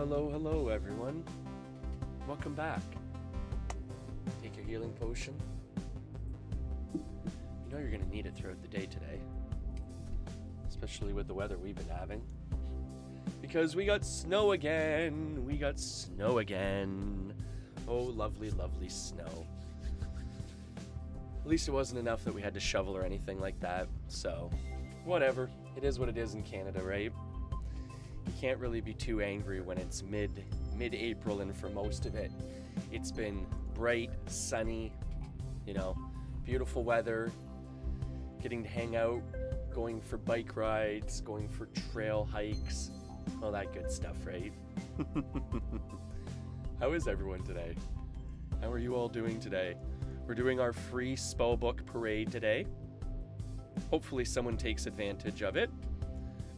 Hello, hello everyone. Welcome back. Take your healing potion. You know you're going to need it throughout the day today. Especially with the weather we've been having. Because we got snow again. We got snow again. Oh, lovely, lovely snow. At least it wasn't enough that we had to shovel or anything like that. So, whatever. It is what it is in Canada, right? You can't really be too angry when it's mid-April, and for most of it, it's been bright, sunny, you know, beautiful weather, getting to hang out, going for bike rides, going for trail hikes, all that good stuff, right? How is everyone today? How are you all doing today? We're doing our free spellbook parade today. Hopefully someone takes advantage of it.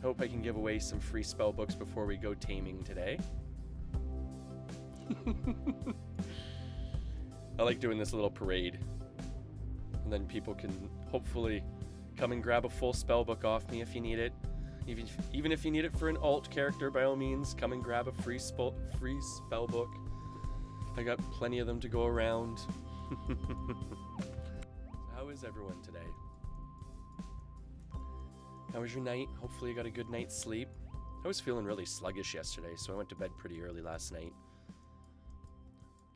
I hope I can give away some free spell books before we go taming today. I like doing this little parade. And then people can hopefully come and grab a full spell book off me if you need it. Even if you need it for an alt character, by all means, come and grab a free spell book. I got plenty of them to go around. So how is everyone today? How was your night? Hopefully you got a good night's sleep. I was feeling really sluggish yesterday, so I went to bed pretty early last night.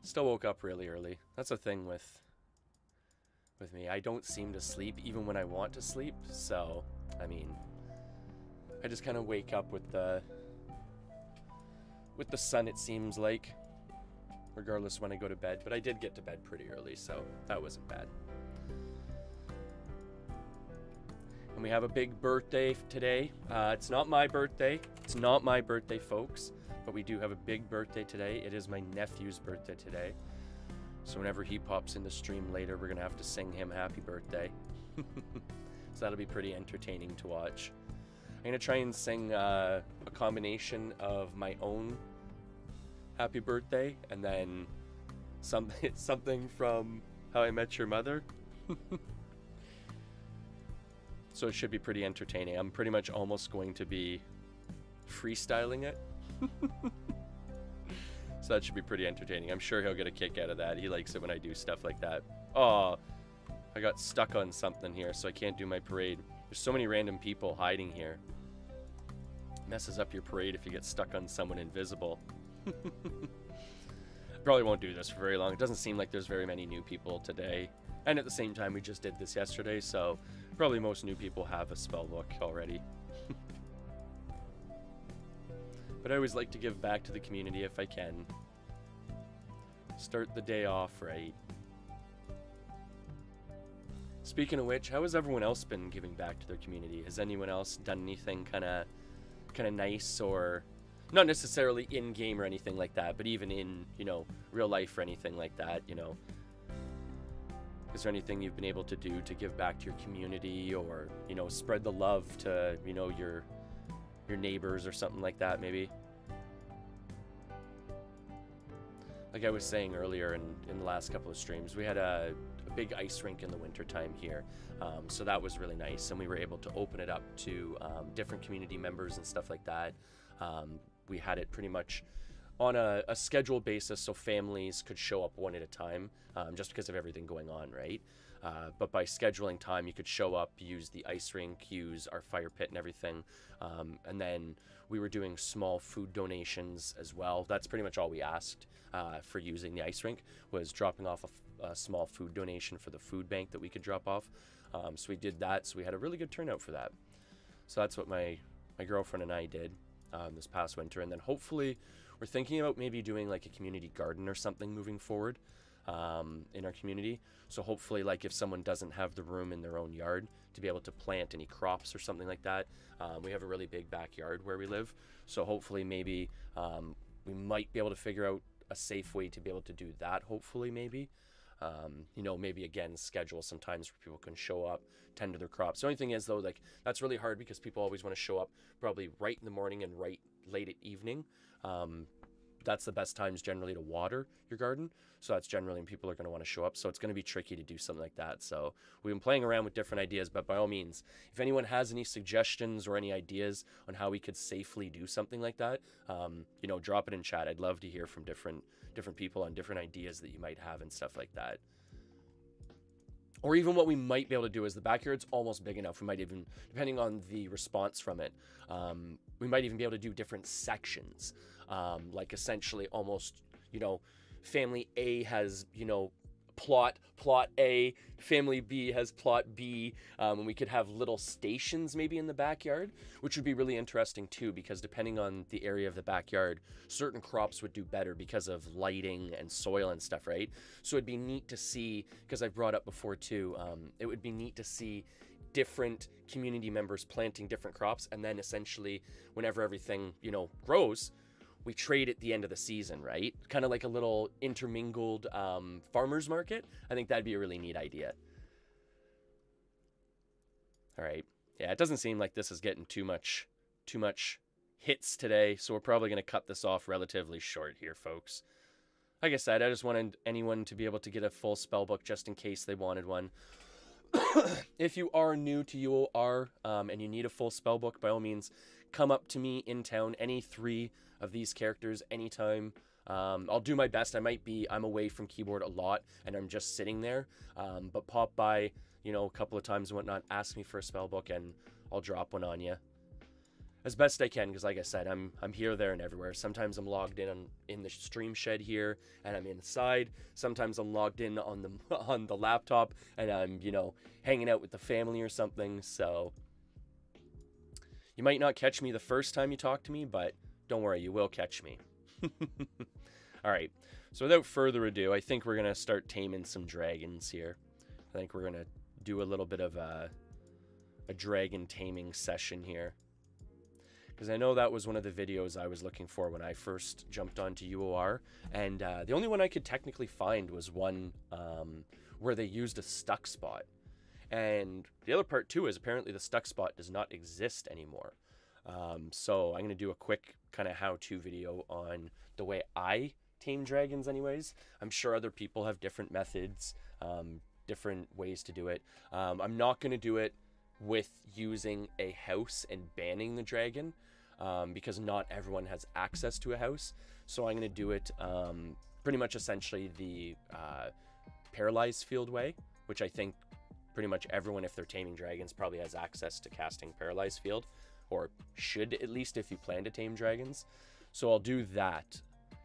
Still woke up really early. That's a thing with me. I don't seem to sleep even when I want to sleep, so, I mean, I just kind of wake up with the sun, it seems like, regardless when I go to bed. But I did get to bed pretty early, so that wasn't bad. And we have a big birthday today. It's not my birthday. It's not my birthday, folks. But we do have a big birthday today. It is my nephew's birthday today. So whenever he pops in the stream later, we're going to have to sing him happy birthday. So that'll be pretty entertaining to watch. I'm going to try and sing a combination of my own happy birthday and then something from How I Met Your Mother. So it should be pretty entertaining. I'm pretty much almost going to be freestyling it. So that should be pretty entertaining. I'm sure he'll get a kick out of that. He likes it when I do stuff like that. Oh, I got stuck on something here, so I can't do my parade. There's so many random people hiding here. Messes up your parade if you get stuck on someone invisible. Probably won't do this for very long. It doesn't seem like there's very many new people today. And at the same time, we just did this yesterday, so probably most new people have a spell book already. But I always like to give back to the community if I can. Start the day off right. Speaking of which, how has everyone else been giving back to their community? Has anyone else done anything kind of nice, or not necessarily in-game or anything like that, but even in, you know, real life or anything like that, you know? Is there anything you've been able to do to give back to your community, or, you know, spread the love to, you know, your neighbors or something like that, maybe? Like I was saying earlier in the last couple of streams, we had a big ice rink in the wintertime here. So that was really nice, and we were able to open it up to different community members and stuff like that. We had it pretty much on a scheduled basis, so families could show up one at a time, just because of everything going on, right? But by scheduling time, you could show up, use the ice rink, use our fire pit and everything. And then we were doing small food donations as well. That's pretty much all we asked for using the ice rink, was dropping off a small food donation for the food bank that we could drop off. So we did that, so we had a really good turnout for that. So that's what my girlfriend and I did this past winter. And then hopefully we're thinking about maybe doing like a community garden or something moving forward in our community. So hopefully, like, if someone doesn't have the room in their own yard to be able to plant any crops or something like that, we have a really big backyard where we live. So hopefully maybe we might be able to figure out a safe way to be able to do that, hopefully maybe. You know, maybe again schedule some times where people can show up, tend to their crops. The only thing is though, like, that's really hard because people always want to show up probably right in the morning and right late at evening. that's the best times generally to water your garden. So that's generally when people are going to want to show up. So it's going to be tricky to do something like that. So we've been playing around with different ideas, but by all means, if anyone has any suggestions or any ideas on how we could safely do something like that, you know, drop it in chat. I'd love to hear from different people on different ideas that you might have and stuff like that. Or even what we might be able to do is the backyard's almost big enough. We might even, depending on the response from it, we might even be able to do different sections. Like essentially almost, you know, family A has, you know, plot A, family B has plot B, and we could have little stations maybe in the backyard, which would be really interesting too, because depending on the area of the backyard, certain crops would do better because of lighting and soil and stuff, right? So it'd be neat to see, because I've brought up before too, it would be neat to see different community members planting different crops, and then essentially whenever everything, you know, grows, we trade at the end of the season, right? Kind of like a little intermingled farmer's market. I think that'd be a really neat idea. All right. Yeah, it doesn't seem like this is getting too much hits today, so we're probably going to cut this off relatively short here, folks. Like I said, I just wanted anyone to be able to get a full spell book just in case they wanted one. If you are new to UOR and you need a full spell book, by all means, come up to me in town, any 3 of these characters, anytime. I'll do my best. I'm away from keyboard a lot, and I'm just sitting there. But pop by, you know, a couple of times and whatnot, ask me for a spell book, and I'll drop one on you as best I can, because like I said, I'm here, there, and everywhere. Sometimes I'm logged in the stream shed here, and I'm inside. Sometimes I'm logged in on the laptop, and I'm, you know, hanging out with the family or something. So you might not catch me the first time you talk to me, but don't worry, you will catch me. All right, so without further ado, I think we're gonna start taming some dragons here. I think we're gonna do a little bit of a dragon taming session here, because I know that was one of the videos I was looking for when I first jumped onto UOR, and the only one I could technically find was one where they used a stuck spot. And the other part too is apparently the stuck spot does not exist anymore. So I'm going to do a quick kind of how-to video on the way I tame dragons anyways. I'm sure other people have different methods, different ways to do it. I'm not going to do it with using a house and banning the dragon, because not everyone has access to a house. So I'm going to do it pretty much essentially the paralyzed field way, which I think pretty much everyone, if they're taming dragons, probably has access to casting paralyzed field, or should at least if you plan to tame dragons. So I'll do that,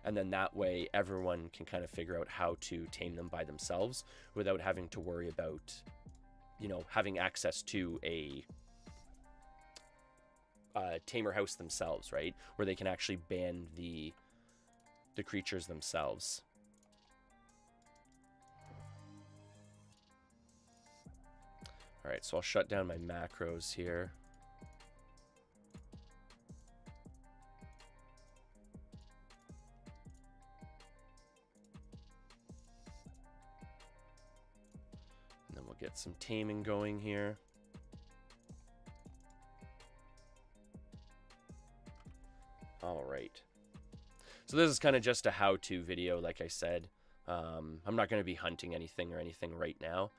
and then that way everyone can kind of figure out how to tame them by themselves without having to worry about, you know, having access to a tamer house themselves, right? Where they can actually ban the creatures themselves. All right, so I'll shut down my macros here. And then we'll get some taming going here. All right. So this is kind of just a how-to video, like I said. I'm not going to be hunting anything right now.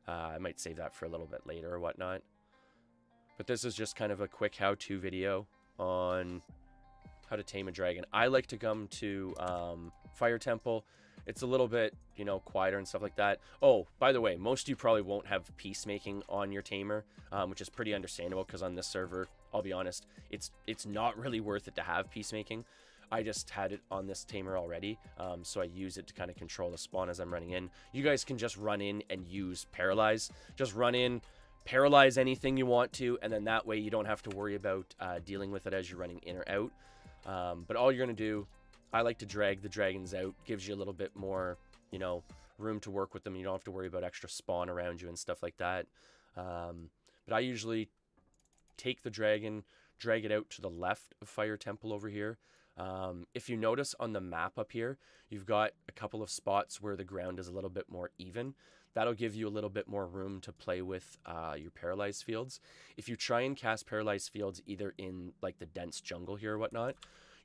I might save that for a little bit later or whatnot. But this is just kind of a quick how-to video on how to tame a dragon. I like to come to Fire Temple. It's a little bit, you know, quieter and stuff like that. Oh, by the way, most of you probably won't have peacemaking on your tamer, which is pretty understandable, because on this server, I'll be honest, it's not really worth it to have peacemaking. I just had it on this tamer already, so I use it to kind of control the spawn as I'm running in. You guys can just run in and use Paralyze. Just run in, paralyze anything you want to, and then that way you don't have to worry about dealing with it as you're running in or out. But all you're going to do, I like to drag the dragons out. Gives you a little bit more, you know, room to work with them. You don't have to worry about extra spawn around you and stuff like that. But I usually take the dragon, drag it out to the left of Fire Temple over here. If you notice on the map up here, you've got a couple of spots where the ground is a little bit more even. That'll give you a little bit more room to play with your paralyzed fields. If you try and cast paralyzed fields either in like the dense jungle here or whatnot,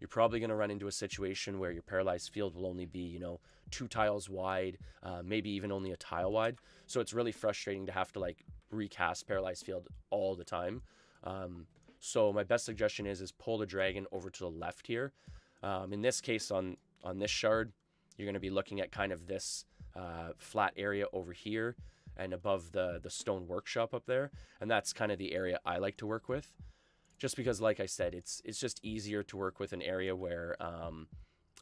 you're probably going to run into a situation where your paralyzed field will only be, you know, 2 tiles wide, maybe even only a tile wide. So it's really frustrating to have to like recast paralyzed field all the time. So my best suggestion is pull the dragon over to the left here. In this case, on this shard, you're going to be looking at kind of this flat area over here and above the stone workshop up there. And that's kind of the area I like to work with. Just because, like I said, it's just easier to work with an area where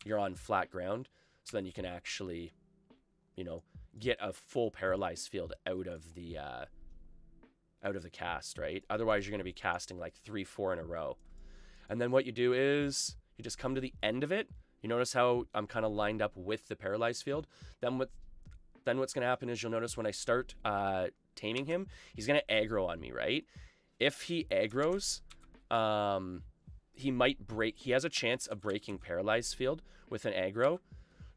you're on flat ground. So then you can actually, you know, get a full paralyzed field out of the cast, right? Otherwise, you're going to be casting like 3-4 in a row. And then what you do is you just come to the end of it. You notice how I'm kind of lined up with the paralyzed field. Then what's going to happen is you'll notice when I start taming him, he's going to aggro on me, right? If he aggroes, he might break. He has a chance of breaking paralyzed field with an aggro.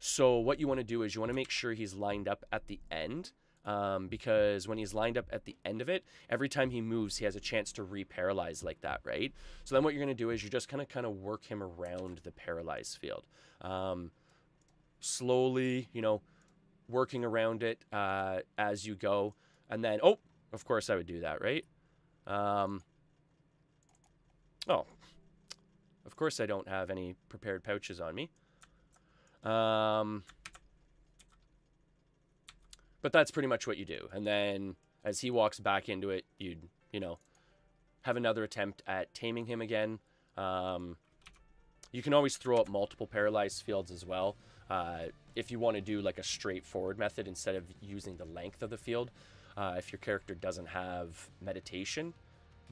So what you want to do is you want to make sure he's lined up at the end, because when he's lined up at the end of it, every time he moves, he has a chance to re-paralyze like that, right? So then what you're going to do is you're just kind of work him around the paralyzed field. Slowly, you know, working around it as you go. And then, oh, of course I would do that, right? Oh, of course I don't have any prepared pouches on me. But that's pretty much what you do. And then as he walks back into it, you know, have another attempt at taming him again. You can always throw up multiple paralyzed fields as well. If you want to do like a straightforward method instead of using the length of the field, if your character doesn't have meditation.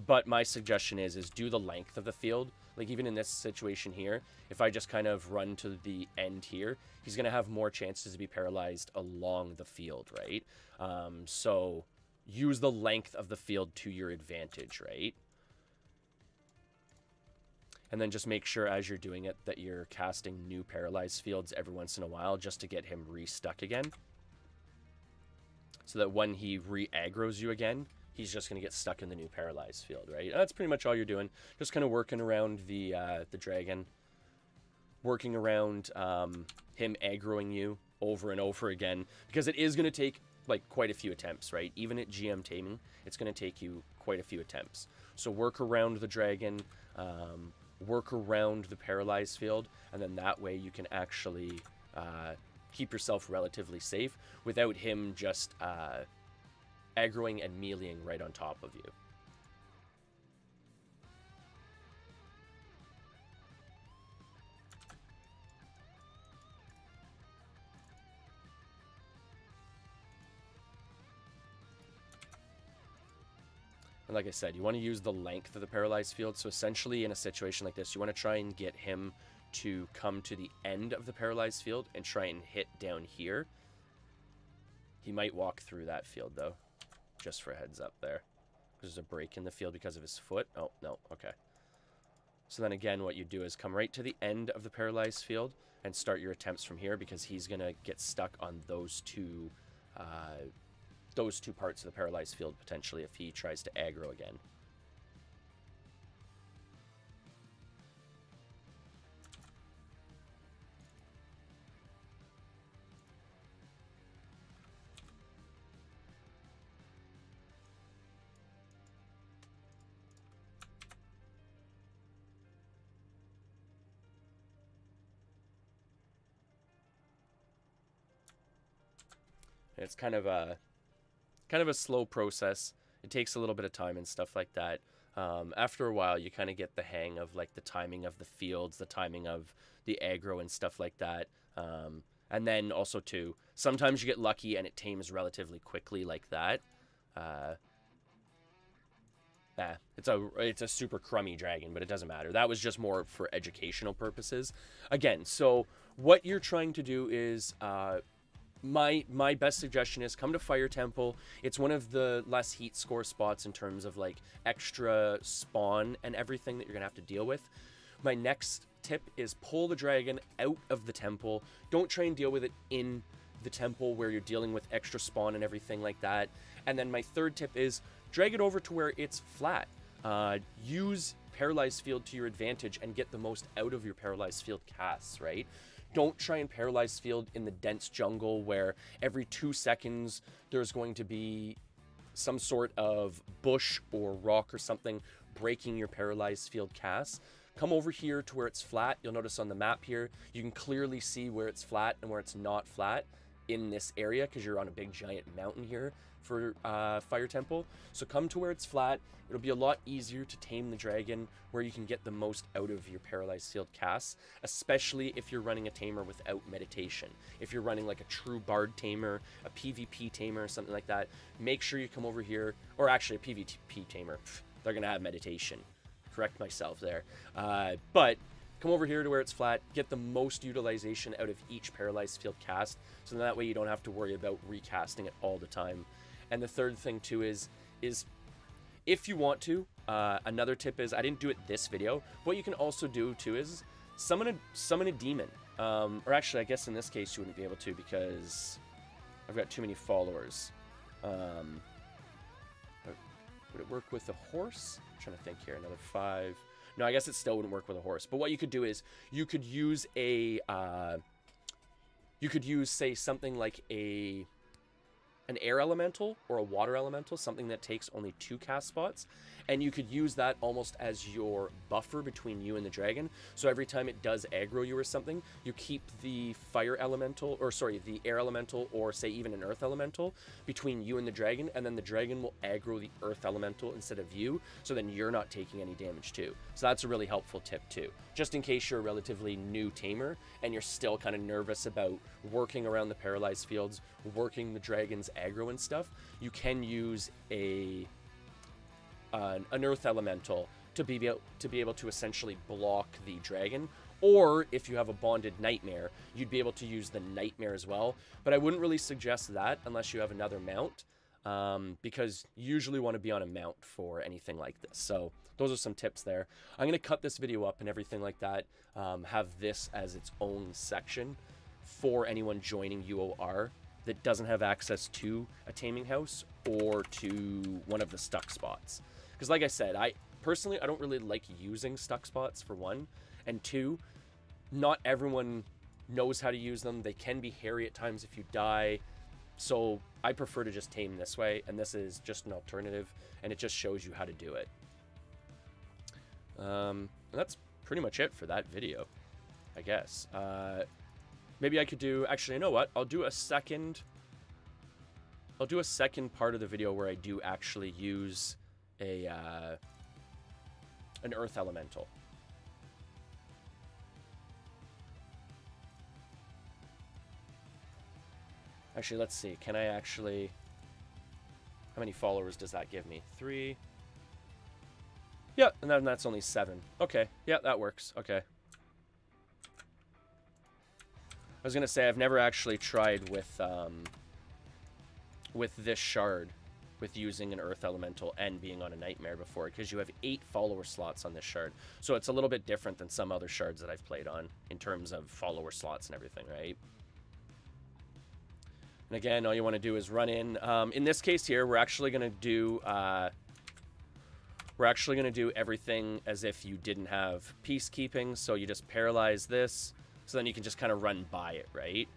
But my suggestion is do the length of the field. Like even in this situation here, if I just kind of run to the end here, he's going to have more chances to be paralyzed along the field, right? So use the length of the field to your advantage, right? And then just make sure as you're doing it that you're casting new paralyzed fields every once in a while just to get him re-stuck again. So that when he re-aggroes you again, he's just going to get stuck in the new paralyzed field, right? That's pretty much all you're doing. Just kind of working around the dragon. Working around him aggroing you over and over again. Because it is going to take like quite a few attempts, right? Even at GM taming, it's going to take you quite a few attempts. So work around the dragon, work around the paralyzed field, and then that way you can actually keep yourself relatively safe without him just aggroing and meleeing right on top of you. And like I said, you want to use the length of the paralyzed field. So essentially in a situation like this, you want to try and get him to come to the end of the paralyzed field and try and hit down here. He might walk through that field though, just for a heads up there. There's a break in the field because of his foot. Oh, no, okay. So then again, what you do is come right to the end of the paralyzed field and start your attempts from here because he's going to get stuck on those two parts of the paralyzed field potentially if he tries to aggro again. It's kind of a slow process. It takes a little bit of time and stuff like that. After a while, you kind of get the hang of like the timing of the fields, the timing of the aggro and stuff like that. And then also too, sometimes you get lucky and it tames relatively quickly like that. It's a super crummy dragon, but it doesn't matter. That was just more for educational purposes. Again, so what you're trying to do is my best suggestion is come to Fire Temple. It's one of the less heat score spots in terms of like extra spawn and everything that you're gonna have to deal with. My next tip is pull the dragon out of the temple. Don't try and deal with it in the temple where you're dealing with extra spawn and everything like that. And then my third tip is drag it over to where it's flat. Use paralyzed field to your advantage and get the most out of your paralyzed field casts, right? Don't try and paralyze field in the dense jungle where every 2 seconds there's going to be some sort of bush or rock or something breaking your paralyzed field casts. Come over here to where it's flat. You'll notice on the map here, you can clearly see where it's flat and where it's not flat in this area because you're on a big giant mountain here for Fire Temple. So come to where it's flat. It'll be a lot easier to tame the dragon where you can get the most out of your paralyzed field casts, especially if you're running a tamer without meditation. If you're running like a true bard tamer, a PvP tamer, something like that, make sure you come over here, or actually a PvP tamer. They're gonna have meditation. Correct myself there. But come over here to where it's flat, get the most utilization out of each paralyzed field cast, so that way you don't have to worry about recasting it all the time. And the third thing too is if you want to, another tip is, I didn't do it this video, what you can also do too is summon a demon. Or actually, I guess in this case you wouldn't be able to because I've got too many followers. Would it work with a horse? I'm trying to think here. Another 5. No, I guess it still wouldn't work with a horse. But what you could do is you could use a say something like an air elemental or a water elemental, something that takes only 2 cast spots, and you could use that almost as your buffer between you and the dragon. So every time it does aggro you or something, you keep the fire elemental, or sorry, the air elemental, or say even an earth elemental between you and the dragon, and then the dragon will aggro the earth elemental instead of you, so then you're not taking any damage too. So that's a really helpful tip too, just in case you're a relatively new tamer and you're still kind of nervous about working around the paralyzed fields, working the dragon's aggro and stuff. You can use an earth elemental to be able to essentially block the dragon, or if you have a bonded nightmare, you'd be able to use the nightmare as well. But I wouldn't really suggest that unless you have another mount, because you usually want to be on a mount for anything like this. So those are some tips there. I'm going to cut this video up and everything like that, have this as its own section for anyone joining UOR that doesn't have access to a taming house or to one of the stuck spots. Because like I said, I personally don't really like using stuck spots, for one, and two, not everyone knows how to use them. They can be hairy at times if you die, so I prefer to just tame this way, and this is just an alternative, and it just shows you how to do it. That's pretty much it for that video, I guess. Maybe I could do, actually, you know what? I'll do a second part of the video where I do actually use an earth elemental. Actually, let's see. Can I actually... How many followers does that give me? 3. Yeah, and then that's only 7. Okay, yeah, that works. Okay. I was gonna say, I've never actually tried with this shard, with using an earth elemental and being on a nightmare before, because you have 8 follower slots on this shard. So it's a little bit different than some other shards that I've played on in terms of follower slots and everything, right? And again, all you want to do is run in. In this case here, we're actually gonna do everything as if you didn't have peacekeeping. So you just paralyze this, so then you can just kind of run by it, right?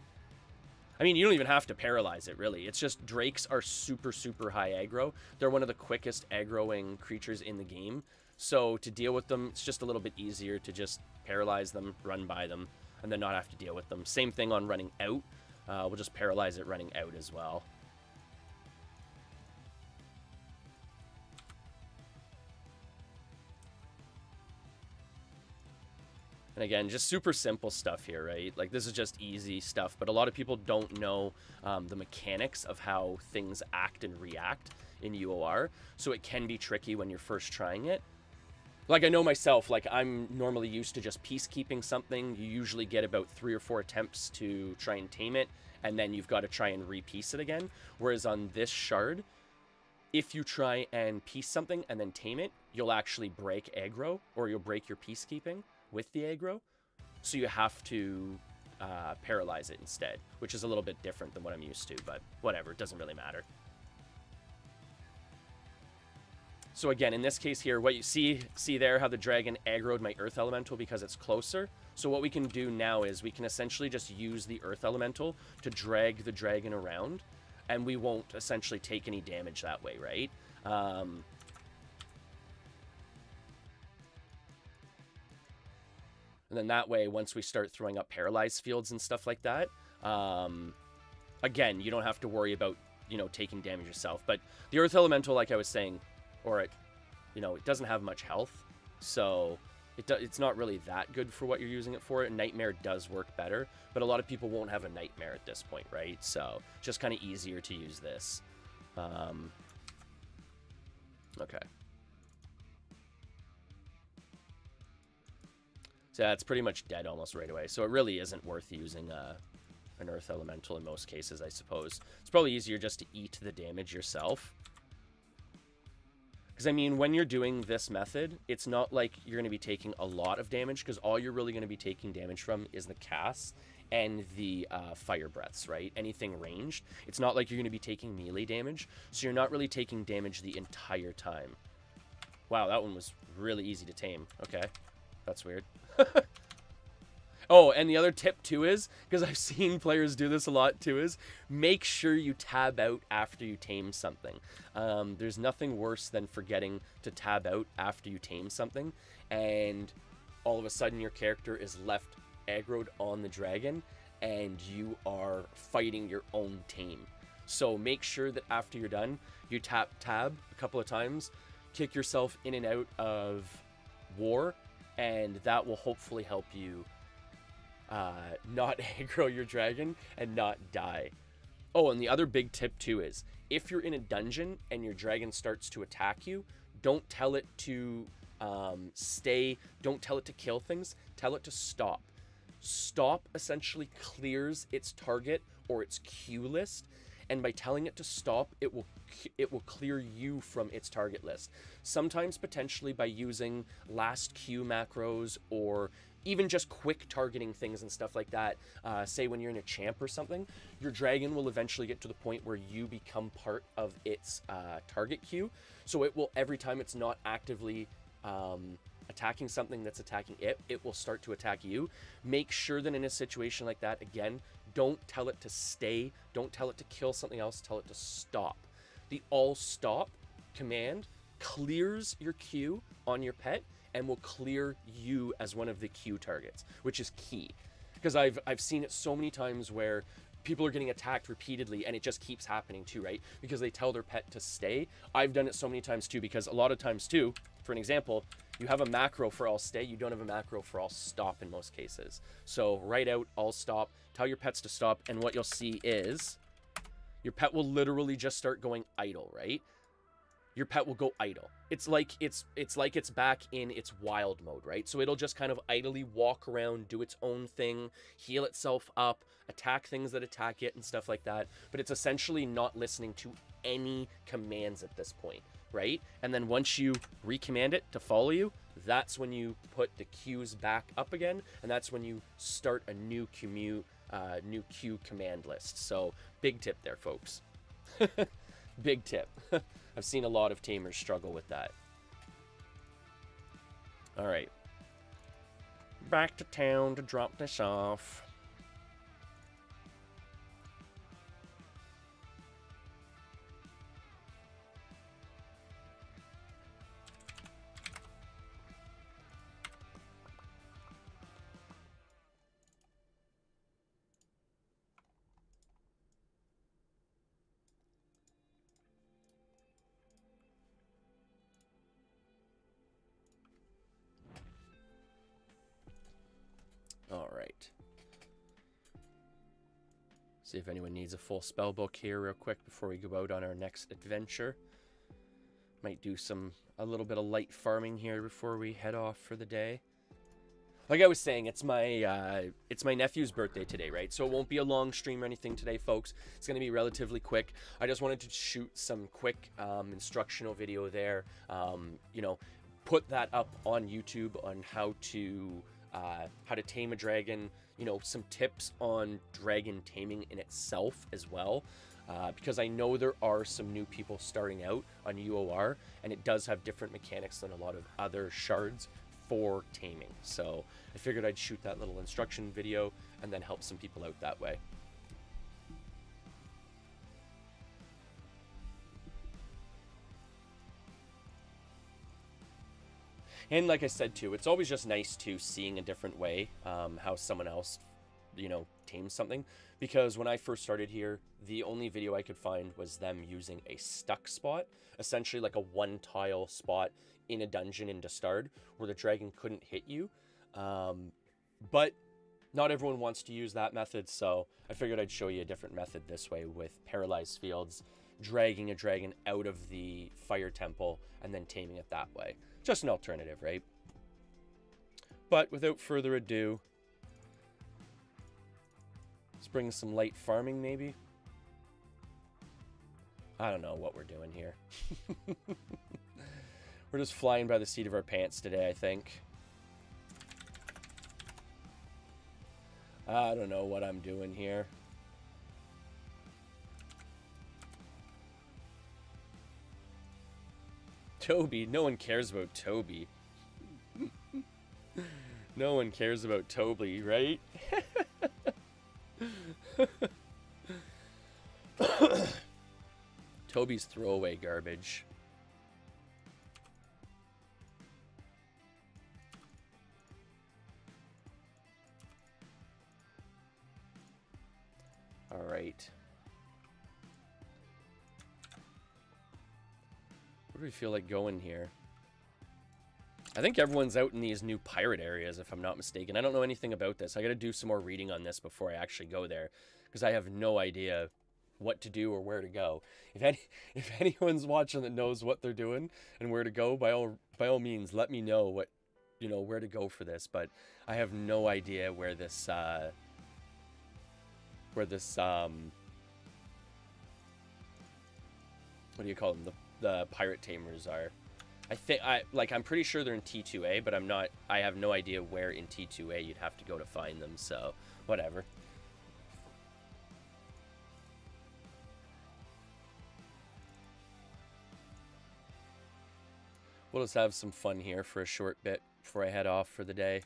I mean, you don't even have to paralyze it, really. It's just drakes are super, super high aggro. They're one of the quickest aggroing creatures in the game. So to deal with them, it's just a little bit easier to just paralyze them, run by them, and then not have to deal with them. Same thing on running out. We'll just paralyze it running out as well. And again, just super simple stuff here, right? Like, this is just easy stuff, but a lot of people don't know the mechanics of how things act and react in UOR, so it can be tricky when you're first trying it. Like, I know myself, like, I'm normally used to just peacekeeping something. You usually get about 3 or 4 attempts to try and tame it, and then you've got to try and re-piece it again. Whereas on this shard, if you try and piece something and then tame it, you'll actually break aggro, or you'll break your peacekeeping with the aggro, so you have to paralyze it instead, which is a little bit different than what I'm used to, but whatever, it doesn't really matter. So again, in this case here, what you see there, how the dragon aggroed my earth elemental because it's closer. So what we can do now is we can essentially just use the earth elemental to drag the dragon around, and we won't essentially take any damage that way, right? And then that way, once we start throwing up paralyzed fields and stuff like that, again, you don't have to worry about, you know, taking damage yourself. But the earth elemental, like I was saying, or it, you know, it doesn't have much health, so it's not really that good for what you're using it for. Nightmare does work better, but a lot of people won't have a nightmare at this point, right? So just kind of easier to use this. Okay. So yeah, it's pretty much dead almost right away. So it really isn't worth using an earth elemental in most cases, I suppose. It's probably easier just to eat the damage yourself. Because, I mean, when you're doing this method, it's not like you're going to be taking a lot of damage, because all you're really going to be taking damage from is the casts and the fire breaths, right? Anything ranged. It's not like you're going to be taking melee damage, so you're not really taking damage the entire time. Wow, that one was really easy to tame. Okay, that's weird. Oh, and the other tip too is, because I've seen players do this a lot too, is make sure you tab out after you tame something. There's nothing worse than forgetting to tab out after you tame something, and all of a sudden your character is left aggroed on the dragon, and you are fighting your own tame. So make sure that after you're done, you tap tab a couple of times, kick yourself in and out of war, and that will hopefully help you not aggro your dragon and not die. Oh, and the other big tip too is, if you're in a dungeon and your dragon starts to attack you, don't tell it to stay, don't tell it to kill things, tell it to stop. Stop essentially clears its target or its queue list, and by telling it to stop, it will clear you from its target list. Sometimes potentially by using last queue macros, or even just quick targeting things and stuff like that. Say when you're in a champ or something, your dragon will eventually get to the point where you become part of its target queue. So it will, every time it's not actively attacking something that's attacking it, it will start to attack you. Make sure that in a situation like that, again, don't tell it to stay, don't tell it to kill something else, tell it to stop. The all stop command clears your queue on your pet and will clear you as one of the queue targets, which is key. Because I've seen it so many times where people are getting attacked repeatedly, and it just keeps happening too, right? Because they tell their pet to stay. I've done it so many times too, because a lot of times too, for an example, you have a macro for all stay, you don't have a macro for all stop in most cases. So write out all stop, tell your pets to stop, and what you'll see is your pet will literally just start going idle, right? Your pet will go idle. It's like it's back in its wild mode, right? So it'll just kind of idly walk around, do its own thing, heal itself up, attack things that attack it and stuff like that. But it's essentially not listening to any commands at this point, right? And then once you recommand it to follow you, that's when you put the queues back up again, and that's when you start a new queue command list. So big tip there, folks. Big tip. I've seen a lot of tamers struggle with that. All right. Back to town to drop this off. All right. See if anyone needs a full spell book here real quick before we go out on our next adventure. Might do a little bit of light farming here before we head off for the day. Like I was saying, it's my nephew's birthday today, right? So it won't be a long stream or anything today, folks. It's going to be relatively quick. I just wanted to shoot some quick instructional video there. You know, put that up on YouTube on how to tame a dragon, you know, some tips on dragon taming in itself as well. because I know there are some new people starting out on UOR, and it does have different mechanics than a lot of other shards for taming. So I figured I'd shoot that little instruction video and then help some people out that way. And like I said too, it's always just nice to seeing a different way how someone else, you know, tames something. Because when I first started here, the only video I could find was them using a stuck spot, essentially like a one tile spot in a dungeon in Dastard where the dragon couldn't hit you. But not everyone wants to use that method, so I figured I'd show you a different method this way with paralyzed fields, dragging a dragon out of the fire temple and then taming it that way. Just an alternative, right? But without further ado, let's bring some light farming maybe. I don't know what we're doing here. We're just flying by the seat of our pants today, I think. I don't know what I'm doing here. Toby, no one cares about Toby. No one cares about Toby, right? Toby's throwaway garbage. All right. Where do we feel like going here? I think everyone's out in these new pirate areas, if I'm not mistaken. I don't know anything about this. I got to do some more reading on this before I actually go there, because I have no idea what to do or where to go. If anyone's watching that knows what they're doing and where to go, by all means, let me know what, you know, where to go for this. But I have no idea where this what do you call them? The pirate tamers are. I'm pretty sure they're in T2A, but I have no idea where in T2A you'd have to go to find them, so whatever. We'll just have some fun here for a short bit before I head off for the day.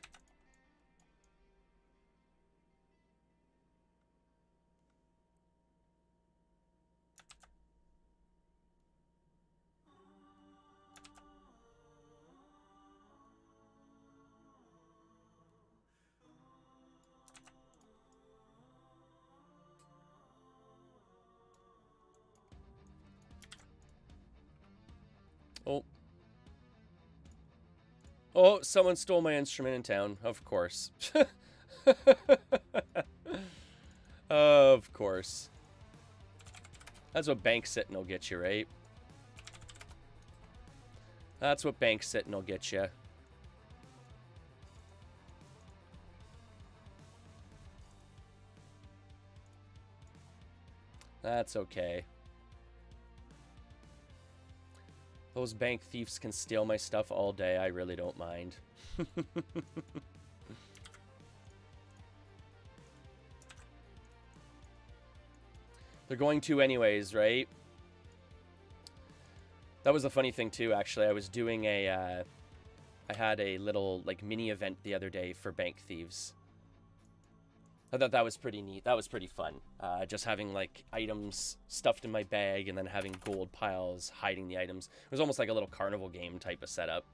Oh, someone stole my instrument in town. Of course. Of course. That's what bank sitting will get you, right? That's what bank sitting will get you. That's okay. Those bank thieves can steal my stuff all day. I really don't mind. They're going to anyways, right? That was a funny thing too, actually. I was doing I had a little like mini event the other day for bank thieves. I thought that was pretty neat. That was pretty fun. Just having like items stuffed in my bag and then having gold piles hiding the items. It was almost like a little carnival game type of setup.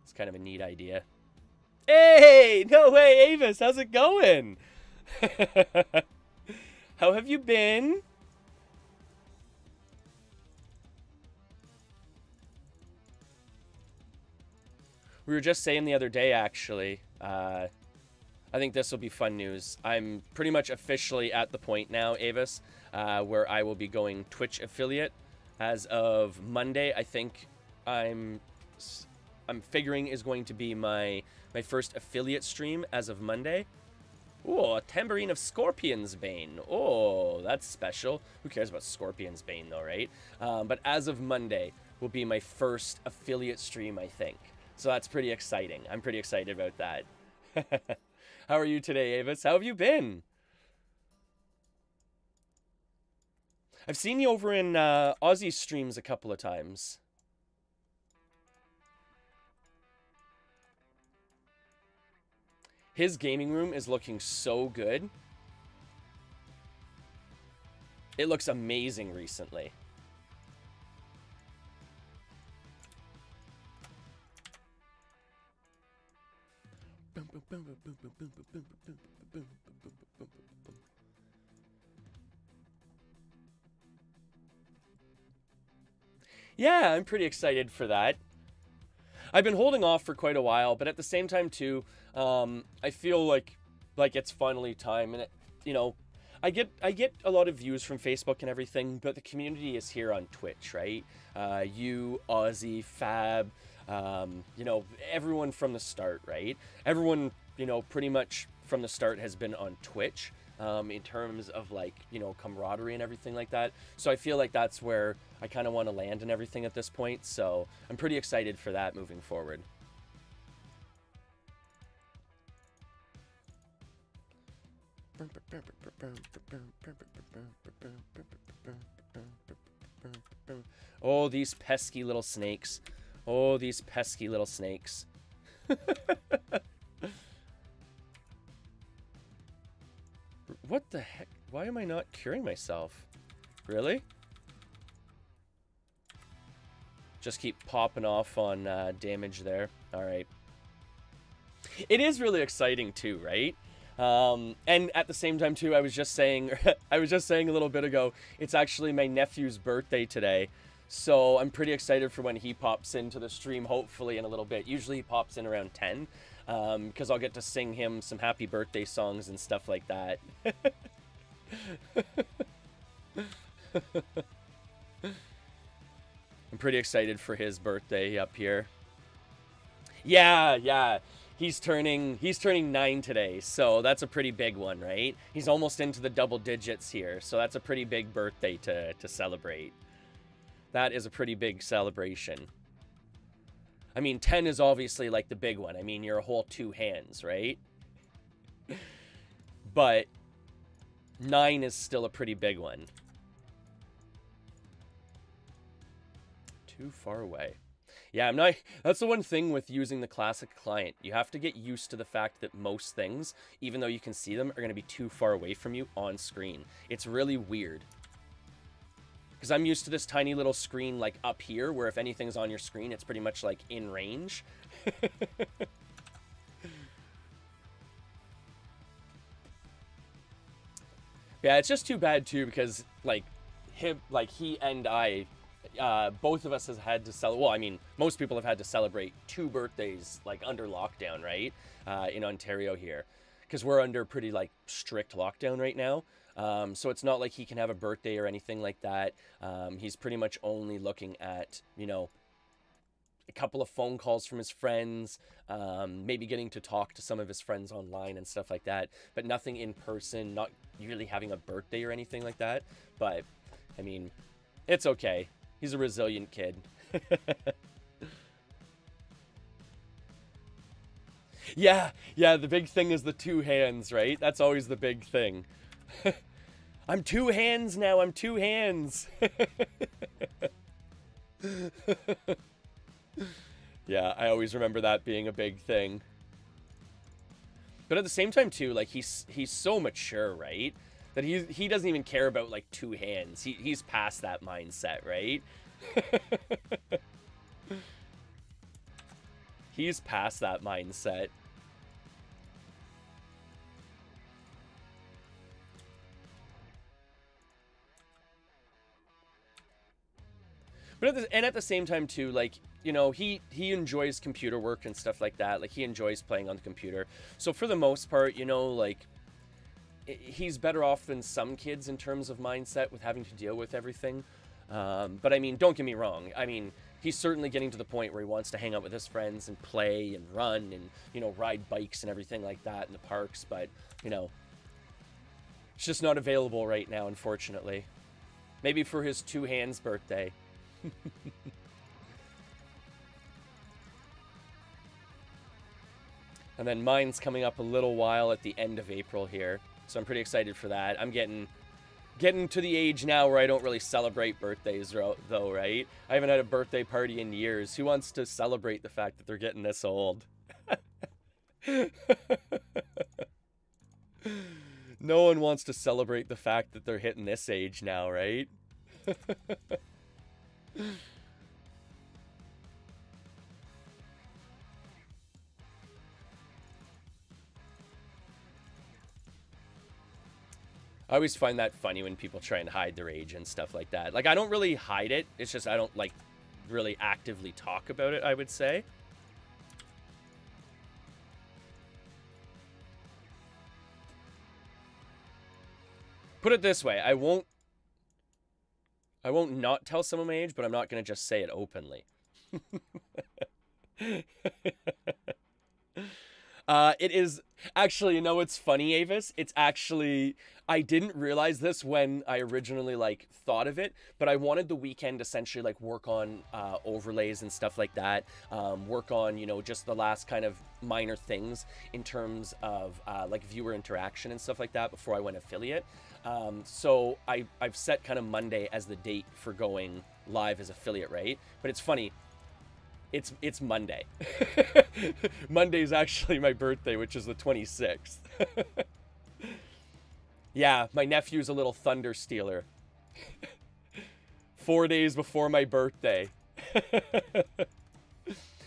It's kind of a neat idea. Hey! No way, Avis! How's it going? How have you been? We were just saying the other day, actually, I think this will be fun news. I'm pretty much officially at the point now, Avis, where I will be going Twitch affiliate as of Monday. I think I'm figuring is going to be my first affiliate stream as of Monday. Oh, a tambourine of Scorpion's Bane. Oh, that's special. Who cares about Scorpion's Bane though, right? But as of Monday will be my first affiliate stream, I think. So that's pretty exciting. I'm pretty excited about that. How are you today, Avis? How have you been? I've seen you over in Ozzy's streams a couple of times. His gaming room is looking so good. It looks amazing recently. Yeah, I'm pretty excited for that. I've been holding off for quite a while, but at the same time too, I feel like it's finally time, and you know, I get a lot of views from Facebook and everything, but the community is here on Twitch, right? You, Ozzy, Fab, you know, everyone from the start, right? Everyone, you know, pretty much from the start has been on Twitch, in terms of like, you know, camaraderie and everything like that. So I feel like that's where I kind of want to land and everything at this point. So I'm pretty excited for that moving forward. Oh, these pesky little snakes. Oh, these pesky little snakes. What the heck? Why am I not curing myself? Really? Just keep popping off on damage there. Alright. It is really exciting too, right? And at the same time too, I was just saying a little bit ago, it's actually my nephew's birthday today. So I'm pretty excited for when he pops into the stream, hopefully in a little bit. Usually he pops in around 10, because I'll get to sing him some happy birthday songs and stuff like that. I'm pretty excited for his birthday up here. Yeah. He's turning 9 today, so that's a pretty big one, right? He's almost into the double digits here, so that's a pretty big birthday to celebrate. That is a pretty big celebration. I mean, 10 is obviously like the big one. I mean, you're a whole 2 hands, right? But 9 is still a pretty big one. Too far away. Yeah, I'm not... That's the one thing with using the classic client. You have to get used to the fact that most things, even though you can see them, are going to be too far away from you on screen. It's really weird. Because I'm used to this tiny little screen, like, up here, where if anything's on your screen, it's pretty much, like, in range. Yeah, it's just too bad, too, because, like, he and I... both of us has had to celebrate. Well, I mean, most people have had to celebrate 2 birthdays, like, under lockdown, right? In Ontario here. Because we're under pretty, like, strict lockdown right now. So it's not like he can have a birthday or anything like that. He's pretty much only looking at, you know, a couple of phone calls from his friends, maybe getting to talk to some of his friends online and stuff like that. But nothing in person, not really having a birthday or anything like that. But, I mean, it's okay. He's a resilient kid. Yeah, the big thing is the 2 hands, right? That's always the big thing. I'm 2 hands now, I'm 2 hands. Yeah, I always remember that being a big thing. But at the same time, too, like, he's so mature, right? That he doesn't even care about, like, 2 hands. He's past that mindset, right? He's past that mindset. But at the same time, too, like, you know, he enjoys computer work and stuff like that. Like, he enjoys playing on the computer. So for the most part, you know, like, he's better off than some kids in terms of mindset with having to deal with everything. But I mean, don't get me wrong. I mean, he's certainly getting to the point where he wants to hang out with his friends and play and run and, you know, ride bikes and everything like that in the parks. But, you know, it's just not available right now, unfortunately. Maybe for his 2 hands birthday. And then mine's coming up a little while at the end of April here. So I'm pretty excited for that. I'm getting getting to the age now where I don't really celebrate birthdays, though, right? I haven't had a birthday party in years. Who wants to celebrate the fact that they're getting this old? No one wants to celebrate the fact that they're hitting this age now, right? I always find that funny when people try and hide their age and stuff like that. Like, I don't really hide it. It's just I don't, like, really actively talk about it, I would say. Put it this way, I won't not tell someone my age, but I'm not going to just say it openly. It is actually, you know what's funny, Avis? It's actually, I didn't realize this when I originally like thought of it, but I wanted the weekend essentially like work on overlays and stuff like that, work on, you know, just the last kind of minor things in terms of like viewer interaction and stuff like that before I went affiliate. So I've set kind of Monday as the date for going live as affiliate, right? But it's funny. It's Monday. Monday's actually my birthday, which is the 26th. Yeah, my nephew's a little thunder stealer. 4 days before my birthday.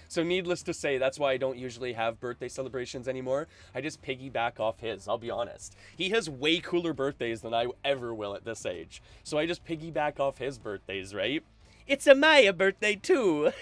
So needless to say, that's why I don't usually have birthday celebrations anymore. I just piggyback off his, I'll be honest. He has way cooler birthdays than I ever will at this age. So I just piggyback off his birthdays, right? It's a Maya birthday too.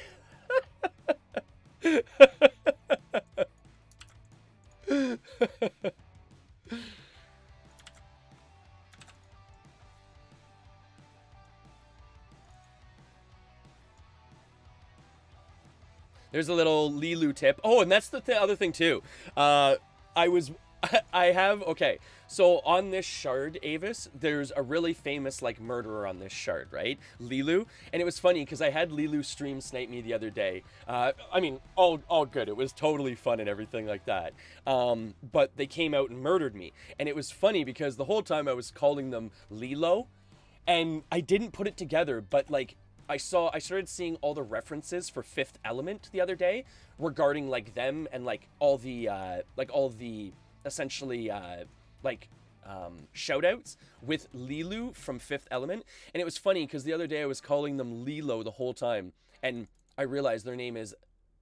There's a little Lilu tip. Oh, and that's the other thing too. Okay, so on this shard, Avis, there's a really famous, like, murderer on this shard, right? Lilu. And it was funny, because I had Lilu stream snipe me the other day. I mean, all good. It was totally fun and everything like that. But they came out and murdered me. And it was funny, because the whole time I was calling them Lilo, and I didn't put it together, but, like, I started seeing all the references for Fifth Element the other day regarding, like, them and, like, all the essentially shout-outs with Lilu from Fifth Element. And it was funny because the other day I was calling them Lilo the whole time, and I realized their name is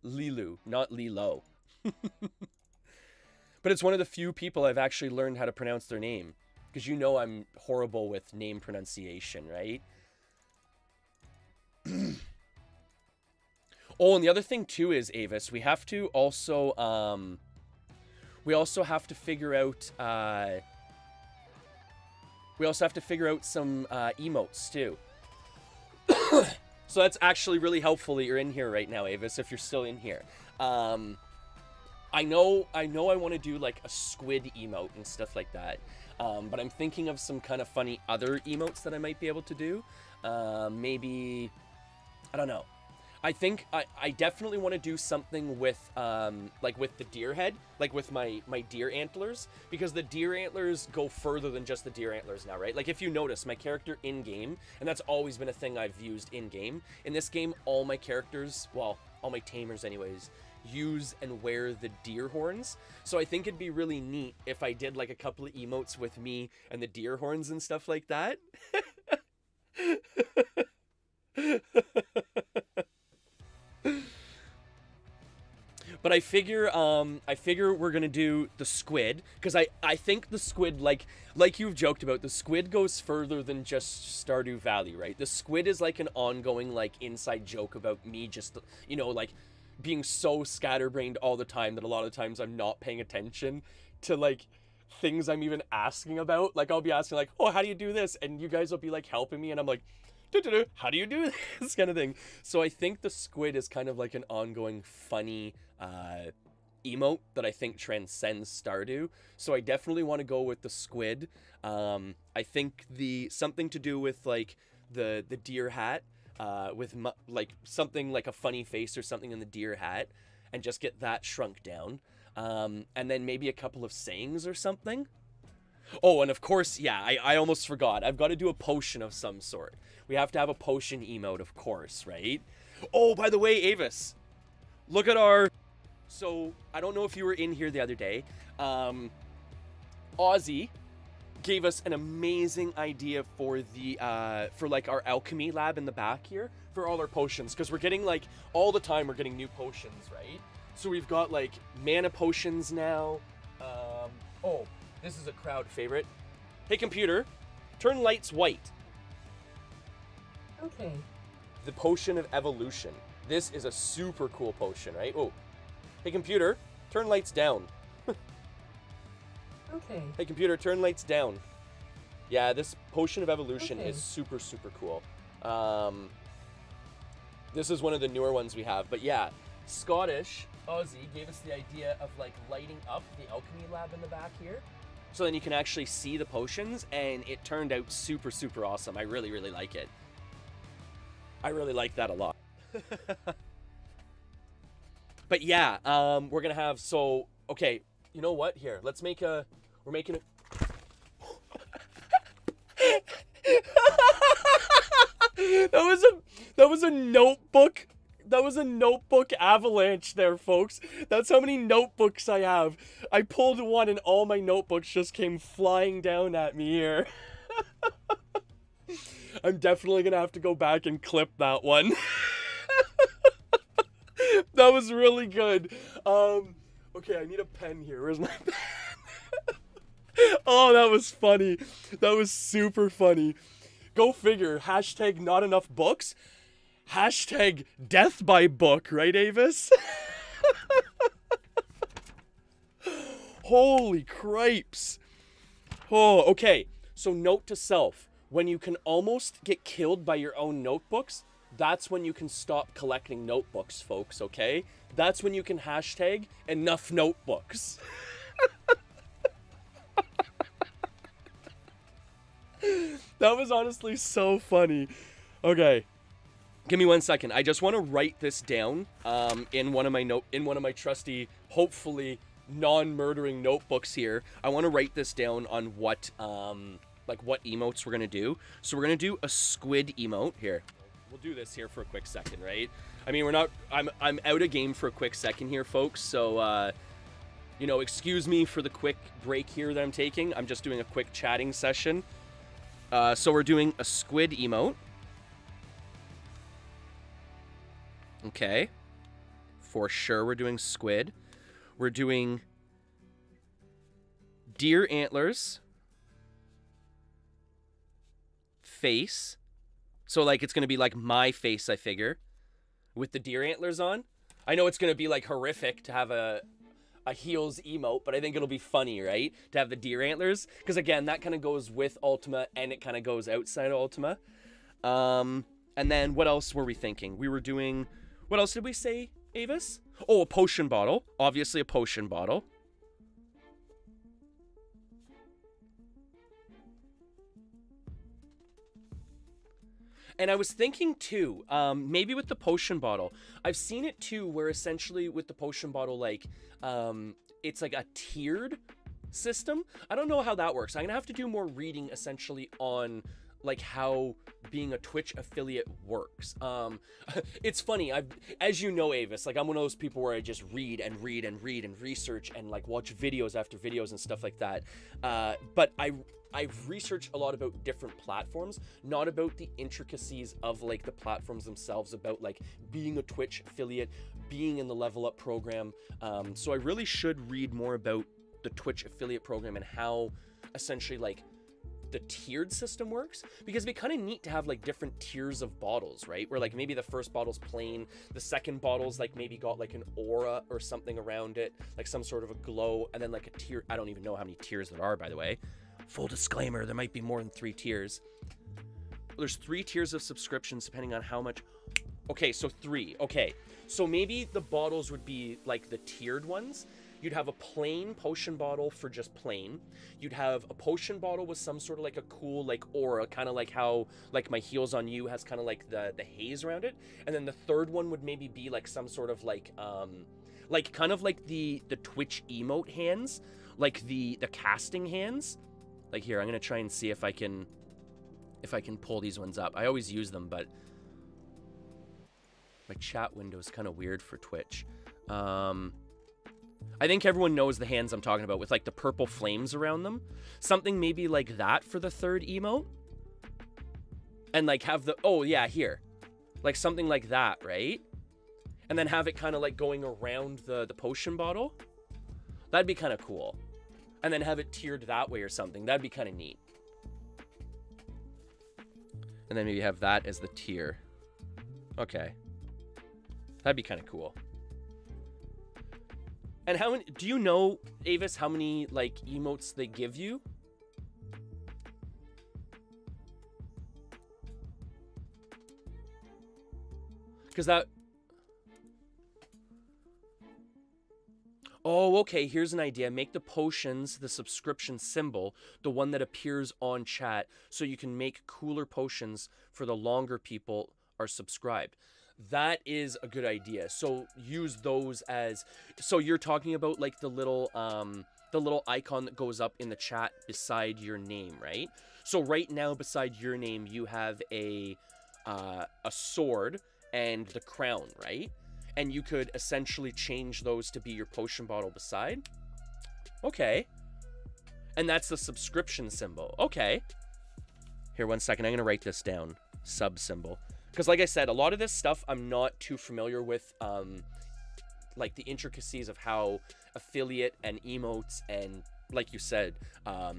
Lilu, not Lilo. But it's one of the few people I've actually learned how to pronounce their name, because you know I'm horrible with name pronunciation, right? Oh, and the other thing too is, Avis, we have to also have to figure out some emotes too. So that's actually really helpful that you're in here right now, Avis, if you're still in here. I know I want to do like a squid emote and stuff like that, but I'm thinking of some kind of funny other emotes that I might be able to do. Maybe, I don't know. I think I definitely want to do something with like with the deer head, like with my deer antlers, because the deer antlers go further than just the deer antlers now, right? Like if you notice, my character in game, and that's always been a thing I've used in game. In this game, all my characters, well, all my tamers anyways, use and wear the deer horns. So I think it'd be really neat if I did like a couple of emotes with me and the deer horns and stuff like that. But I figure we're gonna do the squid, because I think the squid, like you've joked about, the squid goes further than just Stardew Valley, right? The squid is like an ongoing, like, inside joke about me just, you know, like, being so scatterbrained all the time that a lot of times I'm not paying attention to, like, things I'm even asking about. Like, I'll be asking, like, oh, how do you do this? And you guys will be, like, helping me, and I'm like, how do you do this kind of thing? So I think the squid is kind of like an ongoing funny emote that I think transcends Stardew. So I definitely want to go with the squid. I think something to do with like the deer hat, with like something like a funny face or something in the deer hat, and just get that shrunk down. And then maybe a couple of sayings or something. Oh, and of course, yeah, I almost forgot. I've got to do a potion of some sort. We have to have a potion emote, of course, right? Oh, by the way, Avis, look at our... So, I don't know if you were in here the other day. Ozzy gave us an amazing idea for the, for like our alchemy lab in the back here for all our potions. Because we're getting like, all the time we're getting new potions, right? So we've got like mana potions now. Oh, this is a crowd favorite. Hey computer, turn lights white. Okay. The potion of evolution. This is a super cool potion, right? Oh, hey computer, turn lights down. Okay. Hey computer, turn lights down. Yeah, this potion of evolution is super, super cool. This is one of the newer ones we have, but yeah, Scottish Aussie gave us the idea of like lighting up the alchemy lab in the back here. So then you can actually see the potions, and it turned out super, super awesome. I really, really like it. I really like that a lot. But yeah, we're gonna have, so, okay, you know what? Here, let's make a, we're making a... That was a notebook. That was a notebook avalanche there, folks. That's how many notebooks I have. I pulled one and all my notebooks just came flying down at me here. I'm definitely gonna have to go back and clip that one. That was really good. Okay, I need a pen here. Where's my pen? Oh, that was funny. That was super funny. Go figure. Hashtag not enough books. Hashtag death by book, right, Avis? Holy cripes. Oh, okay. So note to self. When you can almost get killed by your own notebooks, that's when you can stop collecting notebooks, folks, okay? That's when you can hashtag enough notebooks. That was honestly so funny. Okay. Give me 1 second. I just want to write this down in one of my trusty, hopefully non-murdering notebooks here. I want to write this down on what like what emotes we're going to do. So we're going to do a squid emote here. We'll do this here for a quick second, right? I mean, I'm out of game for a quick second here, folks. So you know, excuse me for the quick break here that I'm taking. I'm just doing a quick chatting session. So we're doing a squid emote. Okay. For sure we're doing squid. We're doing deer antlers. Face. So like it's going to be like my face, I figure, with the deer antlers on. I know it's going to be like horrific to have a heels emote, but I think it'll be funny, right? To have the deer antlers, because again, that kind of goes with Ultima and it kind of goes outside of Ultima. And then what else were we thinking? We were doing, what else did we say, Avis? Oh, a potion bottle. Obviously a potion bottle. And I was thinking too, maybe with the potion bottle, I've seen it too, where essentially with the potion bottle, like, it's like a tiered system. I don't know how that works. I'm gonna have to do more reading essentially on like how being a Twitch affiliate works. It's funny, as you know, Avis, like I'm one of those people where I just read and read and read and research and like watch videos after videos and stuff like that. But I've researched a lot about different platforms, not about the intricacies of like the platforms themselves, about like being a Twitch affiliate, being in the Level Up program. So I really should read more about the Twitch affiliate program and how essentially like the tiered system works, because it'd be kind of neat to have like different tiers of bottles, right? Where like maybe the first bottle's plain, the second bottle's like maybe got like an aura or something around it, like some sort of a glow, and then like a tier. I don't even know how many tiers there are, by the way. Full disclaimer, there might be more than 3 tiers. There's 3 tiers of subscriptions depending on how much. Okay, so 3. Okay, so maybe the bottles would be like the tiered ones. You'd have a plain potion bottle for just plain. You'd have a potion bottle with some sort of like a cool like aura, kind of like how like my Heals on You has kind of like the haze around it. And then the third one would maybe be like some sort of like kind of like the Twitch emote hands, like the casting hands. Like here, I'm gonna try and see if I can pull these ones up. I always use them, but my chat window is kind of weird for Twitch. I think everyone knows the hands I'm talking about with like the purple flames around them. Something maybe like that for the third emote. And like have the, oh yeah, here. Like something like that, right? And then have it kind of like going around the potion bottle. That'd be kind of cool. And then have it tiered that way or something. That'd be kind of neat. And then maybe have that as the tier. Okay. That'd be kind of cool. And how many, do you know, Avis, how many, like, emotes they give you? Because that... Oh, okay, here's an idea. Make the potions the subscription symbol, the one that appears on chat, so you can make cooler potions for the longer people are subscribed. That is a good idea. So use those as, so you're talking about like the little icon that goes up in the chat beside your name, right? So right now beside your name you have a sword and the crown, right? And you could essentially change those to be your potion bottle beside. Okay. And that's the subscription symbol. Okay. Here, one second. I'm going to write this down. Sub symbol. Because like I said, a lot of this stuff I'm not too familiar with, like the intricacies of how affiliate and emotes and, like you said,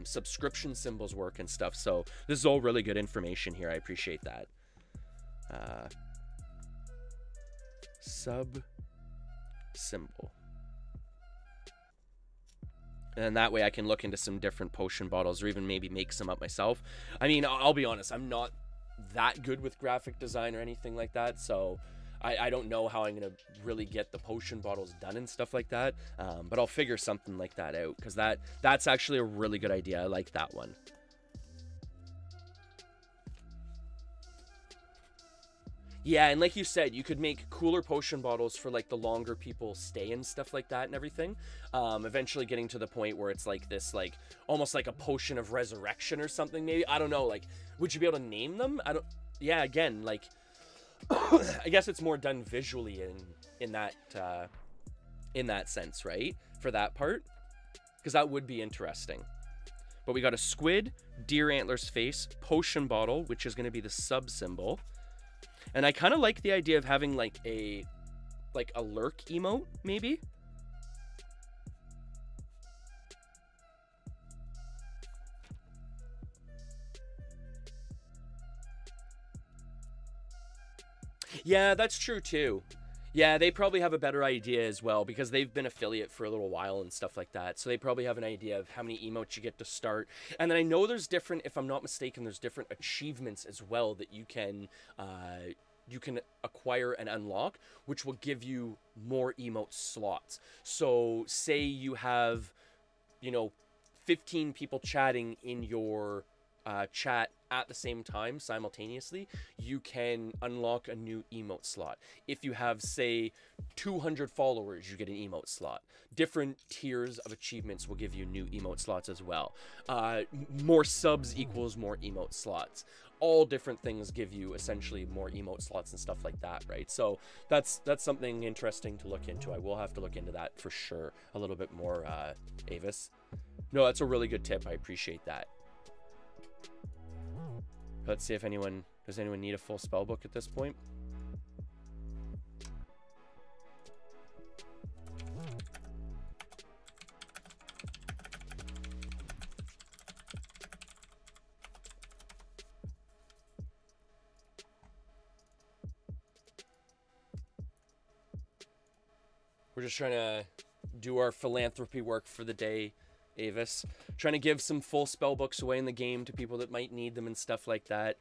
subscription symbols work and stuff. So this is all really good information here. I appreciate that. Sub symbol. And that way I can look into some different potion bottles or even maybe make some up myself. I mean, I'll be honest, I'm not that good with graphic design or anything like that, so I don't know how I'm gonna really get the potion bottles done and stuff like that, but I'll figure something like that out, because that's actually a really good idea. I like that one. Yeah, and like you said, you could make cooler potion bottles for like the longer people stay and stuff like that and everything. Eventually getting to the point where it's like this, like almost like a potion of resurrection or something maybe. I don't know, like would you be able to name them? I don't, yeah, again, like I guess it's more done visually in that sense, right? For that part, because that would be interesting. But we got a squid, deer antlers face, potion bottle, which is going to be the sub symbol. And I kind of like the idea of having like a lurk emote, maybe. Yeah, that's true too. Yeah, they probably have a better idea as well, because they've been affiliate for a little while and stuff like that. So they probably have an idea of how many emotes you get to start. And then I know there's different, if I'm not mistaken, there's different achievements as well that you can acquire and unlock, which will give you more emote slots. So say you have, 15 people chatting in your chat at the same time simultaneously, you can unlock a new emote slot. If you have, say, 200 followers, you get an emote slot. Different tiers of achievements will give you new emote slots as well. More subs equals more emote slots. All different things give you essentially more emote slots and stuff like that, right? So that's something interesting to look into. I will have to look into that for sure a little bit more, Avis. No, that's a really good tip. I appreciate that. Let's see if does anyone need a full spell book at this point? We're just trying to do our philanthropy work for the day, Avis. Trying to give some full spell books away in the game to people that might need them and stuff like that.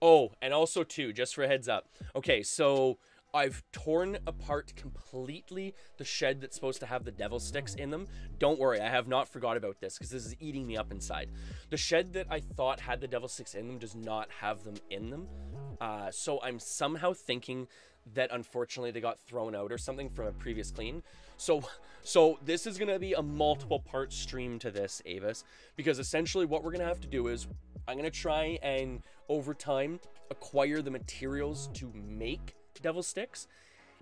Oh, and also too, just for a heads up. Okay, so I've torn apart completely the shed that's supposed to have the devil sticks in them. Don't worry, I have not forgot about this because this is eating me up inside. The shed that I thought had the devil sticks in them does not have them in them. So I'm somehow thinking that unfortunately they got thrown out or something from a previous clean. So this is going to be a multiple part stream to this, Avis, because essentially what we're going to have to do is I'm going to try and over time acquire the materials to make devil sticks.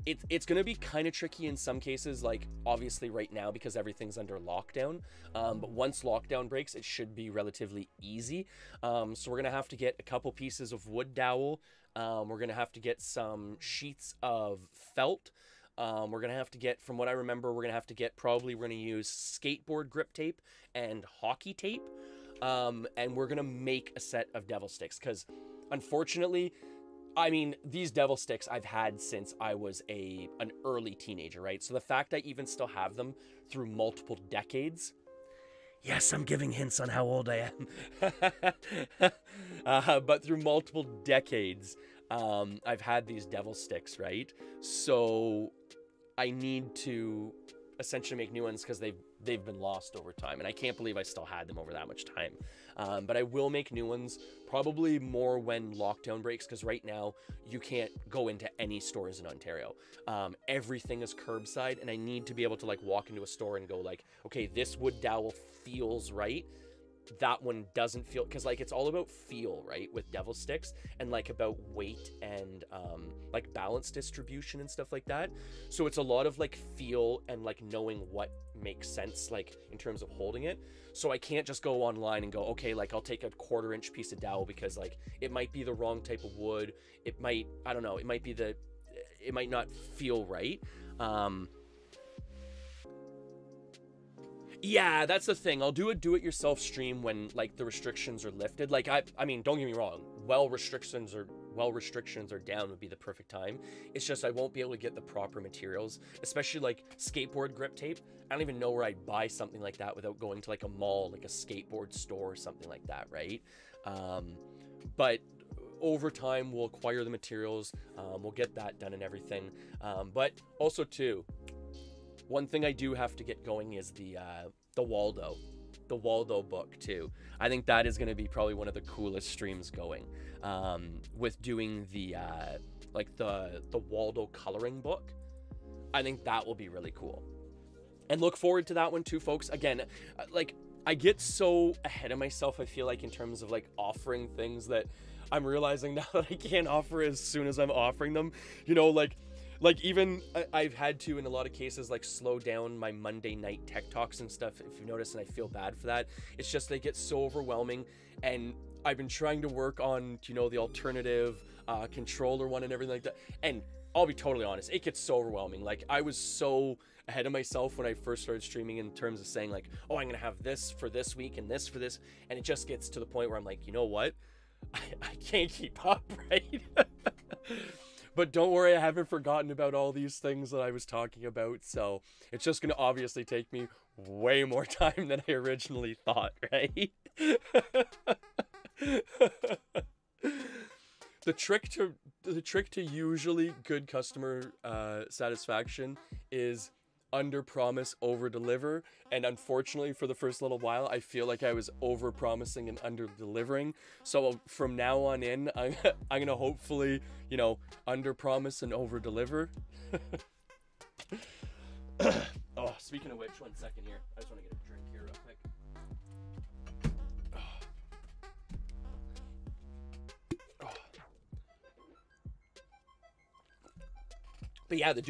It's going to be kind of tricky in some cases, like obviously right now because everything's under lockdown, but once lockdown breaks it should be relatively easy. So we're going to have to get a couple pieces of wood dowel. We're going to have to get some sheets of felt. We're going to have to get, from what I remember, we're going to have to get, probably we're going to use skateboard grip tape and hockey tape. And we're going to make a set of devil sticks because unfortunately, I mean, these devil sticks I've had since I was an early teenager, right? So the fact I even still have them through multiple decades. Yes, I'm giving hints on how old I am. But through multiple decades, I've had these devil sticks, right? So I need to essentially make new ones because they've been lost over time, and I can't believe I still had them over that much time. But I will make new ones, probably more when lockdown breaks, because right now you can't go into any stores in Ontario. Everything is curbside, and I need to be able to like walk into a store and go like, okay, this wood dowel feels right. That one doesn't feel, because like it's all about feel, right, with devil sticks, and like about weight and like balance distribution and stuff like that. So it's a lot of like feel and like knowing what makes sense like in terms of holding it. So I can't just go online and go, okay, like I'll take a 1/4 inch piece of dowel because like it might be the wrong type of wood, it might, I don't know, it might not feel right. Yeah, that's the thing. I'll do a do-it-yourself stream when like the restrictions are lifted. Like I mean, don't get me wrong. While restrictions are down would be the perfect time. It's just I won't be able to get the proper materials, especially like skateboard grip tape. I don't even know where I'd buy something like that without going to like a mall, like a skateboard store or something like that, right? But over time we'll acquire the materials. We'll get that done and everything. But also too, one thing I do have to get going is the Waldo book too. I think that is going to be probably one of the coolest streams going, with doing the Waldo coloring book. I think that will be really cool, and look forward to that one too, folks. Again, like I get so ahead of myself, I feel like, in terms of like offering things that I'm realizing now that I can't offer as soon as I'm offering them, you know, like even I've had to, in a lot of cases, like slow down my Monday night tech talks and stuff, if you notice, and I feel bad for that. It's just they get so overwhelming, and I've been trying to work on, you know, the alternative controller one and everything like that, and I'll be totally honest, it gets so overwhelming. Like I was so ahead of myself when I first started streaming in terms of saying like, oh, I'm gonna have this for this week and this for this, and it just gets to the point where I'm like, you know what, I can't keep up, right? But don't worry, I haven't forgotten about all these things that I was talking about, so it's just going to obviously take me way more time than I originally thought, right? The trick to usually good customer satisfaction is under promise, over deliver, and unfortunately for the first little while I feel like I was over promising and under delivering. So from now on in, I'm gonna hopefully, you know, under promise and over deliver. Oh, speaking of which, 1 second here, I just want to get a drink here real quick. But yeah, the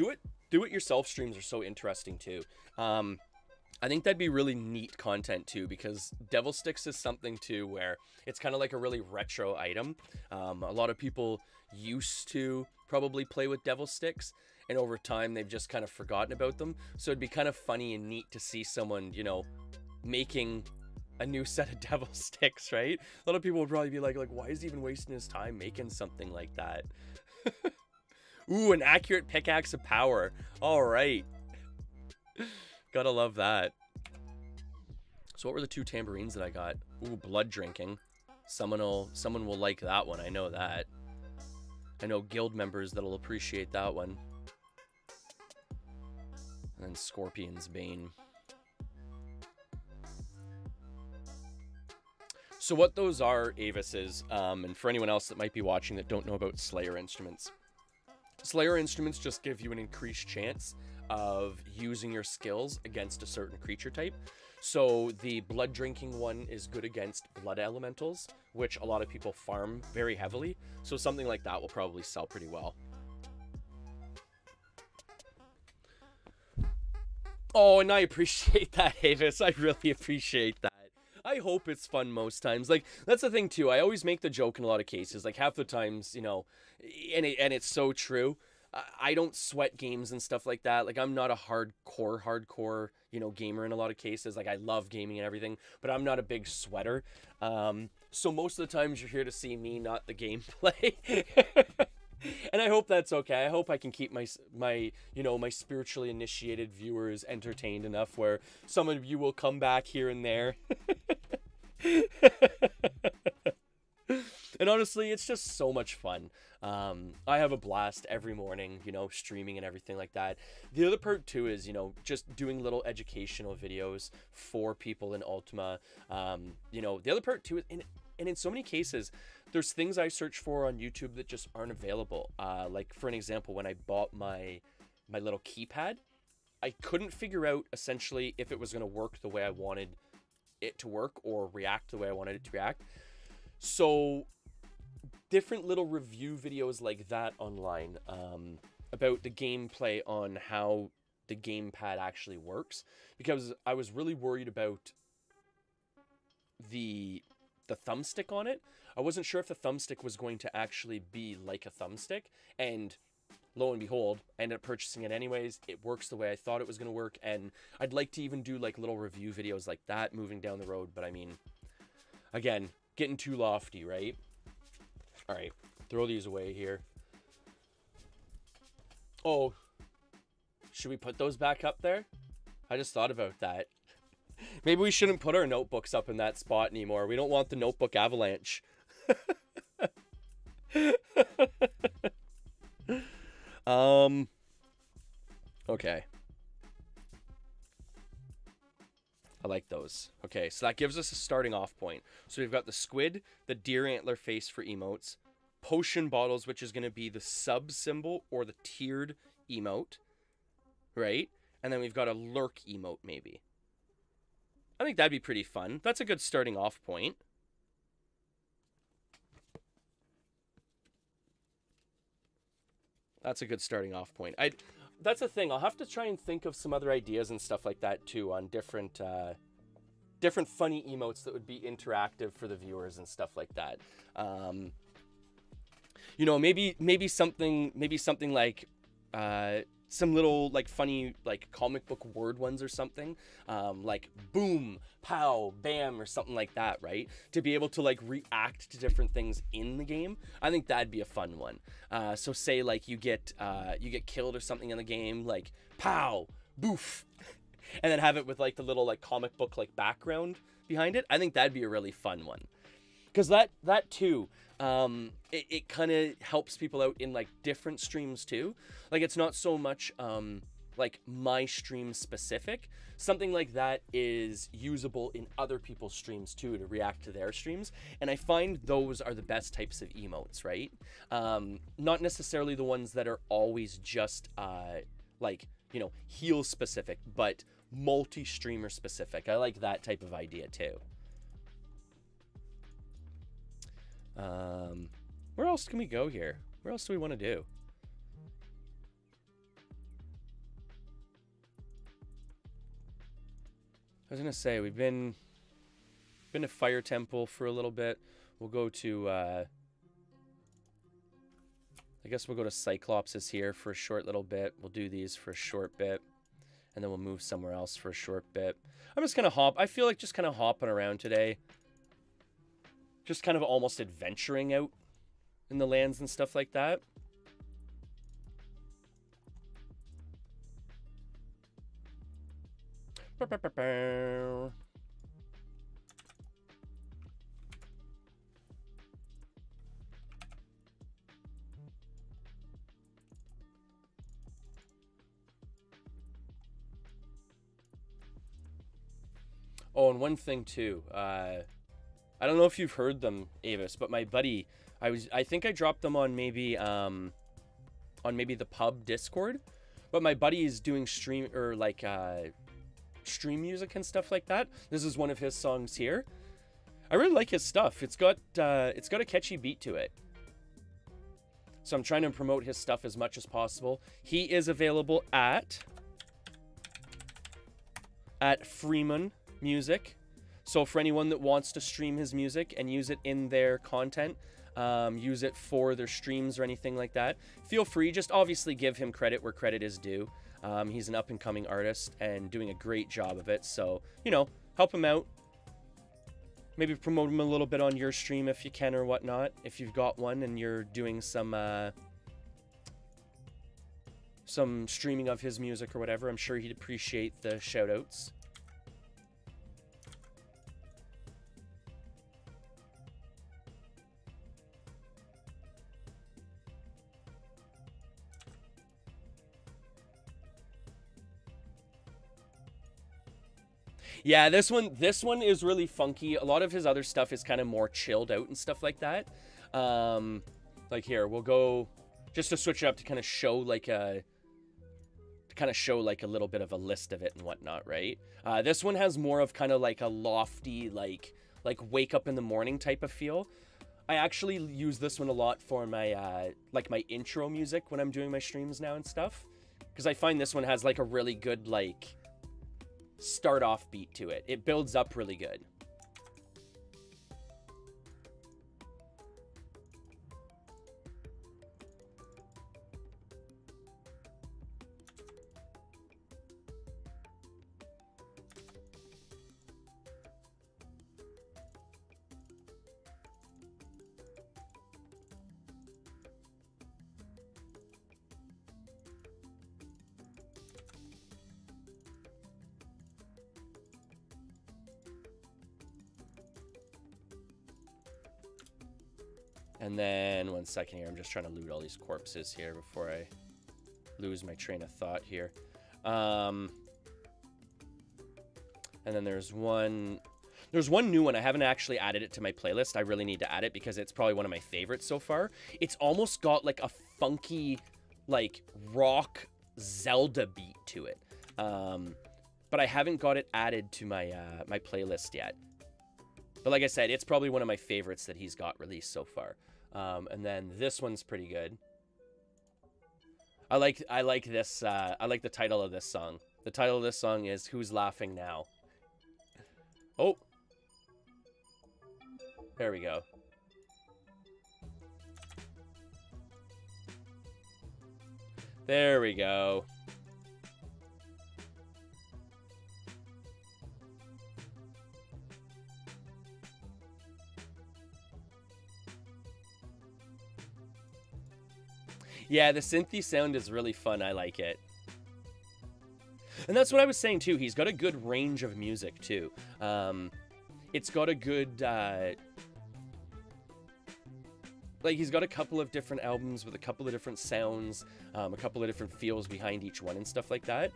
do-it-yourself streams are so interesting too. I think that'd be really neat content too, because devil sticks is something too where it's kind of like a really retro item. A lot of people used to probably play with devil sticks, and over time they've just kind of forgotten about them. So it'd be kind of funny and neat to see someone, you know, making a new set of devil sticks, right? A lot of people would probably be like, why is he even wasting his time making something like that? Ooh, an accurate pickaxe of power. All right. Gotta love that. So what were the 2 tambourines that I got? Ooh, blood drinking. Someone will like that one. I know that. I know guild members that'll appreciate that one. And then Scorpion's Bane. So what those are, Avis, is, and for anyone else that might be watching that don't know about Slayer instruments. Slayer instruments just give you an increased chance of using your skills against a certain creature type. So the blood drinking one is good against blood elementals, which a lot of people farm very heavily. So something like that will probably sell pretty well. Oh, and I appreciate that, Avis. I really appreciate that. I hope it's fun most times. Like, that's the thing too. I always make the joke in a lot of cases. Like, half the times, you know, and it's so true. I don't sweat games and stuff like that. Like, I'm not a hardcore, you know, gamer in a lot of cases. Like, I love gaming and everything, but I'm not a big sweater. So most of the times you're here to see me, not the gameplay. And I hope that's okay. I hope I can keep my you know, my spiritually initiated viewers entertained enough where some of you will come back here and there. And honestly, it's just so much fun. I have a blast every morning, you know, streaming and everything like that. The other part too is, you know, just doing little educational videos for people in Ultima. You know, the other part too is, and in so many cases, there's things I search for on YouTube that just aren't available. Like, for an example, when I bought my little keypad, I couldn't figure out essentially if it was going to work the way I wanted it to work or react the way I wanted it to react. So different little review videos like that online about the gameplay on how the gamepad actually works, because I was really worried about the thumbstick on it. I wasn't sure if the thumbstick was going to actually be like a thumbstick, and lo and behold, I ended up purchasing it anyways. It works the way I thought it was going to work, and I'd like to even do like little review videos like that moving down the road, but I mean, again, getting too lofty, right? All right, throw these away here. Oh, should we put those back up there? I just thought about that. Maybe we shouldn't put our notebooks up in that spot anymore. We don't want the notebook avalanche. Okay. I like those. Okay, so that gives us a starting off point. So we've got the squid, the deer antler face for emotes, potion bottles, which is going to be the sub symbol or the tiered emote, right? And then we've got a lurk emote, maybe. I think that'd be pretty fun. That's a good starting off point. That's a good starting off point. That's the thing. I'll have to try and think of some other ideas and stuff like that too on different funny emotes that would be interactive for the viewers and stuff like that. You know, maybe something like some little like funny like comic book word ones or something, like boom, pow, bam, or something like that, right? To be able to like react to different things in the game. I think that'd be a fun one. So say like you get killed or something in the game, like pow, boof, and then have it with like the little like comic book like background behind it. I think that'd be a really fun one, because that too, it kind of helps people out in like different streams too. Like, it's not so much like my stream specific. Something like that is usable in other people's streams too, to react to their streams. And I find those are the best types of emotes, right? Not necessarily the ones that are always just like, you know, heal specific, but multi-streamer specific. I like that type of idea too. Where else can we go here? Where else do we want to do? I was gonna say, we've been to Fire Temple for a little bit. We'll go to I guess we'll go to Cyclops' here for a short little bit. We'll do these for a short bit, and then we'll move somewhere else for a short bit. I'm just gonna I feel like just kind of hopping around today. Just kind of almost adventuring out in the lands and stuff like that. Oh, and one thing too. I don't know if you've heard them, Avis, but my buddy, I think I dropped them on maybe the pub Discord, but my buddy is doing stream or like stream music and stuff like that. This is one of his songs here. I really like his stuff. It's got a catchy beat to it. So I'm trying to promote his stuff as much as possible. He is available at Freeman Music. So for anyone that wants to stream his music and use it in their content, use it for their streams or anything like that, feel free. Just obviously give him credit where credit is due. He's an up-and-coming artist and doing a great job of it. So, you know, help him out. Maybe promote him a little bit on your stream if you can or whatnot. If you've got one and you're doing some streaming of his music or whatever, I'm sure he'd appreciate the shout-outs. Yeah, this one is really funky. A lot of his other stuff is kind of more chilled out and stuff like that. Like here, we'll go just to switch it up to kind of show like a little bit of a list of it and whatnot, right? This one has more of kind of like a lofty, like wake up in the morning type of feel. I actually use this one a lot for my like my intro music when I'm doing my streams now and stuff, because I find this one has like a really good like start off beat to it. It builds up really good. And then, one second here, I'm just trying to loot all these corpses here before I lose my train of thought here. And then there's one new one. I haven't actually added it to my playlist. I really need to add it because it's probably one of my favorites so far. It's almost got like a funky, like rock Zelda beat to it. But I haven't got it added to my my playlist yet. But like I said, it's probably one of my favorites that he's got released so far. And then this one's pretty good. I like this. I like the title of this song. The title of this song is "Who's Laughing Now." Oh, there we go. There we go. Yeah, the synthy sound is really fun. I like it. And that's what I was saying, too. He's got a good range of music, too. It's got a good... like, he's got a couple of different albums with a couple of different sounds, a couple of different feels behind each one and stuff like that.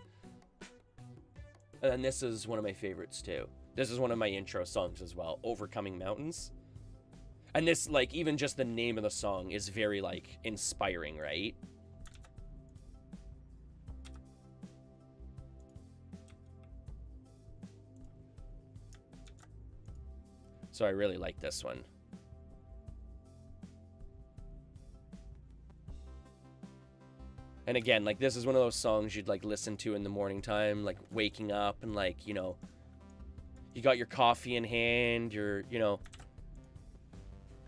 And this is one of my favorites, too. This is one of my intro songs as well, Overcoming Mountains. And this, like, even just the name of the song is very, like, inspiring, right? So I really like this one. And again, like, this is one of those songs you'd, like, listen to in the morning time, like, waking up and, like, you know, you got your coffee in hand, you're, you know,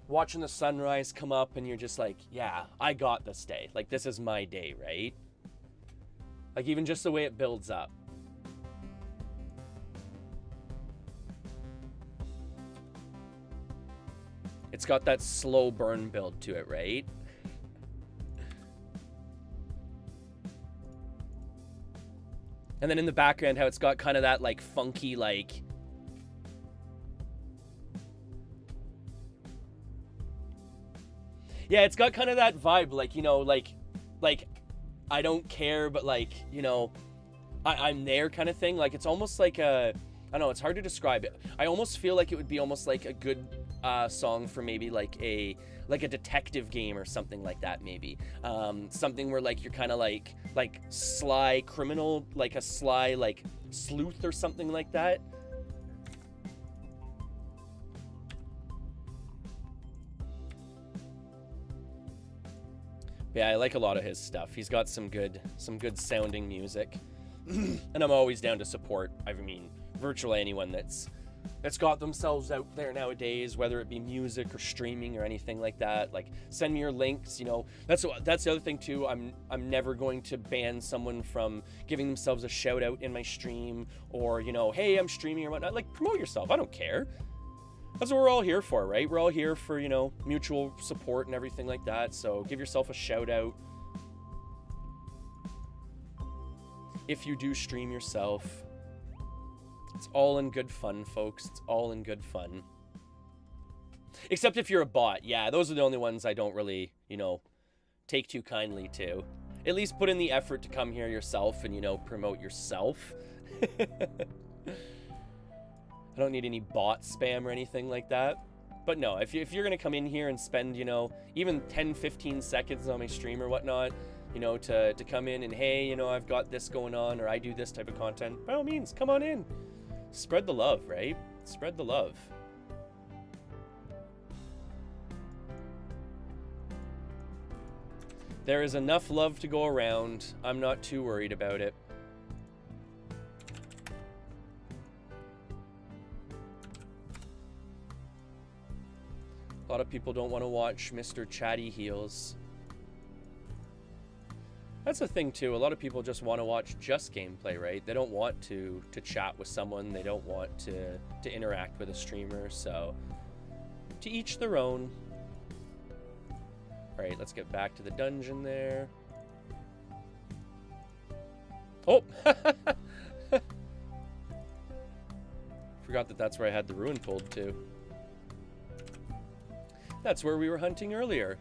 watching the sunrise come up and you're just like, yeah, I got this day. Like, this is my day, right? Like, even just the way it builds up. It's got that slow burn build to it, right? And then in the background, how it's got kind of that, like, funky, like... yeah, it's got kind of that vibe, like, you know, like, I don't care, but, like, you know, I'm there kind of thing. Like, it's almost like a I don't know, it's hard to describe it. I almost feel like it would be almost like a good song for maybe like a detective game or something like that, maybe. Something where like you're kind of like sly criminal, like a sly like sleuth or something like that. Yeah, I like a lot of his stuff. He's got some good sounding music. And I'm always down to support, I mean, virtually anyone that's got themselves out there nowadays, whether it be music or streaming or anything like that. Like, send me your links, you know. That's the other thing too. I'm never going to ban someone from giving themselves a shout out in my stream, or, you know, hey, I'm streaming or whatnot. Like, promote yourself. I don't care. That's what we're all here for, right? We're all here for, you know, mutual support and everything like that. So give yourself a shout out. If you do stream yourself, it's all in good fun, folks. It's all in good fun. Except if you're a bot. Yeah, those are the only ones I don't really, you know, take too kindly to. At least put in the effort to come here yourself and, you know, promote yourself. I don't need any bot spam or anything like that. But no, if you're going to come in here and spend, you know, even 10-15 seconds on my stream or whatnot, you know, to come in and, hey, you know, I've got this going on, or I do this type of content, by all means, come on in. Spread the love, right? Spread the love. There is enough love to go around. I'm not too worried about it. A lot of people don't want to watch Mr. Chatty Heels. That's the thing too. A lot of people just want to watch just gameplay, right? They don't want to chat with someone. They don't want to interact with a streamer. So, to each their own. All right, let's get back to the dungeon there. Oh! Forgot that that's where I had the ruin pulled to. That's where we were hunting earlier.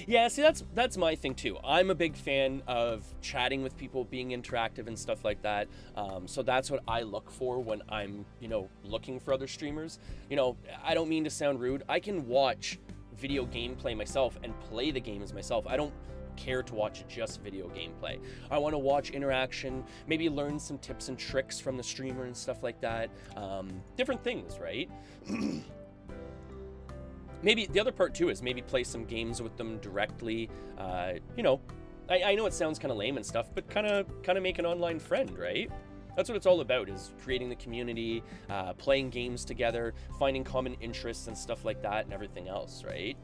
Yeah, see, that's my thing too. I'm a big fan of chatting with people, being interactive and stuff like that. So that's what I look for when I'm, you know, looking for other streamers. You know, I don't mean to sound rude. I can watch video gameplay myself and play the games myself. I don't care to watch just video gameplay. I want to watch interaction, maybe learn some tips and tricks from the streamer and stuff like that. Different things, right? Maybe the other part too is maybe play some games with them directly. You know, I know it sounds kind of lame and stuff, but kind of make an online friend, right? That's what it's all about, is creating the community, playing games together, finding common interests and stuff like that, and everything else, right?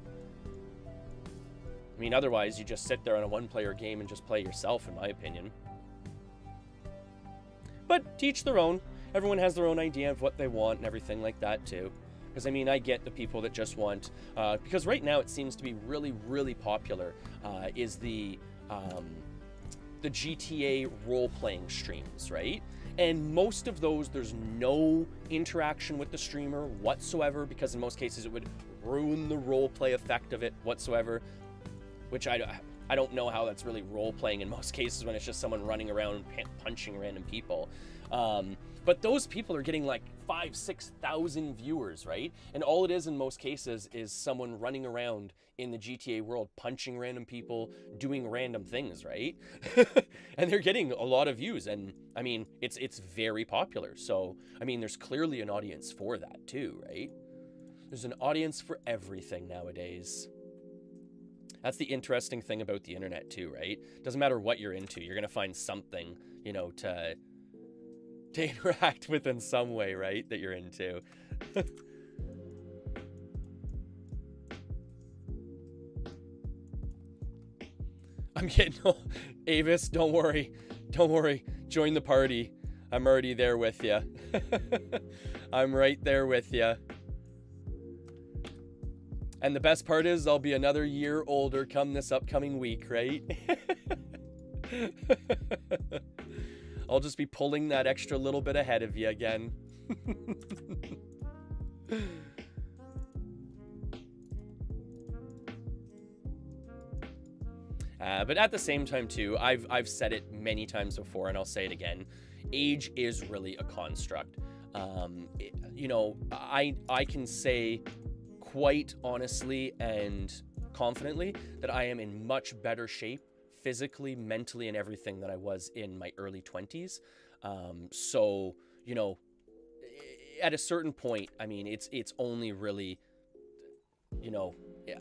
I mean, otherwise you just sit there on a one-player game and just play yourself, in my opinion. But to each their own. Everyone has their own idea of what they want and everything like that too. Because, I mean, I get the people that just want, because right now it seems to be really, really popular, is the GTA role-playing streams, right? And most of those, there's no interaction with the streamer whatsoever, because in most cases it would ruin the role-play effect of it whatsoever, which I don't know how that's really role-playing in most cases when it's just someone running around punching random people. But those people are getting like 5,000-6,000 viewers, right? And all it is in most cases is someone running around in the GTA world, punching random people, doing random things, right? And they're getting a lot of views. And I mean, it's very popular. So, I mean, there's clearly an audience for that too, right? There's an audience for everything nowadays. That's the interesting thing about the internet too, right? Doesn't matter what you're into, you're gonna find something, you know, to interact with in some way, right, that you're into. I'm getting Avis, don't worry, join the party. I'm already there with you. I'm right there with you. And the best part is I'll be another year older come this upcoming week, right? I'll just be pulling that extra little bit ahead of you again. But at the same time too, I've said it many times before, and I'll say it again. Age is really a construct. You know, I can say quite honestly and confidently that I am in much better shape physically, mentally, and everything than I was in my early 20s. So, you know, at a certain point, I mean, it's only really, you know,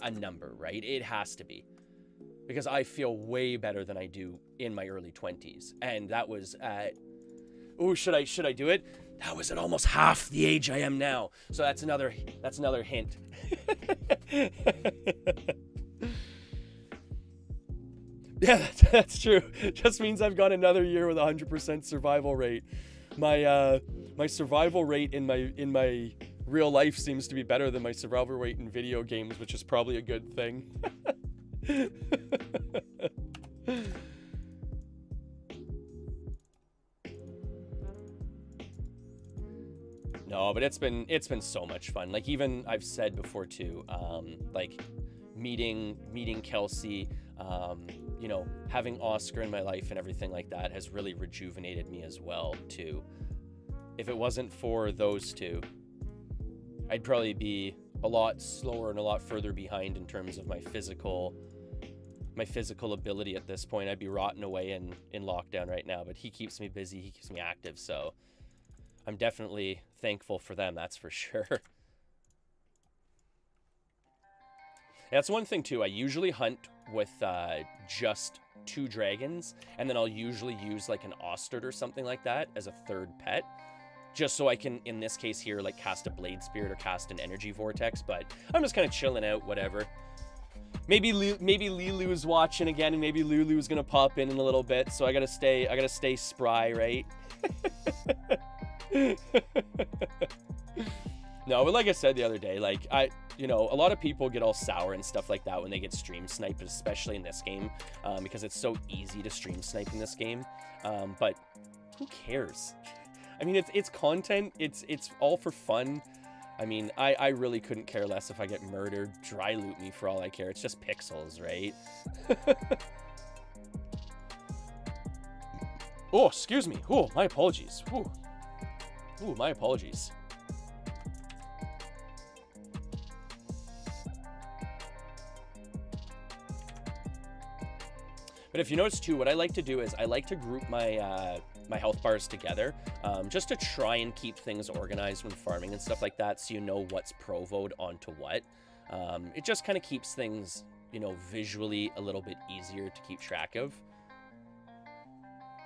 a number, right? It has to be. Because I feel way better than I do in my early 20s. And that was at, oh, should I do it? That was at almost half the age I am now. So that's another hint. Yeah, that's true. Just means I've got another year with 100% survival rate. My survival rate in my real life seems to be better than my survival rate in video games, which is probably a good thing. No, but it's been so much fun. Like, even I've said before too, like meeting Kelsey, you know, having Oscar in my life and everything like that has really rejuvenated me as well too. If it wasn't for those two, I'd probably be a lot slower and a lot further behind in terms of my physical ability at this point. I'd be rotting away in lockdown right now, but he keeps me busy, he keeps me active, so I'm definitely thankful for them, that's for sure. That's one thing too, I usually hunt with just 2 dragons, and then I'll usually use like an ostrich or something like that as a third pet, just so I can, in this case here, like cast a blade spirit or cast an energy vortex. But I'm just kind of chilling out, whatever. Maybe Lilu's watching again, and maybe Lulu's gonna pop in a little bit, so I gotta stay spry, right? No, but like I said the other day, like, you know, a lot of people get all sour and stuff like that when they get stream sniped, especially in this game, because it's so easy to stream snipe in this game. But who cares? I mean, it's content. It's all for fun. I mean, I really couldn't care less if I get murdered. Dry loot me for all I care. It's just pixels, right? Oh, excuse me. Oh, my apologies. Ooh, my apologies. But if you notice too, what I like to do is I like to group my my health bars together, just to try and keep things organized when farming and stuff like that, so you know what's provoed onto what. It just kind of keeps things, you know, visually a little bit easier to keep track of.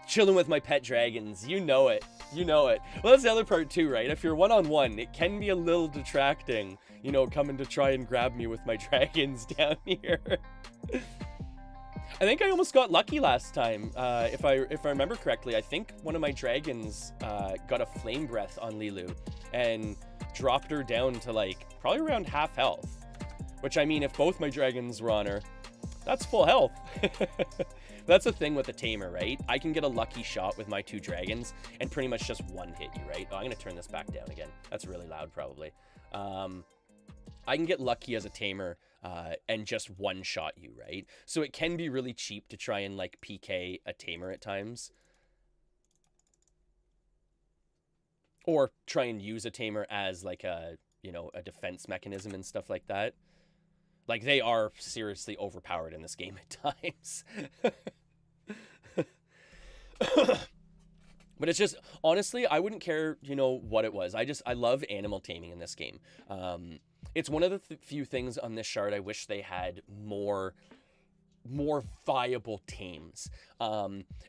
Chilling with my pet dragons, you know it, you know it. Well, that's the other part too, right? If you're one-on-one, it can be a little detracting, you know, coming to try and grab me with my dragons down here. I think I almost got lucky last time. If I remember correctly, I think one of my dragons got a flame breath on Lilu and dropped her down to like probably around half health. Which, I mean, if both my dragons were on her, that's full health. That's the thing with the tamer, right? I can get a lucky shot with my 2 dragons and pretty much just one hit you, right? Oh, I'm gonna turn this back down again. That's really loud, probably. I can get lucky as a tamer and just one-shot you, right? So it can be really cheap to try and, like, PK a tamer at times. Or try and use a tamer as, like, a, you know, a defense mechanism and stuff like that. Like, they are seriously overpowered in this game at times. But it's just, honestly, I wouldn't care, you know, what it was. I love animal taming in this game. It's one of the few things on this shard I wish they had more viable tames.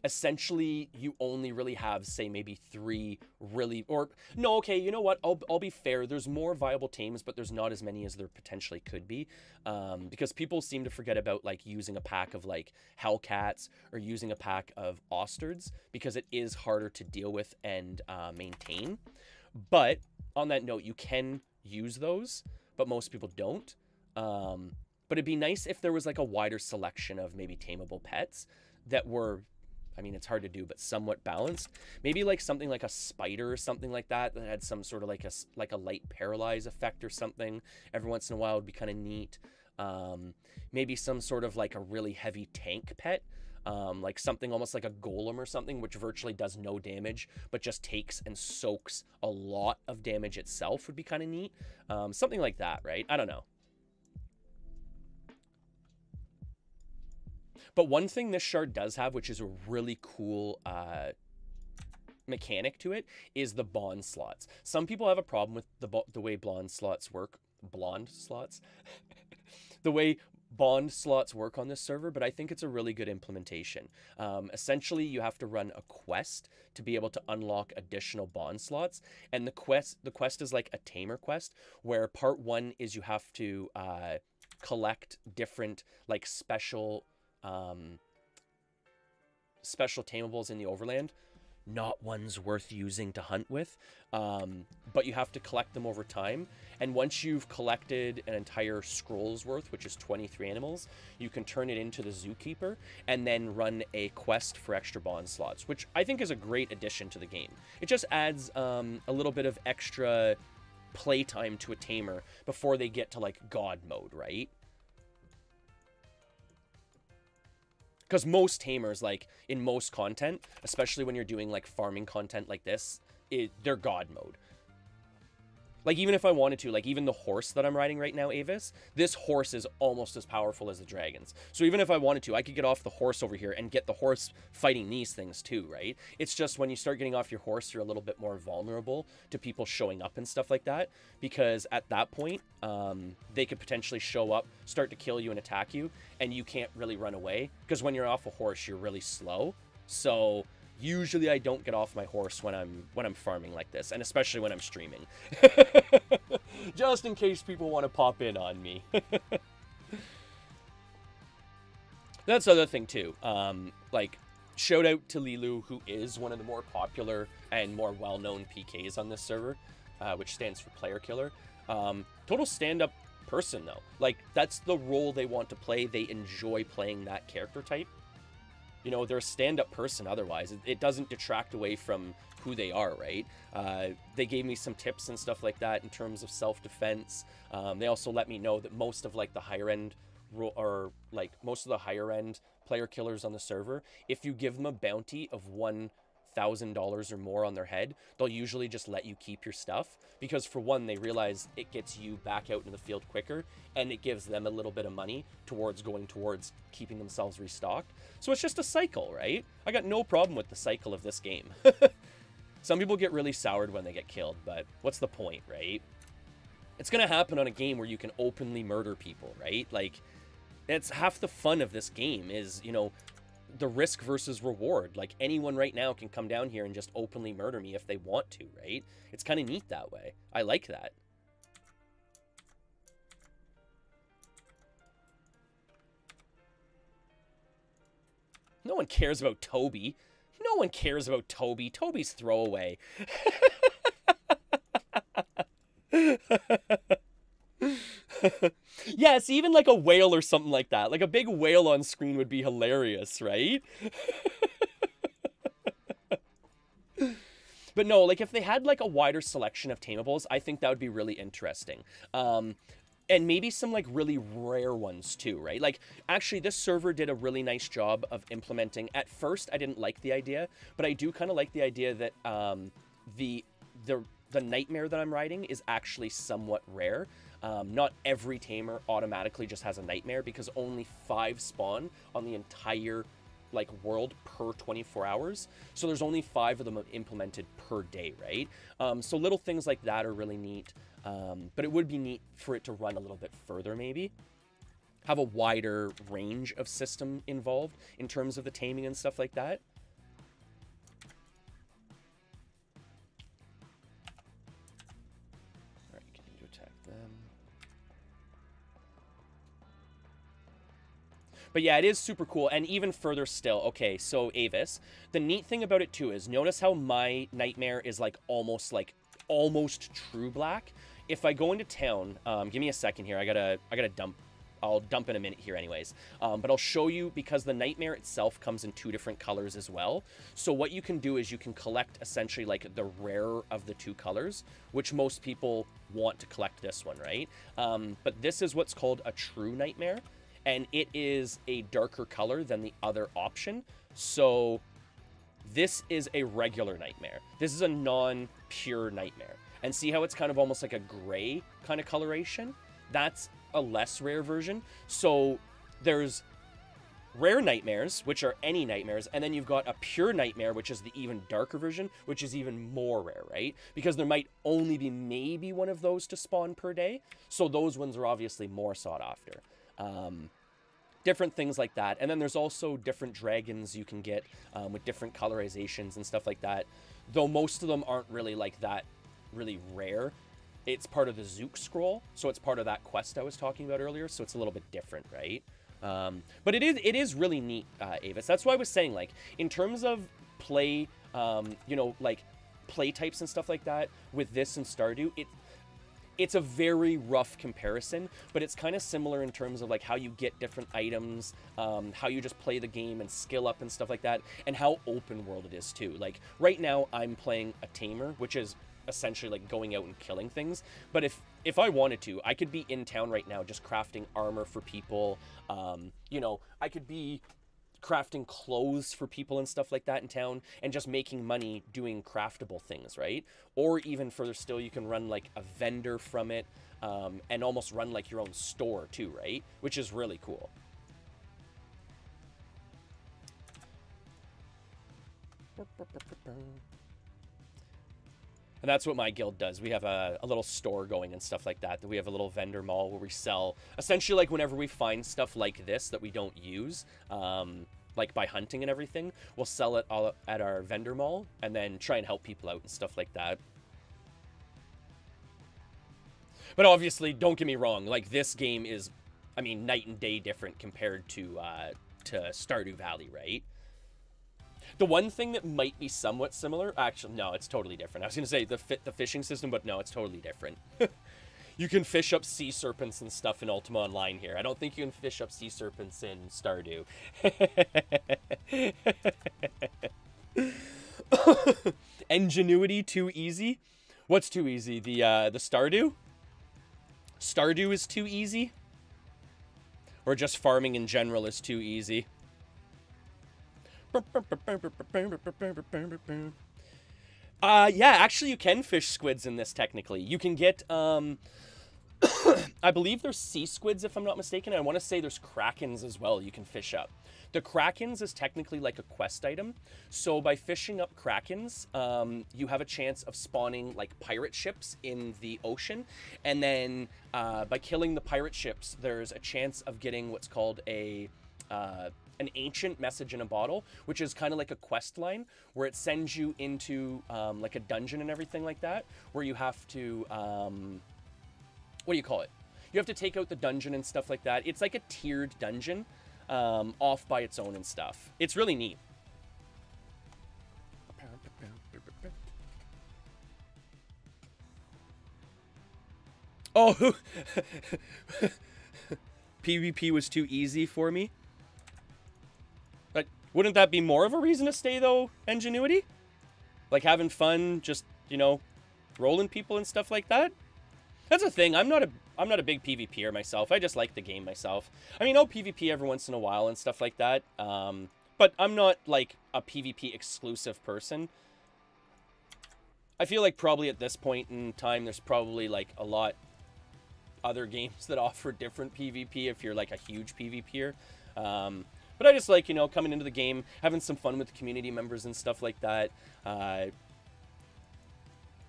Essentially, you only really have, say, maybe 3 really, or no, okay, you know what? I'll be fair. There's more viable tames, but there's not as many as there potentially could be, because people seem to forget about like using a pack of like hellcats or using a pack of ostards, because it is harder to deal with and maintain. But on that note, you can use those, but most people don't. But it'd be nice if there was like a wider selection of maybe tameable pets that were, I mean, it's hard to do, but somewhat balanced. Maybe like something like a spider or something like that that had some sort of like a light paralyze effect or something. Every once in a while would be kind of neat. Maybe some sort of like a really heavy tank pet. Like something almost like a golem or something, which virtually does no damage, but just takes and soaks a lot of damage itself would be kind of neat. Something like that, right? I don't know. But one thing this shard does have, which is a really cool mechanic to it, is the bond slots. Some people have a problem with the way blonde slots work. Blonde slots? The way bond slots work on this server, but I think it's a really good implementation. Essentially, you have to run a quest to be able to unlock additional bond slots, and the quest is like a tamer quest, where part 1 is you have to collect different like special tamables in the overland. Not ones worth using to hunt with, but you have to collect them over time. And once you've collected an entire scroll's worth, which is 23 animals, you can turn it into the zookeeper and then run a quest for extra bond slots, which I think is a great addition to the game. It just adds a little bit of extra playtime to a tamer before they get to like god mode, right? Because most tamers, like, in most content, especially when you're doing, like, farming content like this, they're god mode. Like, even if I wanted to, like, even the horse that I'm riding right now, Avis, this horse is almost as powerful as the dragons. So even if I wanted to, I could get off the horse over here and get the horse fighting these things too, right? It's just when you start getting off your horse, you're a little bit more vulnerable to people showing up and stuff like that. Because at that point, they could potentially show up, start to kill you and attack you, and you can't really run away. Because when you're off a horse, you're really slow. So usually I don't get off my horse when I'm farming like this, and especially when I'm streaming. Just in case people want to pop in on me. That's the other thing too. Like, shout out to Lilu, who is one of the more popular and more well-known PKs on this server, which stands for player killer. Total stand-up person though. Like, that's the role they want to play. They enjoy playing that character type. You know, they're a stand-up person otherwise. It doesn't detract away from who they are, right? They gave me some tips and stuff like that in terms of self-defense. They also let me know that most of, like, the higher-end, or, like, most of the higher-end player killers on the server, if you give them a bounty of $1,000 or more on their head, they'll usually just let you keep your stuff. Because, for one, they realize it gets you back out in the field quicker, and it gives them a little bit of money towards going towards keeping themselves restocked. So it's just a cycle, right? I got no problem with the cycle of this game. Some people get really soured when they get killed, but what's the point, right? It's gonna happen on a game where you can openly murder people, right? Like, it's half the fun of this game is, you know, the risk versus reward. Like, anyone right now can come down here and just openly murder me if they want to, right? It's kind of neat that way. I like that. No one cares about Toby. No one cares about Toby. Toby's throwaway. Yes, even like a whale or something like that. Like a big whale on screen would be hilarious, right? But no, like if they had like a wider selection of tamables, I think that would be really interesting. And maybe some like really rare ones too, right? Like, actually, this server did a really nice job of implementing. At first, I didn't like the idea, but I do kind of like the idea that the nightmare that I'm riding is actually somewhat rare. Not every tamer automatically just has a nightmare, because only 5 spawn on the entire like world per 24 hours. So there's only 5 of them implemented per day, right? So little things like that are really neat. But it would be neat for it to run a little bit further, maybe. Have a wider range of system involved in terms of the taming and stuff like that. Alright, continue to attack them. But yeah, it is super cool, and even further still. Okay, so Avis, the neat thing about it too is, notice how my nightmare is like almost true black. If I go into town, give me a second here. I gotta dump I'll dump in a minute here anyways. But I'll show you, because the nightmare itself comes in 2 different colors as well. So what you can do is you can collect essentially like the rarer of the 2 colors, which most people want to collect this one, right? But this is what's called a true nightmare, and it is a darker color than the other option. So this is a regular nightmare. This is a non-pure nightmare. And see how it's kind of almost like a gray kind of coloration? That's a less rare version. So there's rare nightmares, which are any nightmares, and then you've got a pure nightmare, which is the even darker version, which is even more rare, right? Because there might only be maybe one of those to spawn per day. So those ones are obviously more sought after. Different things like that. And then there's also different dragons you can get with different colorizations and stuff like that. Though most of them aren't really like that really rare. It's part of the Zook scroll, so it's part of that quest I was talking about earlier, so it's a little bit different, right? But it is really neat, Avis. That's why I was saying, like, in terms of play, you know, like, play types and stuff like that, with this and Stardew, it's a very rough comparison, but it's kind of similar in terms of like how you get different items, how you just play the game and skill up and stuff like that, and how open world it is too. Like right now I'm playing a tamer, which is essentially like going out and killing things. But if I wanted to, I could be in town right now just crafting armor for people. You know, I could be crafting clothes for people and stuff like that in town, and just making money doing craftable things, right? Or even further still, you can run like a vendor from it, and almost run like your own store too, right? Which is really cool. And that's what my guild does. We have a little store going and stuff like that. We have a little vendor mall where we sell, essentially, like, whenever we find stuff like this that we don't use, like by hunting and everything, we'll sell it all at our vendor mall and then try and help people out and stuff like that. But obviously, don't get me wrong, like, this game is, I mean, night and day different compared to Stardew Valley, right? The one thing that might be somewhat similar, actually, no, it's totally different. I was going to say the fishing system, but no, it's totally different. You can fish up sea serpents and stuff in Ultima Online here. I don't think you can fish up sea serpents in Stardew. Ingenuity too easy? What's too easy? The Stardew? Stardew is too easy? Or just farming in general is too easy? Yeah, actually you can fish squids in this technically. You can get, I believe there's sea squids if I'm not mistaken. I want to say there's krakens as well you can fish up. The krakens is technically like a quest item. So by fishing up krakens, you have a chance of spawning like pirate ships in the ocean. And then by killing the pirate ships, there's a chance of getting what's called an ancient message in a bottle, which is kind of like a quest line where it sends you into like a dungeon and everything like that, where you have to, what do you call it? You have to take out the dungeon and stuff like that. It's like a tiered dungeon off by its own and stuff. It's really neat. Oh, PvP was too easy for me. But wouldn't that be more of a reason to stay, though, Ingenuity? Like, having fun, just, you know, rolling people and stuff like that? That's the thing. I'm not a big PvPer myself. I just like the game myself. I mean, I'll PvP every once in a while and stuff like that. But I'm not, like, a PvP exclusive person. I feel like probably at this point in time, there's probably, like, a lot other games that offer different PvP if you're, like, a huge PvPer. But I just like, you know, coming into the game, having some fun with the community members and stuff like that.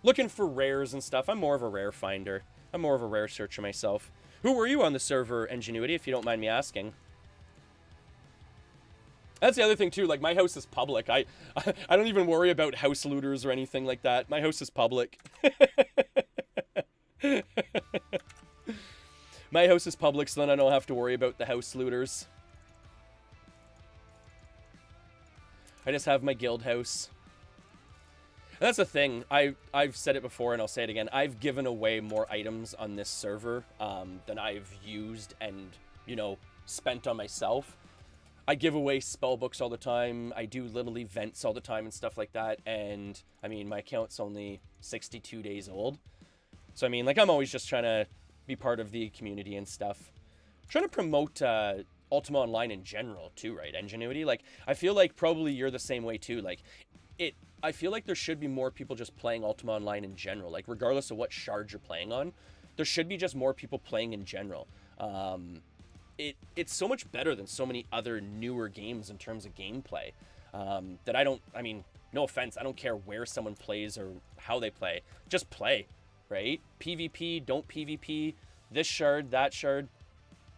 Looking for rares and stuff. I'm more of a rare finder. I'm more of a rare searcher myself. Who were you on the server, Ingenuity, if you don't mind me asking? That's the other thing, too. Like, my house is public. I don't even worry about house looters or anything like that. My house is public. My house is public, so then I don't have to worry about the house looters. I just have my guild house. And that's the thing. I've said it before and I'll say it again. I've given away more items on this server than I've used and, you know, spent on myself. I give away spell books all the time. I do little events all the time and stuff like that. And I mean, my account's only 62 days old. So I mean, like, I'm always just trying to be part of the community and stuff. I'm trying to promote Ultima Online in general too, right? Ingenuity. Like, I feel like probably you're the same way too. Like, I feel like there should be more people just playing Ultima Online in general. Like, regardless of what shard you're playing on, there should be just more people playing in general. It's so much better than so many other newer games in terms of gameplay. That I mean, no offense, I don't care where someone plays or how they play. Just play, right? PvP, don't PvP, this shard, that shard.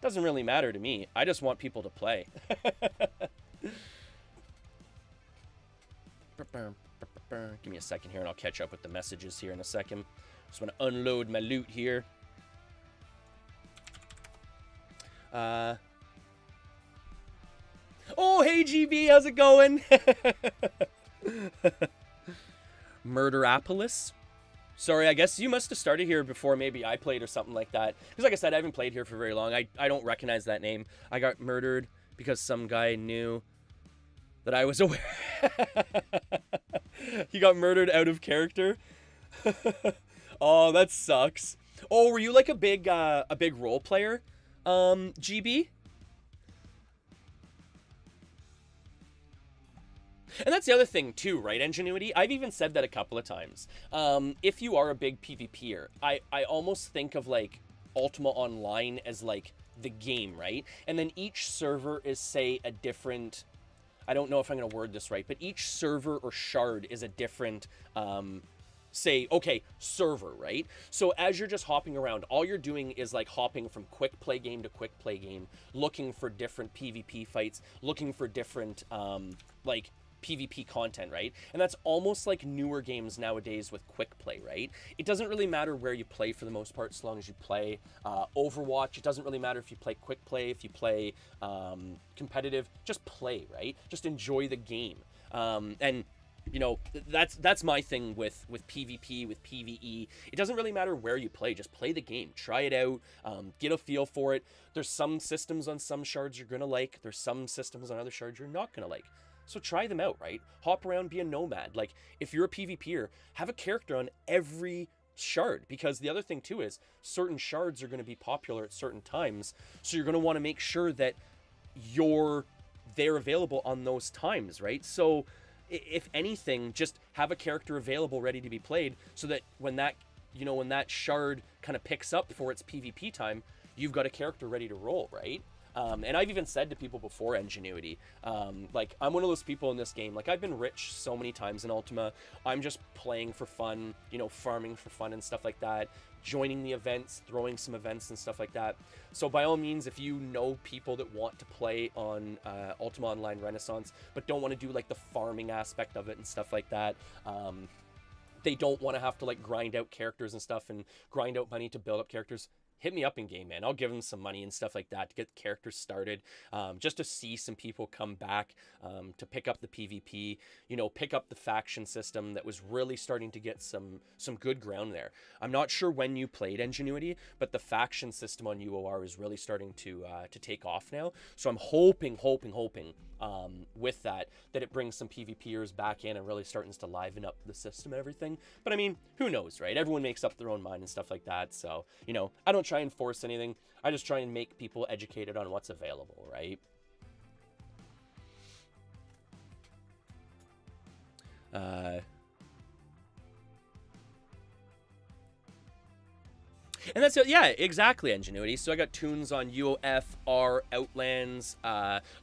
Doesn't really matter to me. I just want people to play. Give me a second here and I'll catch up with the messages here in a second. Just want to unload my loot here. Oh, hey GB, how's it going? Murderapolis? Sorry, I guess you must have started here before maybe I played or something like that. Because like I said, I haven't played here for very long. I don't recognize that name. I got murdered because some guy knew that I was aware. He got murdered out of character. Oh, that sucks. Oh, were you like a big role player? GB? And that's the other thing too, right, Ingenuity? I've even said that a couple of times. If you are a big PvPer, I almost think of like Ultima Online as like the game, right? And then each server is, say, a different... I don't know if I'm going to word this right, but each server or shard is a different... say, okay, server, right? So as you're just hopping around, all you're doing is like hopping from quick play game to quick play game, looking for different PvP fights, looking for different, like, PvP content, right? And that's almost like newer games nowadays with quick play, right? It doesn't really matter where you play for the most part, as long as you play Overwatch. It doesn't really matter if you play quick play, if you play competitive, just play, right? Just enjoy the game. And you know, that's my thing with PvP, with PvE. It doesn't really matter where you play. Just play the game. Try it out. Get a feel for it. There's some systems on some shards you're going to like. There's some systems on other shards you're not going to like. So try them out, right? Hop around, be a nomad. Like, if you're a PvPer, have a character on every shard. Because the other thing, too, is certain shards are going to be popular at certain times. So you're going to want to make sure that they're available on those times, right? So... if anything, just have a character available ready to be played so that when that, you know, when that shard kind of picks up for its PvP time, you've got a character ready to roll, right? And I've even said to people before, Ingenuity, like, I'm one of those people in this game. Like, I've been rich so many times in Ultima. I'm just playing for fun, you know, farming for fun and stuff like that, joining the events, throwing some events and stuff like that. So by all means, if you know people that want to play on Ultima Online Renaissance, but don't want to do like the farming aspect of it and stuff like that, they don't want to have to like grind out characters and stuff and grind out money to build up characters, hit me up in game, man. I'll give them some money and stuff like that to get characters started, just to see some people come back, to pick up the PvP, you know, pick up the faction system that was really starting to get some good ground there. I'm not sure when you played Ingenuity, but the faction system on UOR is really starting to take off now. So I'm hoping with that it brings some PvPers back in and really starting to liven up the system and everything. But I mean, who knows, right? Everyone makes up their own mind and stuff like that. So, you know, I don't try and force anything. I just try and make people educated on what's available, right? And that's it. Yeah, exactly, Ingenuity. So I got tunes on UOF, R, Outlands,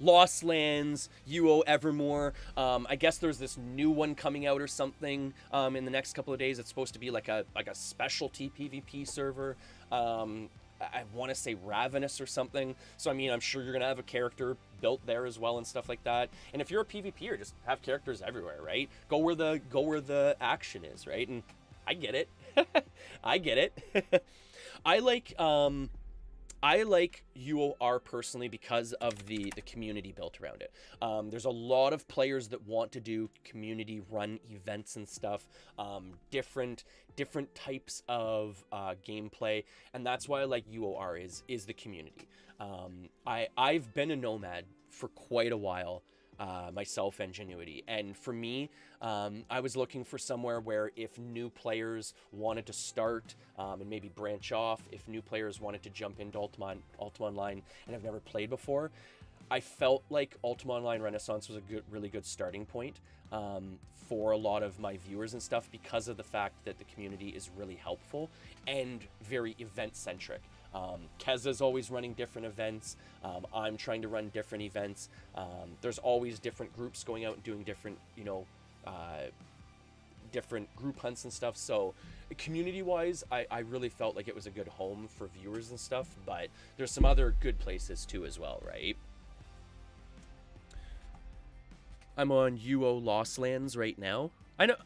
Lost Lands, UO Evermore. I guess there's this new one coming out or something in the next couple of days. It's supposed to be like a specialty PvP server. I want to say Ravenous or something. So I mean, I'm sure you're gonna have a character built there as well and stuff like that. And if you're a PvPer, just have characters everywhere, right? Go where the action is, right? And I get it. I get it. I like I like UOR personally because of the community built around it. There's a lot of players that want to do community run events and stuff, different types of gameplay, and that's why I like UOR is the community. I've been a nomad for quite a while. Myself, Ingenuity, and for me, I was looking for somewhere where if new players wanted to start and maybe branch off, if new players wanted to jump into Ultima Online and have never played before, I felt like Ultima Online Renaissance was a really good starting point for a lot of my viewers and stuff, because of the fact that the community is really helpful and very event-centric. Keza's always running different events. I'm trying to run different events. There's always different groups going out and doing different, different group hunts and stuff. So community-wise, I really felt like it was a good home for viewers and stuff, but there's some other good places too as well, right? I'm on UO Lost Lands right now. I know...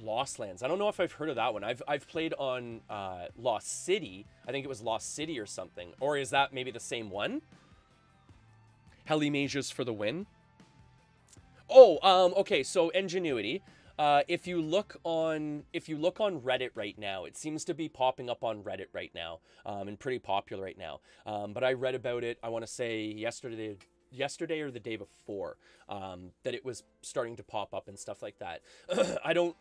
Lost Lands. I don't know if I've heard of that one. I've played on Lost City. I think it was Lost City or something. Or is that maybe the same one? Heli Mages for the win. Oh, okay. So Ingenuity. If you look on Reddit right now, it seems to be popping up on Reddit right now, and pretty popular right now. But I read about it, I want to say yesterday or the day before, that it was starting to pop up and stuff like that.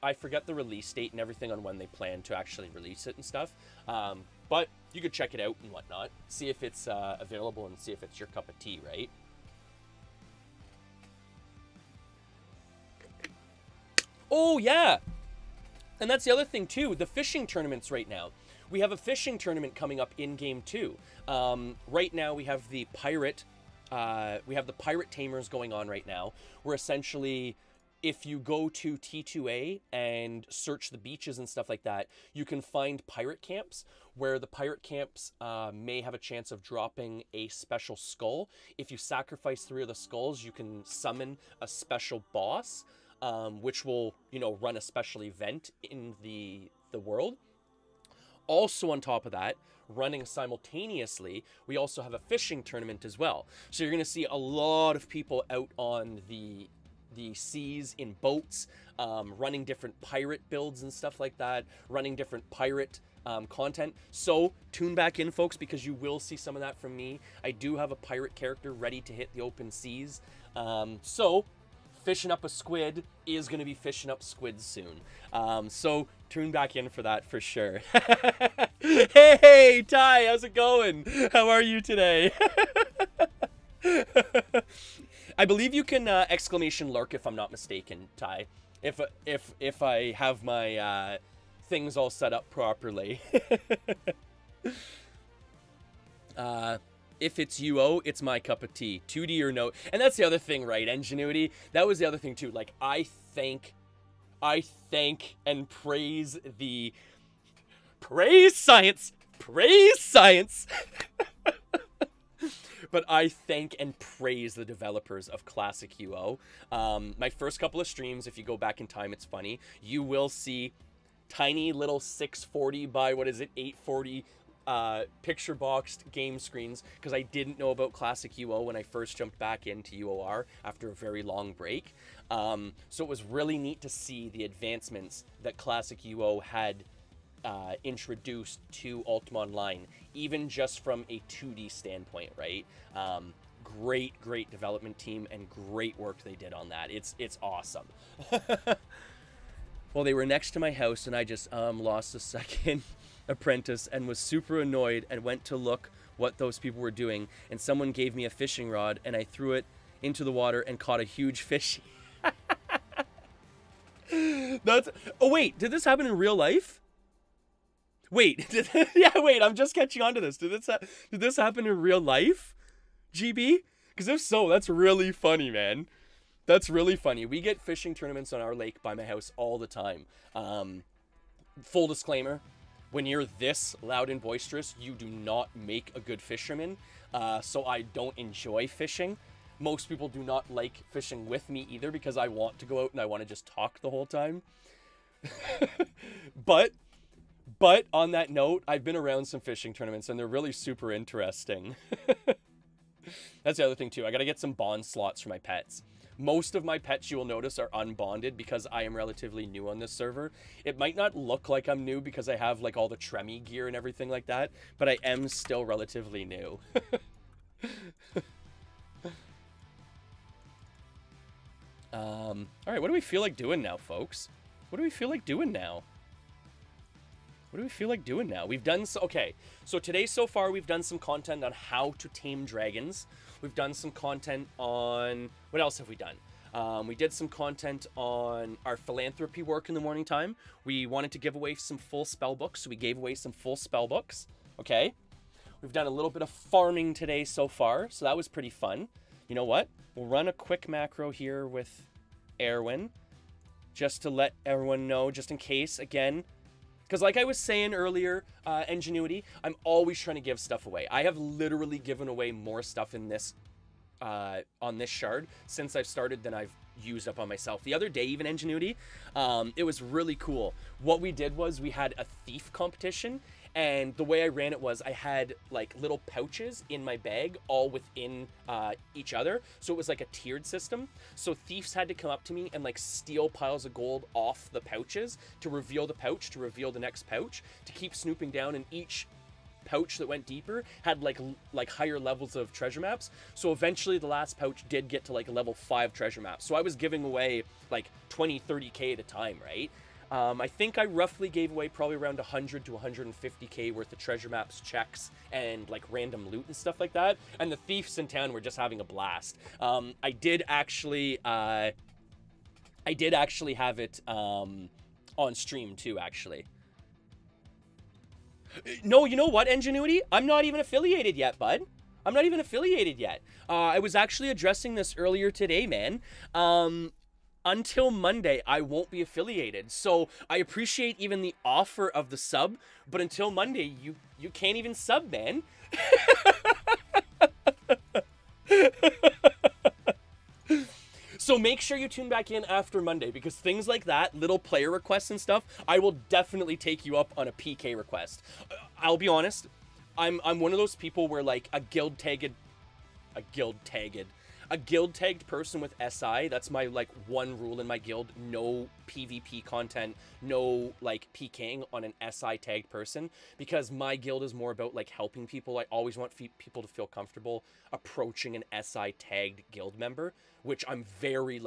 I forget the release date and everything on when they plan to actually release it and stuff. But you could check it out and whatnot, see if it's available and see if it's your cup of tea, right? Oh yeah, and that's the other thing too, the fishing tournaments right now. We have a fishing tournament coming up in game 2. Right now we have the pirate tamers going on right now, where essentially if you go to T2A and search the beaches and stuff like that, you can find pirate camps, where the pirate camps may have a chance of dropping a special skull. If you sacrifice 3 of the skulls, you can summon a special boss, which will, run a special event in the world. Also on top of that, running simultaneously, we also have a fishing tournament as well. So you're going to see a lot of people out on the seas in boats, running different pirate builds and stuff like that, running different pirate content. So tune back in, folks, because you will see some of that from me. I do have a pirate character ready to hit the open seas. So fishing up a squid is going to be fishing up squids soon. So tune back in for that for sure. Hey, Ty, how's it going? How are you today? I believe you can exclamation lurk if I'm not mistaken, Ty. If I have my things all set up properly. If it's UO, it's my cup of tea. 2D or no. And that's the other thing, right? Ingenuity. That was the other thing too. Like, I thank and praise science. Praise science. But I thank and praise the developers of Classic UO. My first couple of streams, if you go back in time, it's funny. You will see tiny little 640 by, 840 picture boxed game screens, because I didn't know about Classic UO when I first jumped back into UOR after a very long break. So it was really neat to see the advancements that Classic UO had introduced to Ultima Online, even just from a 2D standpoint, right? Great development team and great work they did on that. It's awesome. Well, they were next to my house and I just lost a second apprentice and was super annoyed and went to look what those people were doing, and someone gave me a fishing rod and I threw it into the water and caught a huge fish. Oh wait, did this happen in real life? Wait, wait, I'm just catching on to this. Did this happen in real life, GB? Because if so, that's really funny, man. That's really funny. We get fishing tournaments on our lake by my house all the time. Full disclaimer, when you're this loud and boisterous, you do not make a good fisherman. So I don't enjoy fishing. Most people do not like fishing with me either, because I want to go out and I want to just talk the whole time. But But on that note, I've been around some fishing tournaments, and they're really super interesting. That's the other thing, too. I gotta get some bond slots for my pets. Most of my pets, you will notice, are unbonded because I am relatively new on this server. It might not look like I'm new because I have, like, all the Tremmy gear and everything like that, but I am still relatively new. Alright, what do we feel like doing now, folks? What do we feel like doing now? What do we feel like doing now? We've done okay, so today so far we've done some content on how to tame dragons. We've done some content on, what else have we done? We did some content on our philanthropy work in the morning time. We wanted to give away some full spell books, so we gave away some full spell books. Okay. We've done a little bit of farming today so far, so that was pretty fun. You know what? We'll run a quick macro here with Erwin, just to let everyone know, just in case, again. Because like I was saying earlier, Ingenuity, I'm always trying to give stuff away. I have literally given away more stuff in this, on this shard since I've started than I've used up on myself. The other day, even Ingenuity, it was really cool. What we did was we had a thief competition, and the way I ran it was I had like little pouches in my bag all within each other, so it was like a tiered system. So thieves had to come up to me and like steal piles of gold off the pouches to reveal the pouch, to reveal the next pouch, to keep snooping down, and each pouch that went deeper had like higher levels of treasure maps. So eventually the last pouch did get to like level 5 treasure maps. So I was giving away like 20-30k at a time, right? I think I roughly gave away probably around 100 to 150k worth of treasure maps, checks, and like random loot and stuff like that. And the thieves in town were just having a blast. I did actually have it on stream too, actually. No, you know what, Ingenuity? I'm not even affiliated yet, bud. I'm not even affiliated yet. I was actually addressing this earlier today, man. Until Monday, I won't be affiliated. So I appreciate even the offer of the sub, but until Monday, you can't even sub, man. So make sure you tune back in after Monday, because things like that, little player requests and stuff, I will definitely take you up on a PK request. I'll be honest, I'm one of those people where like a guild tagged person with SI, that's my like one rule in my guild: no PvP content, no like PKing on an SI tagged person, because my guild is more about like helping people. I always want people to feel comfortable approaching an SI tagged guild member, which I'm very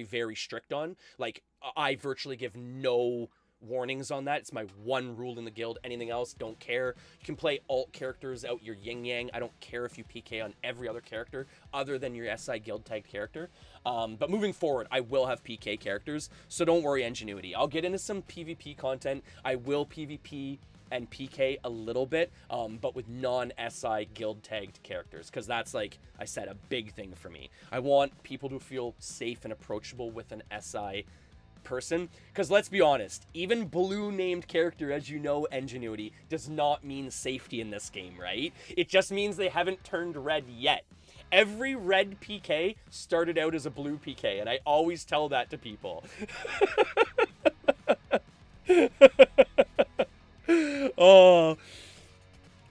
very strict on. Like I virtually give no warnings on that. It's my one rule in the guild. Anything else, don't care. You can play alt characters out your yin yang. I don't care if you PK on every other character other than your SI guild tagged character. But moving forward, I will have PK characters, so don't worry, Ingenuity. I'll get into some PvP content. I will PvP and PK a little bit, but with non-SI guild tagged characters, because that's, like I said, a big thing for me. I want people to feel safe and approachable with an SI person, because let's be honest, even blue named character, as you know, Ingenuity, does not mean safety in this game, right? It just means they haven't turned red yet. Every red PK started out as a blue PK, and I always tell that to people. Oh,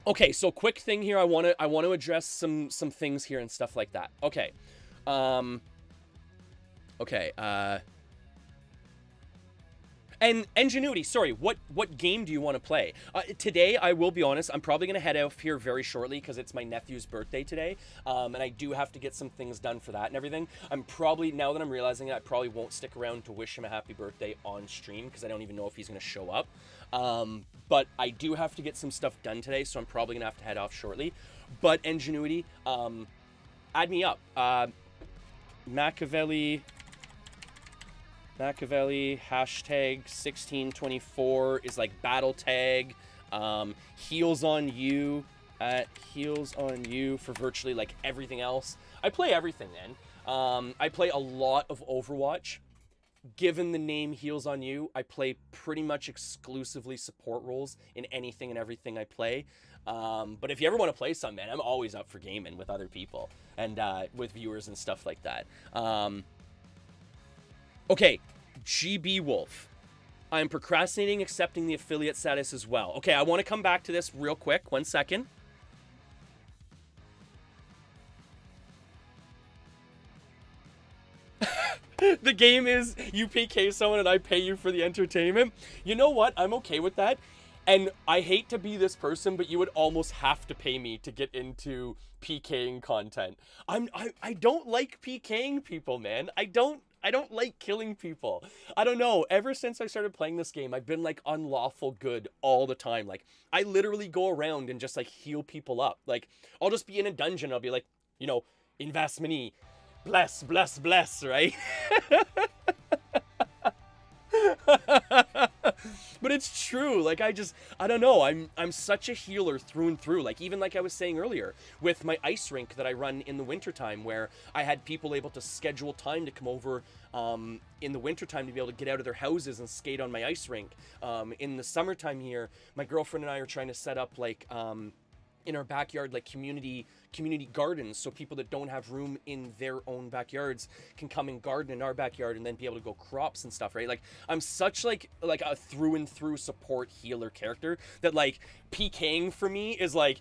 okay, so quick thing here, I want to address some things here and stuff like that. Okay. And Ingenuity, sorry, what game do you want to play? Today, I will be honest, I'm probably going to head off here very shortly because it's my nephew's birthday today, and I do have to get some things done for that and everything. I'm probably, now that I'm realizing it, I probably won't stick around to wish him a happy birthday on stream because I don't even know if he's going to show up. But I do have to get some stuff done today, so I'm probably going to have to head off shortly. But Ingenuity, add me up. Machiavelli, hashtag 1624 is like battle tag. Heals on you at heals on you for virtually like everything else. I play everything, man. I play a lot of Overwatch. Given the name Heals on You, I play pretty much exclusively support roles in anything and everything I play. But if you ever want to play some, man, I'm always up for gaming with other people and with viewers and stuff like that. Okay, GB Wolf. I'm procrastinating accepting the affiliate status as well. Okay, I want to come back to this real quick. 1 second. The game is you PK someone and I pay you for the entertainment. You know what? I'm okay with that. And I hate to be this person, but you would almost have to pay me to get into PKing content. I don't like PKing people, man. I don't like killing people. I don't know. Ever since I started playing this game, I've been like unlawful good all the time. Like I literally go around and just like heal people up. Like I'll just be in a dungeon. I'll be like, you know, invest money. Bless, bless, bless, right? But it's true. Like I don't know. I'm such a healer through and through. Like even like I was saying earlier with my ice rink that I run in the wintertime, where I had people able to schedule time to come over in the wintertime to be able to get out of their houses and skate on my ice rink. In the summertime here, my girlfriend and I are trying to set up like in our backyard, like community gardens, so people that don't have room in their own backyards can come and garden in our backyard and then be able to grow crops and stuff, right? Like I'm such like a through and through support healer character that like PKing for me is like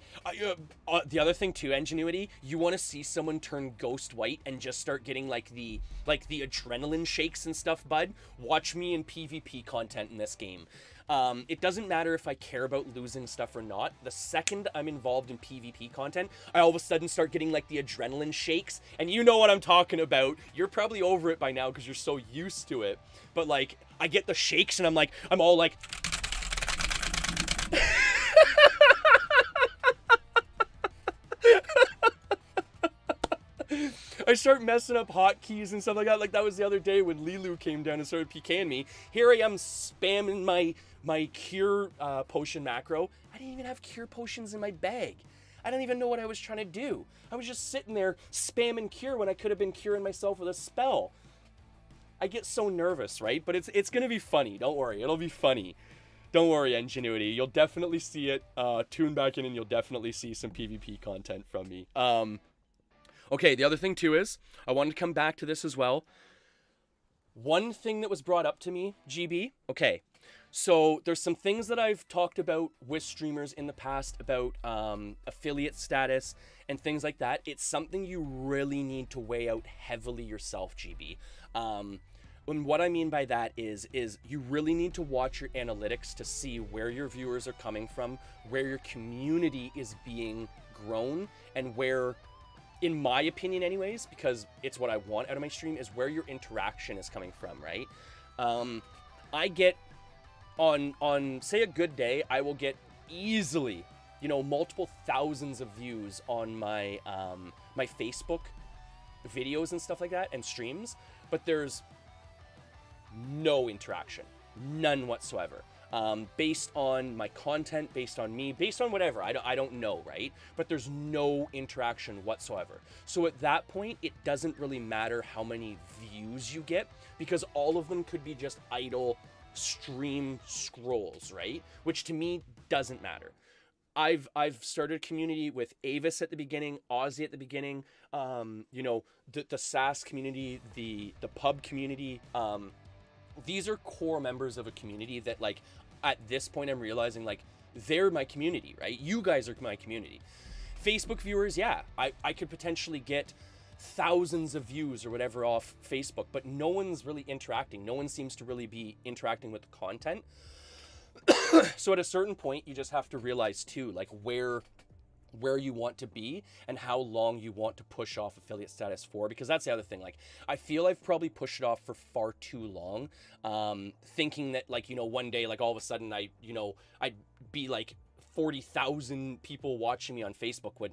the other thing too. Ingenuity, you want to see someone turn ghost white and just start getting like the adrenaline shakes and stuff, bud? Watch me in PvP content in this game. It doesn't matter if I care about losing stuff or not. The second I'm involved in PvP content, I all of a sudden start getting like the adrenaline shakes, and you know what I'm talking about. You're probably over it by now because you're so used to it. But like, I get the shakes and I'm all like... I start messing up hotkeys and stuff like that. Like that was the other day when Lilu came down and started PKing me. Here I am spamming my cure potion macro. I didn't even have cure potions in my bag. I don't even know what I was trying to do. I was just sitting there spamming cure when I could have been curing myself with a spell. I get so nervous, right? But it's gonna be funny. Don't worry, it'll be funny. Don't worry, Ingenuity. You'll definitely see it. Tune back in and you'll definitely see some PvP content from me. Okay, the other thing too is, I wanted to come back to this as well. One thing that was brought up to me, GB, okay, so there's some things that I've talked about with streamers in the past about affiliate status and things like that. It's something you really need to weigh out heavily yourself, GB. And what I mean by that is you really need to watch your analytics to see where your viewers are coming from, where your community is being grown, and where... in my opinion anyways, because it's what I want out of my stream, is where your interaction is coming from, right? I get, on say a good day, I will get easily, you know, multiple thousands of views on my, my Facebook videos and stuff like that, and streams, but there's no interaction, none whatsoever. Based on my content, based on me, based on whatever, I don't know, right? But there's no interaction whatsoever. So at that point, it doesn't really matter how many views you get, because all of them could be just idle stream scrolls, right? Which to me doesn't matter. I've started a community with Avis at the beginning, Aussie at the beginning, you know, the SAS community, the pub community. These are core members of a community that, like, at this point I'm realizing, like, they're my community, right? You guys are my community. Facebook viewers, yeah, I could potentially get thousands of views or whatever off Facebook, but no one's really interacting. No one seems to really be interacting with the content. So at a certain point, you just have to realize too, like, where you want to be and how long you want to push off affiliate status for, because that's the other thing. Like, I feel I've probably pushed it off for far too long, thinking that, like, you know, one day, like, all of a sudden I'd be like 40,000 people watching me on Facebook, when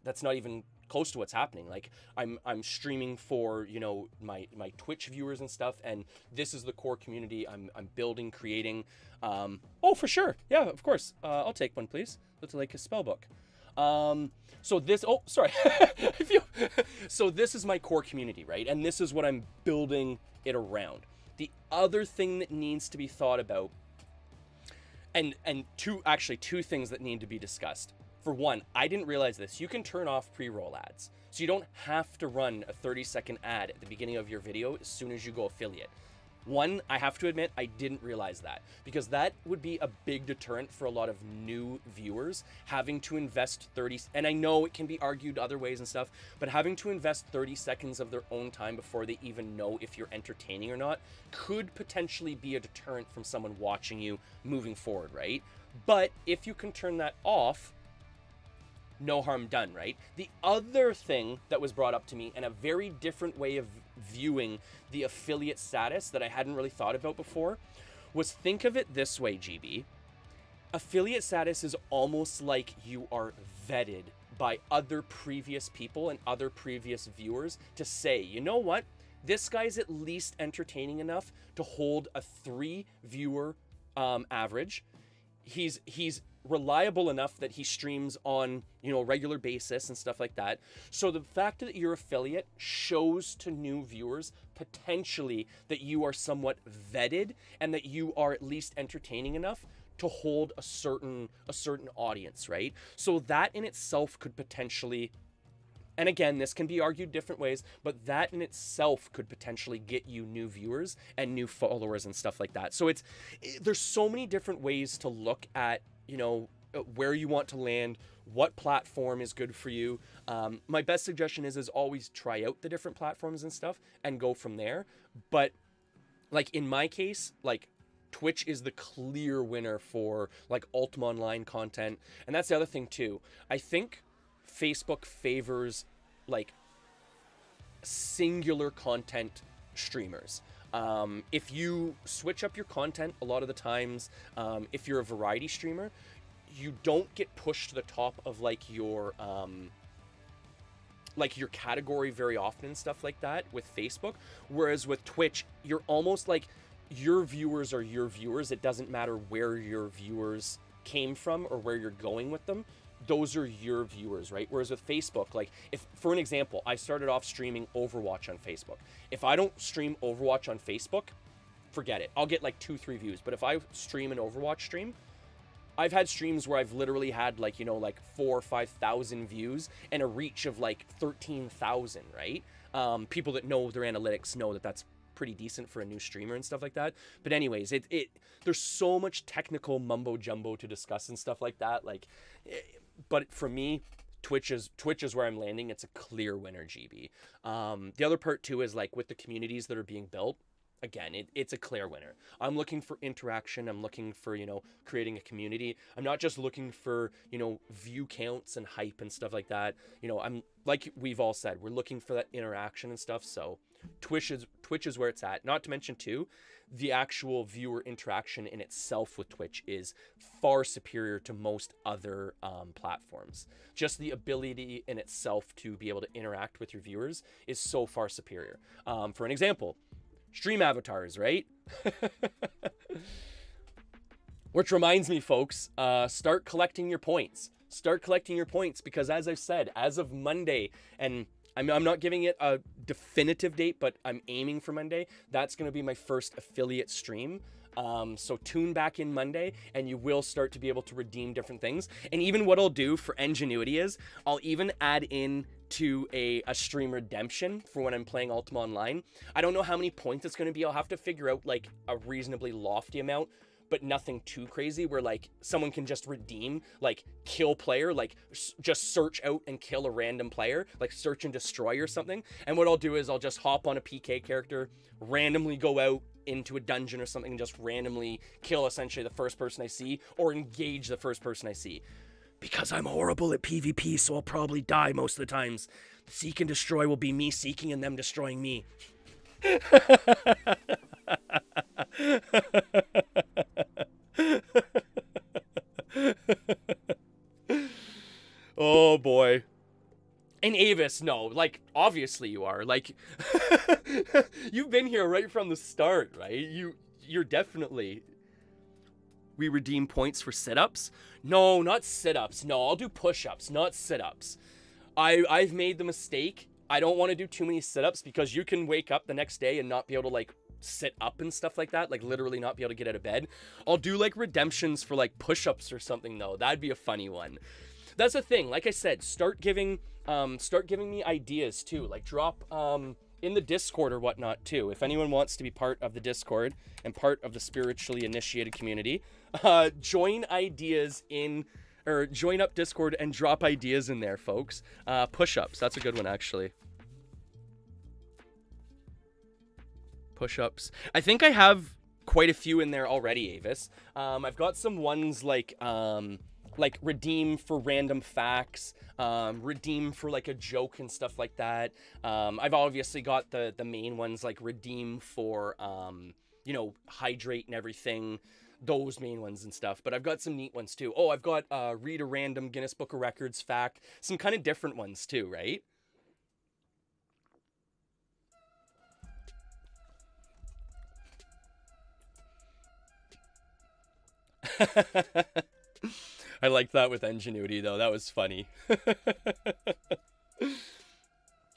that's not even close to what's happening. Like, I'm streaming for, you know, my Twitch viewers and stuff, and this is the core community I'm building, creating. Oh, for sure, yeah, of course. I'll take one, please. Looks like a spell book. So this, oh, sorry. So this is my core community, right? And this is what I'm building it around. The other thing that needs to be thought about, and two things that need to be discussed. For one, I didn't realize this. You can turn off pre-roll ads. So you don't have to run a 30-second ad at the beginning of your video as soon as you go affiliate. One, I have to admit, I didn't realize that, because that would be a big deterrent for a lot of new viewers having to invest 30, and I know it can be argued other ways and stuff, but having to invest 30 seconds of their own time before they even know if you're entertaining or not could potentially be a deterrent from someone watching you moving forward, right? But if you can turn that off, no harm done, right? The other thing that was brought up to me, and a very different way of viewing the affiliate status that I hadn't really thought about before, was think of it this way, GB. Affiliate status is almost like you are vetted by other previous people and other previous viewers to say, you know what? This guy's at least entertaining enough to hold a 3 viewer average. He's reliable enough that he streams on, you know, a regular basis and stuff like that. So the fact that you're affiliate shows to new viewers potentially that you are somewhat vetted and that you are at least entertaining enough to hold a certain audience, right? So that in itself could potentially, and again, this can be argued different ways, but that in itself could potentially get you new viewers and new followers and stuff like that. So there's so many different ways to look at, you know, where you want to land, what platform is good for you. My best suggestion is always try out the different platforms and stuff and go from there. But like in my case, like Twitch is the clear winner for like Ultima Online content. And that's the other thing too. I think Facebook favors like singular content streamers. If you switch up your content a lot of the times, if you're a variety streamer, you don't get pushed to the top of like your category very often and stuff like that with Facebook. Whereas with Twitch, you're almost like your viewers are your viewers. It doesn't matter where your viewers came from or where you're going with them. Those are your viewers, right? Whereas with Facebook, like if, for an example, I started off streaming Overwatch on Facebook. If I don't stream Overwatch on Facebook, forget it. I'll get like 2-3 views. But if I stream an Overwatch stream, I've had streams where I've literally had like, you know, like 4,000 or 5,000 views and a reach of like 13,000, right? People that know their analytics know that that's pretty decent for a new streamer and stuff like that. But anyways, there's so much technical mumbo jumbo to discuss and stuff like that. Like, but for me, Twitch is where I'm landing. It's a clear winner, GB. The other part too is like with the communities that are being built. Again, it's a clear winner. I'm looking for interaction. I'm looking for, you know, creating a community. I'm not just looking for, you know, view counts and hype and stuff like that. You know, I'm like we've all said, we're looking for that interaction and stuff. So Twitch is where it's at. Not to mention too, the actual viewer interaction in itself with Twitch is far superior to most other platforms. Just the ability in itself to be able to interact with your viewers is so far superior. For an example, stream avatars, right? Which reminds me, folks, start collecting your points. Start collecting your points because, as I've said, as of Monday, and I'm not giving it a definitive date, but I'm aiming for Monday. That's going to be my first affiliate stream. So tune back in Monday and you will start to be able to redeem different things. And even what I'll do for Ingenuity is I'll even add in to a stream redemption for when I'm playing Ultima Online. I don't know how many points it's going to be. I'll have to figure out like a reasonably lofty amount, but nothing too crazy where like someone can just redeem, like kill player, like just search out and kill a random player, like search and destroy or something. And what I'll do is I'll just hop on a PK character, randomly go out into a dungeon or something and just randomly kill essentially the first person I see or engage the first person I see. Because I'm horrible at PvP, so I'll probably die most of the times. Seek and destroy will be me seeking and them destroying me. Oh boy. And Avis, no, like obviously you are. Like you've been here right from the start, right? You're definitely. We redeem points for sit-ups? No, not sit-ups. No, I'll do push-ups, not sit-ups. I've made the mistake. I don't want to do too many sit-ups because you can wake up the next day and not be able to like sit up and stuff like that, like literally not be able to get out of bed. I'll do like redemptions for like push-ups or something though. That'd be a funny one. That's the thing. Like I said, start giving me ideas too. Like drop in the Discord or whatnot too. If anyone wants to be part of the Discord and part of the spiritually initiated community, join up Discord and drop ideas in there, folks. Push-ups, that's a good one actually. Push-ups. I think I have quite a few in there already, Avis. I've got some ones like redeem for random facts, redeem for like a joke and stuff like that. I've obviously got the main ones like redeem for, you know, hydrate and everything, those main ones and stuff. But I've got some neat ones too. Oh, I've got read a random Guinness Book of Records fact, some kind of different ones too, right? I liked that with Ingenuity, though. That was funny.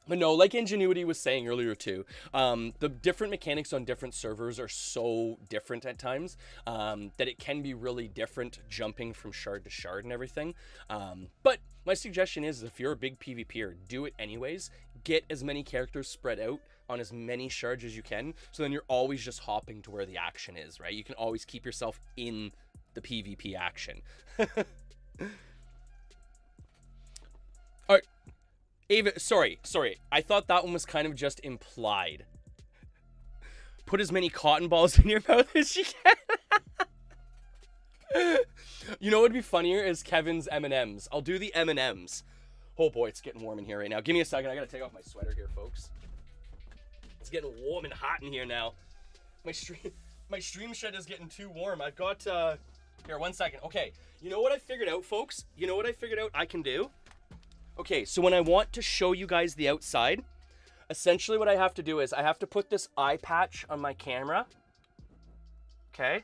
But no, like Ingenuity was saying earlier, too, the different mechanics on different servers are so different at times that it can be really different jumping from shard to shard and everything. But my suggestion is if you're a big PvPer, do it anyways. Get as many characters spread out on as many shards as you can, so then you're always just hopping to where the action is, right? You can always keep yourself in the PvP action. All right, Ava, sorry. I thought that one was kind of just implied. Put as many cotton balls in your mouth as you can. You know what would be funnier is Kevin's M&Ms. I'll do the M&Ms. Oh boy, it's getting warm in here right now. Give me a second. I gotta take off my sweater here, folks. It's getting warm and hot in here now. My stream shed is getting too warm. I've got here, 1 second. Okay, you know what I figured out, folks? You know what I figured out I can do? Okay, so when I want to show you guys the outside, essentially what I have to do is I have to put this eye patch on my camera. Okay.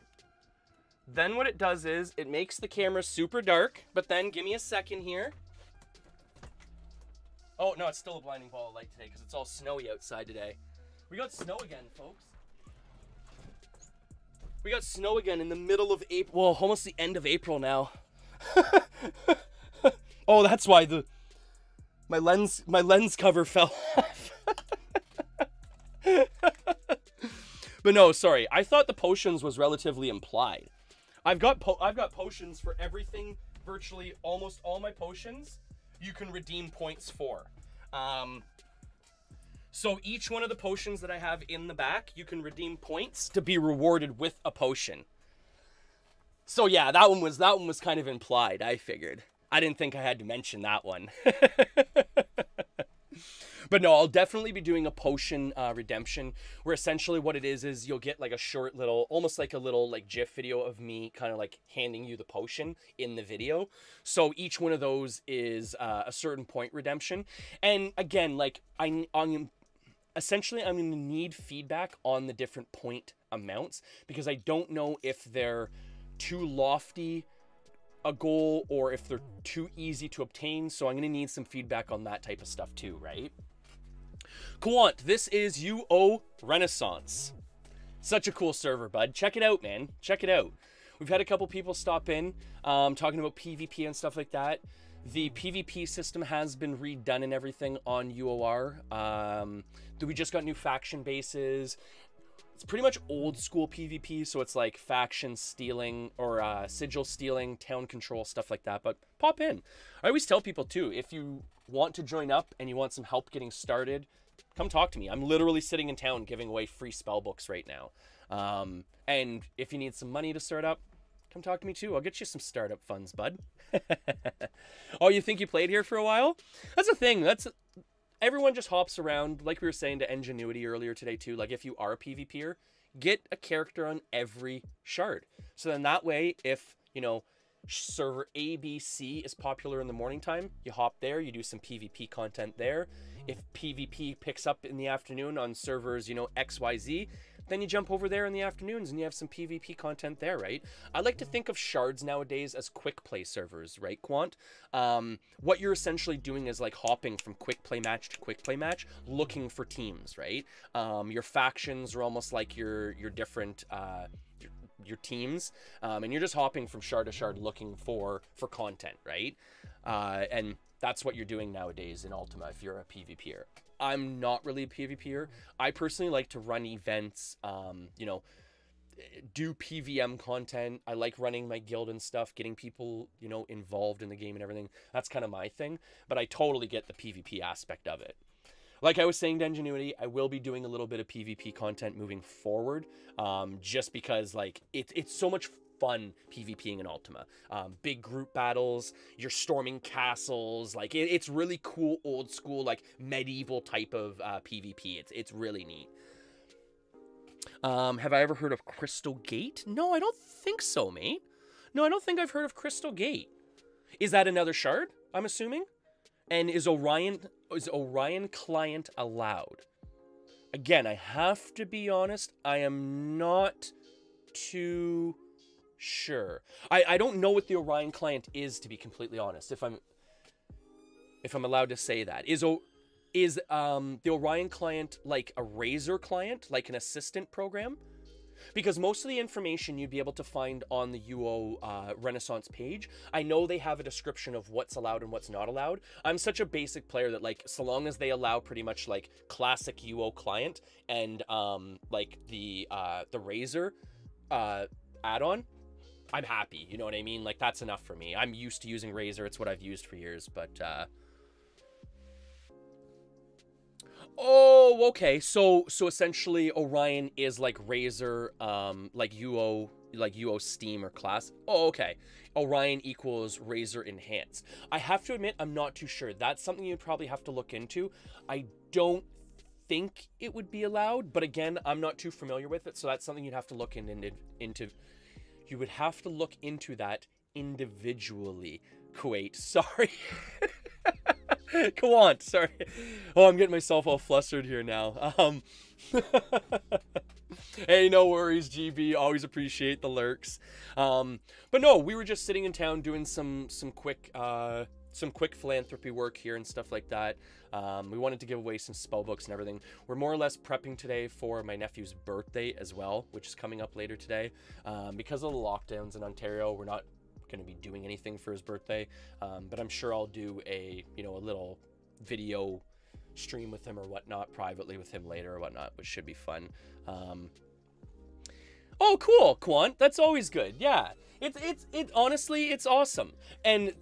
Then what it does is it makes the camera super dark, but then give me a second here. Oh, no, it's still a blinding ball of light today because it's all snowy outside today. We got snow again, folks. We got snow again in the middle of April. Well, almost the end of April now. Oh, that's why my lens cover fell off. But no, sorry. I thought the potions was relatively implied. I've got potions for everything. Virtually almost all my potions you can redeem points for. So each one of the potions that I have in the back, you can redeem points to be rewarded with a potion. So yeah, that one was kind of implied, I figured. I didn't think I had to mention that one. But no, I'll definitely be doing a potion redemption, where essentially what it is you'll get like a short little, almost like a little like GIF video of me kind of like handing you the potion in the video. So each one of those is a certain point redemption. And again, like essentially I'm going to need feedback on the different point amounts, because I don't know if they're too lofty a goal or if they're too easy to obtain. So I'm going to need some feedback on that type of stuff too, right? Quant, this is UO Renaissance. Such a cool server, bud. Check it out, man. Check it out. We've had a couple people stop in talking about PvP and stuff like that. The PvP system has been redone and everything on UOR. We just got new faction bases. It's pretty much old school PvP, so it's like faction stealing or sigil stealing, town control, stuff like that. But pop in. I always tell people too, if you want to join up and you want some help getting started, come talk to me. I'm literally sitting in town giving away free spell books right now. And if you need some money to start up, come talk to me too. I'll get you some startup funds, bud. Oh, you think you played here for a while? That's the thing. Everyone just hops around, like we were saying to Ingenuity earlier today too. Like if you are a PvPer, get a character on every shard. So then that way, if, you know, server ABC is popular in the morning time, you hop there, you do some PvP content there. If PvP picks up in the afternoon on servers, you know, XYZ, then you jump over there in the afternoons and you have some PvP content there, right? I like to think of shards nowadays as quick play servers, right, Quant? What you're essentially doing is like hopping from quick play match to quick play match, looking for teams, right? Your factions are almost like your different your teams, and you're just hopping from shard to shard looking for content, right? And That's what you're doing nowadays in Ultima if you're a PvPer. I'm not really a PvPer. I personally like to run events, you know, do PVM content. I like running my guild and stuff, getting people, you know, involved in the game and everything. That's kind of my thing, but I totally get the PvP aspect of it. Like I was saying to Ingenuity, I will be doing a little bit of PvP content moving forward, just because like it's so much fun PvPing in Ultima. Big group battles, you're storming castles, like it's really cool, old school, like medieval type of PvP. It's really neat. Have I ever heard of Crystal Gate? No, I don't think so, mate. No, I don't think I've heard of Crystal Gate. Is that another shard, I'm assuming? And is Orion client allowed? Again, I have to be honest, I am not too sure. I don't know what the Orion client is, to be completely honest, if I'm allowed to say that. Is the Orion client like a Razor client, like an assistant program? Because most of the information you'd be able to find on the UO Renaissance page, I know they have a description of what's allowed and what's not allowed. I'm such a basic player that, like, so long as they allow pretty much like classic UO client and like the Razor add-on, I'm happy. You know what I mean? Like, that's enough for me. I'm used to using Razor. It's what I've used for years, but oh, okay. So essentially Orion is like Razor, like UO Steam or class. Oh, okay. Orion equals Razor enhanced. I have to admit, I'm not too sure. That's something you'd probably have to look into. I don't think it would be allowed, but again, I'm not too familiar with it, so that's something you'd have to look into. You would have to look into that individually. Kuwait, sorry. Come on, sorry. Oh, I'm getting myself all flustered here now. Hey, no worries, GB. Always appreciate the lurks. But no, we were just sitting in town doing some quick philanthropy work here and stuff like that. We wanted to give away some spell books and everything. We're more or less prepping today for my nephew's birthday as well, which is coming up later today. Because of the lockdowns in Ontario, we're not going to be doing anything for his birthday, but I'm sure I'll do a little video stream with him or whatnot, privately with him later or whatnot, which should be fun. Oh, cool, Quant. That's always good. Yeah, it honestly, it's awesome. And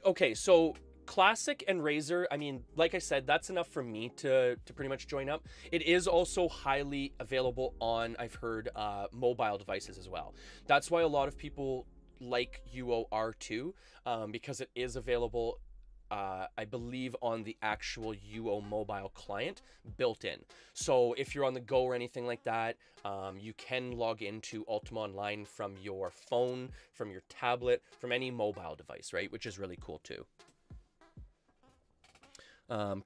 okay, so Classic and Razor, I mean, like I said, that's enough for me to pretty much join up. It is also highly available on, I've heard, mobile devices as well. That's why a lot of people like UOR2, because it is available, I believe, on the actual UO mobile client built in. So if you're on the go or anything like that, you can log into Ultima Online from your phone, from your tablet, from any mobile device, right? Which is really cool too.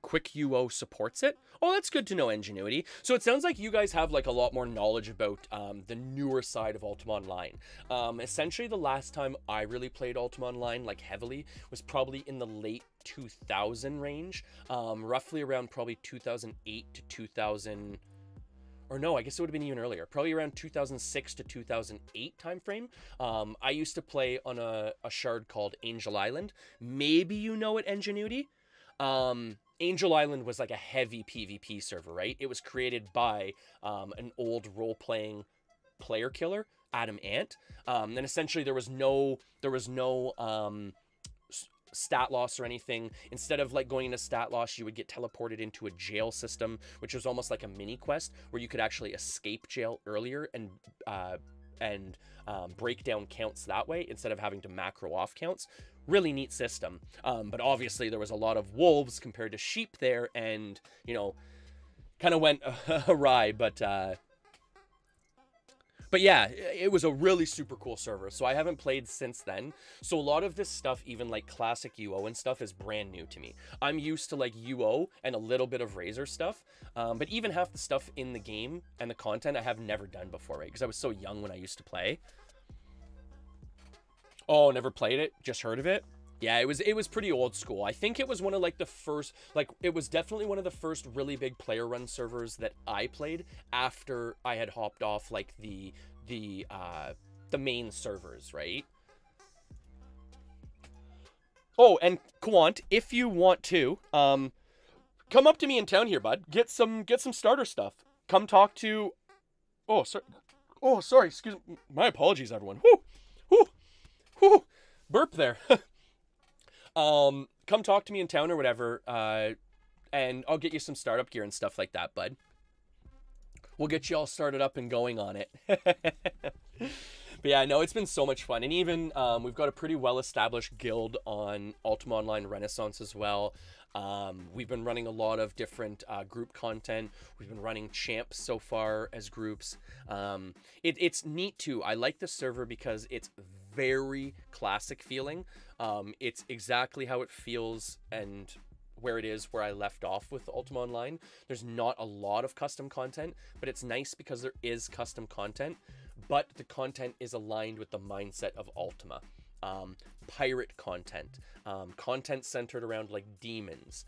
Quick UO supports it. Oh, that's good to know, Ingenuity. So it sounds like you guys have like a lot more knowledge about the newer side of Ultima Online. Essentially, the last time I really played Ultima Online like heavily was probably in the late 2000 range, roughly around probably 2008 to 2000. Or no, I guess it would have been even earlier. Probably around 2006 to 2008 timeframe. I used to play on a shard called Angel Island. Maybe you know it, Ingenuity. Angel Island was like a heavy PvP server, right? It was created by an old role-playing player killer, Adam Ant. And essentially there was no stat loss or anything. Instead of like going into stat loss, you would get teleported into a jail system, which was almost like a mini quest where you could actually escape jail earlier and break down counts that way instead of having to macro off counts. Really neat system. But obviously there was a lot of wolves compared to sheep there, and kind of went awry. But yeah, it was a really super cool server. So I haven't played since then. So a lot of this stuff, even like classic UO and stuff, is brand new to me. I'm used to like UO and a little bit of Razor stuff. But even half the stuff in the game and the content I have never done before, right? Because I was so young when I used to play. Oh, never played it, just heard of it. Yeah, it was pretty old school. I think it was one of like the first, like it was definitely one of the first really big player run servers that I played after I had hopped off like the main servers, right? Oh, and Quant, if you want to, come up to me in town here, bud. Get some starter stuff. Come talk to. Oh, sorry. Oh, sorry. Excuse me. My apologies, everyone. Whoo, whoo, whoo. Burp there. Come talk to me in town or whatever. And I'll get you some startup gear and stuff like that, bud. We'll get you all started up and going on it. But yeah, no, it's been so much fun. And even we've got a pretty well-established guild on Ultima Online Renaissance as well. We've been running a lot of different group content. We've been running champs so far as groups. It's neat too. I like the server because it's very classic feeling. It's exactly how it feels and where it is where I left off with Ultima Online. There's not a lot of custom content, but it's nice because there is custom content, but the content is aligned with the mindset of Ultima. Pirate content, content centered around like demons,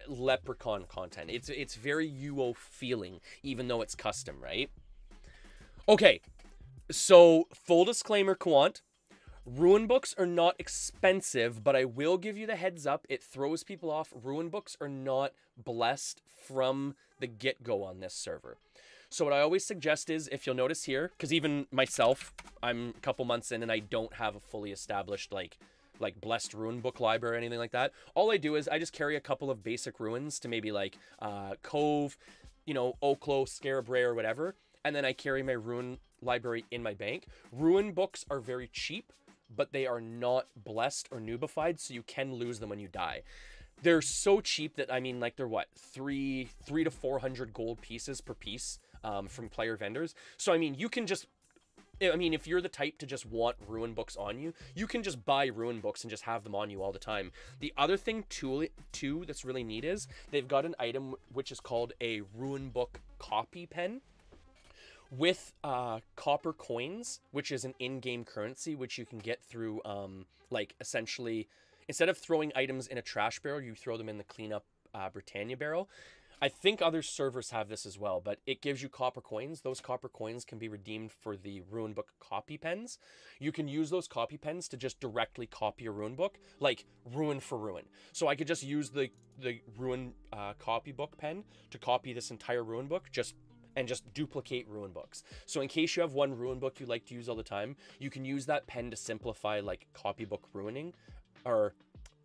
leprechaun content. It's very UO feeling, even though it's custom, right? Okay, so full disclaimer, Quant. Rune books are not expensive, but I will give you the heads up. It throws people off. Rune books are not blessed from the get-go on this server. So what I always suggest is, if you'll notice here, because even myself, I'm a couple months in and I don't have a fully established like blessed rune book library or anything like that. All I do is I just carry a couple of basic runes to maybe like Cove, you know, Oklo, Scarab Ray or whatever. And then I carry my rune library in my bank. Rune books are very cheap, but they are not blessed or nubified, so you can lose them when you die. They're so cheap that, I mean, like, they're what, 3 to 400 gold pieces per piece from player vendors. So I mean, you can just, I mean, if you're the type to just want rune books on you, you can just buy rune books and just have them on you all the time. The other thing too that's really neat is they've got an item which is called a rune book copy pen with copper coins, which is an in-game currency, which you can get through, like, essentially, instead of throwing items in a trash barrel, you throw them in the cleanup Britannia barrel. I think other servers have this as well, but it gives you copper coins. Those copper coins can be redeemed for the rune book copy pens. You can use those copy pens to just directly copy a rune book, like rune for rune. So I could just use the rune copy book pen to copy this entire rune book, just duplicate rune books. So in case you have one rune book you like to use all the time, you can use that pen to simplify like copybook ruining or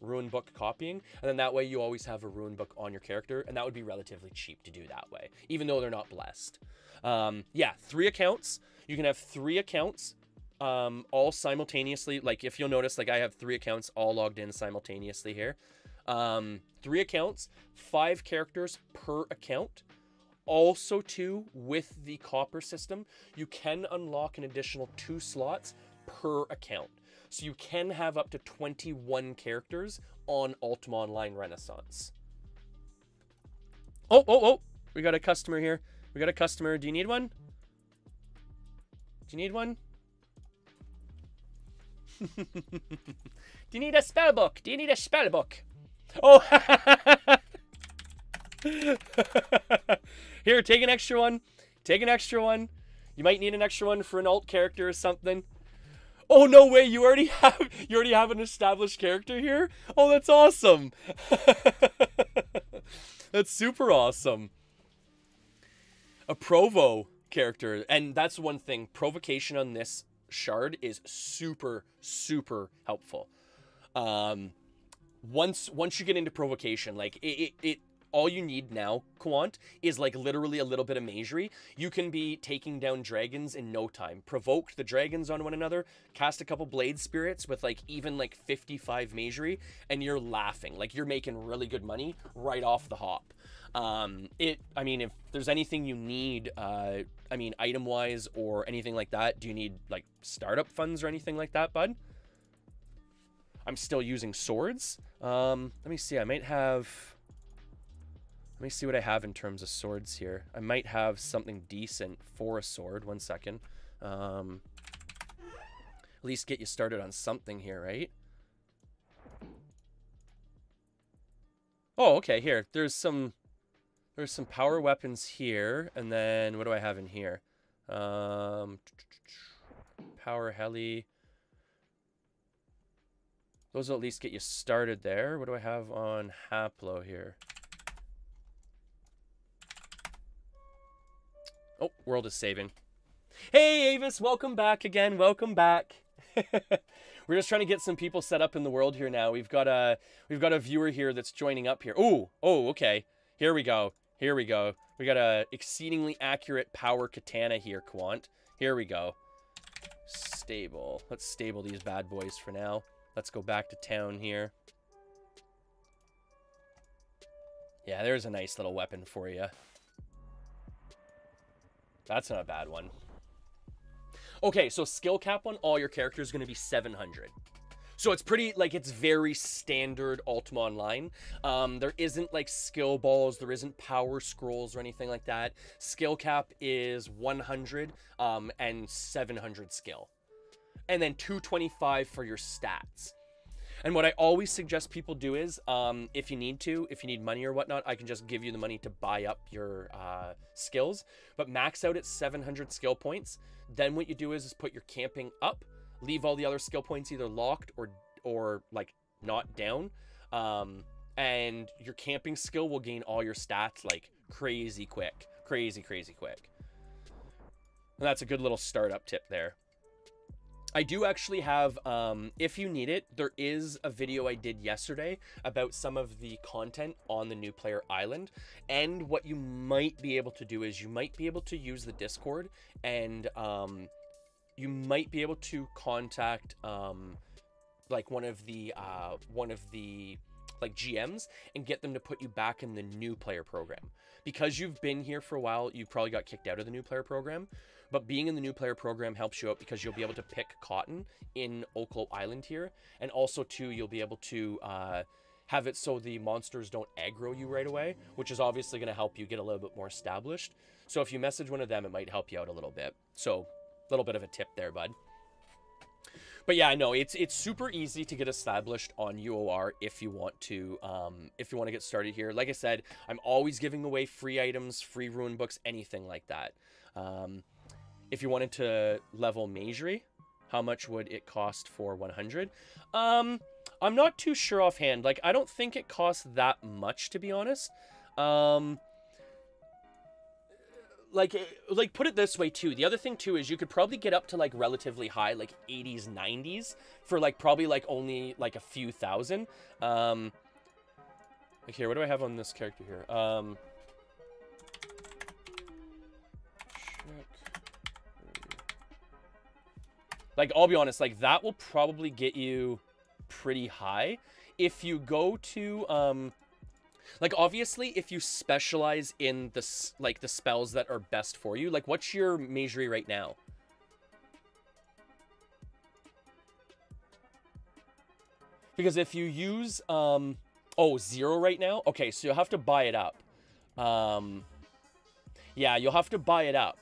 rune book copying, and then that way you always have a rune book on your character, and that would be relatively cheap to do that way, even though they're not blessed. Yeah, 3 accounts. You can have 3 accounts all simultaneously. Like, if you'll notice, like, I have 3 accounts all logged in simultaneously here. 3 accounts, 5 characters per account. Also, too, with the copper system, you can unlock an additional 2 slots per account. So you can have up to 21 characters on Ultima Online Renaissance. Oh, we got a customer here. We got a customer. Do you need one? Do you need one? Do you need a spell book? Do you need a spell book? Oh! Here, take an extra one. Take an extra one. You might need an extra one for an alt character or something. Oh, no way, you already have an established character here? Oh, that's awesome. That's super awesome. A Provo character, and that's one thing. Provocation on this shard is super, super helpful. Once you get into provocation, like it all you need now, Quant, is like literally a little bit of magery. You can be taking down dragons in no time. Provoke the dragons on one another, cast a couple blade spirits with like even like 55 magery, and you're laughing. Like, you're making really good money right off the hop. I mean, if there's anything you need, I mean, item-wise or anything like that, do you need like startup funds or anything like that, bud? I'm still using swords. Let me see. Let me see what I have in terms of swords here. I might have something decent for a sword. One second. At least get you started on something here, right? Oh, okay. Here, there's some power weapons here, and then what do I have in here? Power heli. those will at least get you started there. What do I have on Haplo here? Oh, world is saving. Hey, Avis, welcome back again. Welcome back. We're just trying to get some people set up in the world here now. We've got a viewer here that's joining up here. Oh, okay. Here we go. Here we go. We got a exceedingly accurate power katana here, Quant. Here we go. Stable. Let's stable these bad boys for now. Let's go back to town here. Yeah, there's a nice little weapon for you. That's not a bad one. Okay, so skill cap on all your characters is going to be 700. So it's pretty, like, it's very standard Ultima Online. There isn't, like, skill balls. There isn't power scrolls or anything like that. Skill cap is 100 and 700 skill. And then 225 for your stats. And what I always suggest people do is, if you need money or whatnot, I can just give you the money to buy up your skills. But max out at 700 skill points. Then what you do is put your camping up, leave all the other skill points either locked or like not down. And your camping skill will gain all your stats like crazy quick. Crazy quick. And that's a good little startup tip there. I do actually have, if you need it, there is a video I did yesterday about some of the content on the new player island. And what you might be able to do is you might be able to use the Discord and you might be able to contact like one of the like GMs and get them to put you back in the new player program. Because you've been here for a while, you probably got kicked out of the new player program. But being in the new player program helps you out because you'll be able to pick cotton in Oklo Island here. And also, too, you'll be able to have it so the monsters don't aggro you right away, which is obviously going to help you get a little bit more established. So if you message one of them, it might help you out a little bit. So a little bit of a tip there, bud. But yeah, no, it's super easy to get established on UOR if you want to get started here. Like I said, I'm always giving away free items, free rune books, anything like that. If you wanted to level Magery, how much would it cost for 100? I'm not too sure offhand. Like, I don't think it costs that much, to be honest. Like put it this way too. The other thing too is you could probably get up to like relatively high, like 80s, 90s for like probably like only like a few thousand. Like here, what do I have on this character here? Like, I'll be honest, like, that will probably get you pretty high. If you go to, like, obviously, if you specialize in the spells that are best for you, like, what's your Magery right now? Because if you use, oh, 0 right now? Okay, so you'll have to buy it up. Yeah, you'll have to buy it up.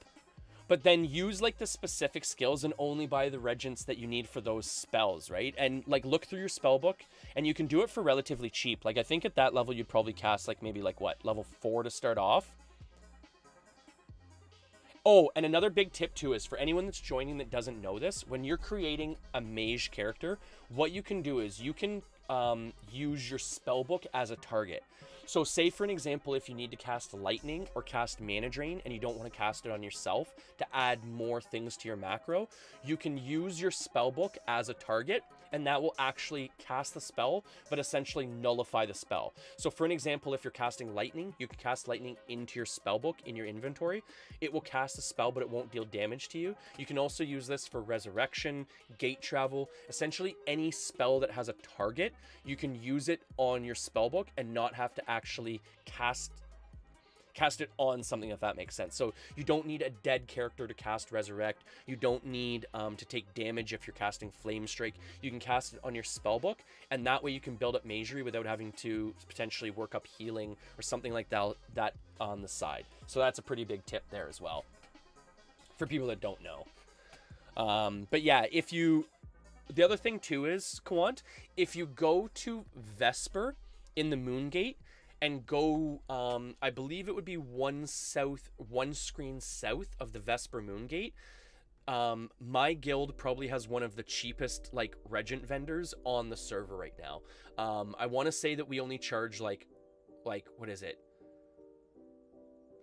But then use, like, the specific skills and only buy the regents that you need for those spells, right? And, like, look through your spell book, and you can do it for relatively cheap. Like, I think at that level, you'd probably cast, like, maybe, like, what? Level 4 to start off? Oh, and another big tip, too, is for anyone that's joining that doesn't know this, when you're creating a mage character, what you can do is you can use your spell book as a target. So say, for an example, if you need to cast lightning or cast mana drain and you don't want to cast it on yourself to add more things to your macro, you can use your spell book as a target, and that will actually cast the spell, but essentially nullify the spell. So for an example, if you're casting lightning, you can cast lightning into your spell book in your inventory. It will cast a spell, but it won't deal damage to you. You can also use this for resurrection, gate travel, essentially any spell that has a target. You can use it on your spell book and not have to actually cast it on something, if that makes sense. So you don't need a dead character to cast Resurrect. You don't need to take damage if you're casting Flame Strike. You can cast it on your spellbook, and that way you can build up Magery without having to potentially work up healing or something like that on the side. So that's a pretty big tip there as well for people that don't know. But yeah, the other thing too is, Quant, if you go to Vesper in the Moongate, and go, I believe it would be one screen south of the Vesper Moongate. My guild probably has one of the cheapest like regent vendors on the server right now. I want to say that we only charge like what is it?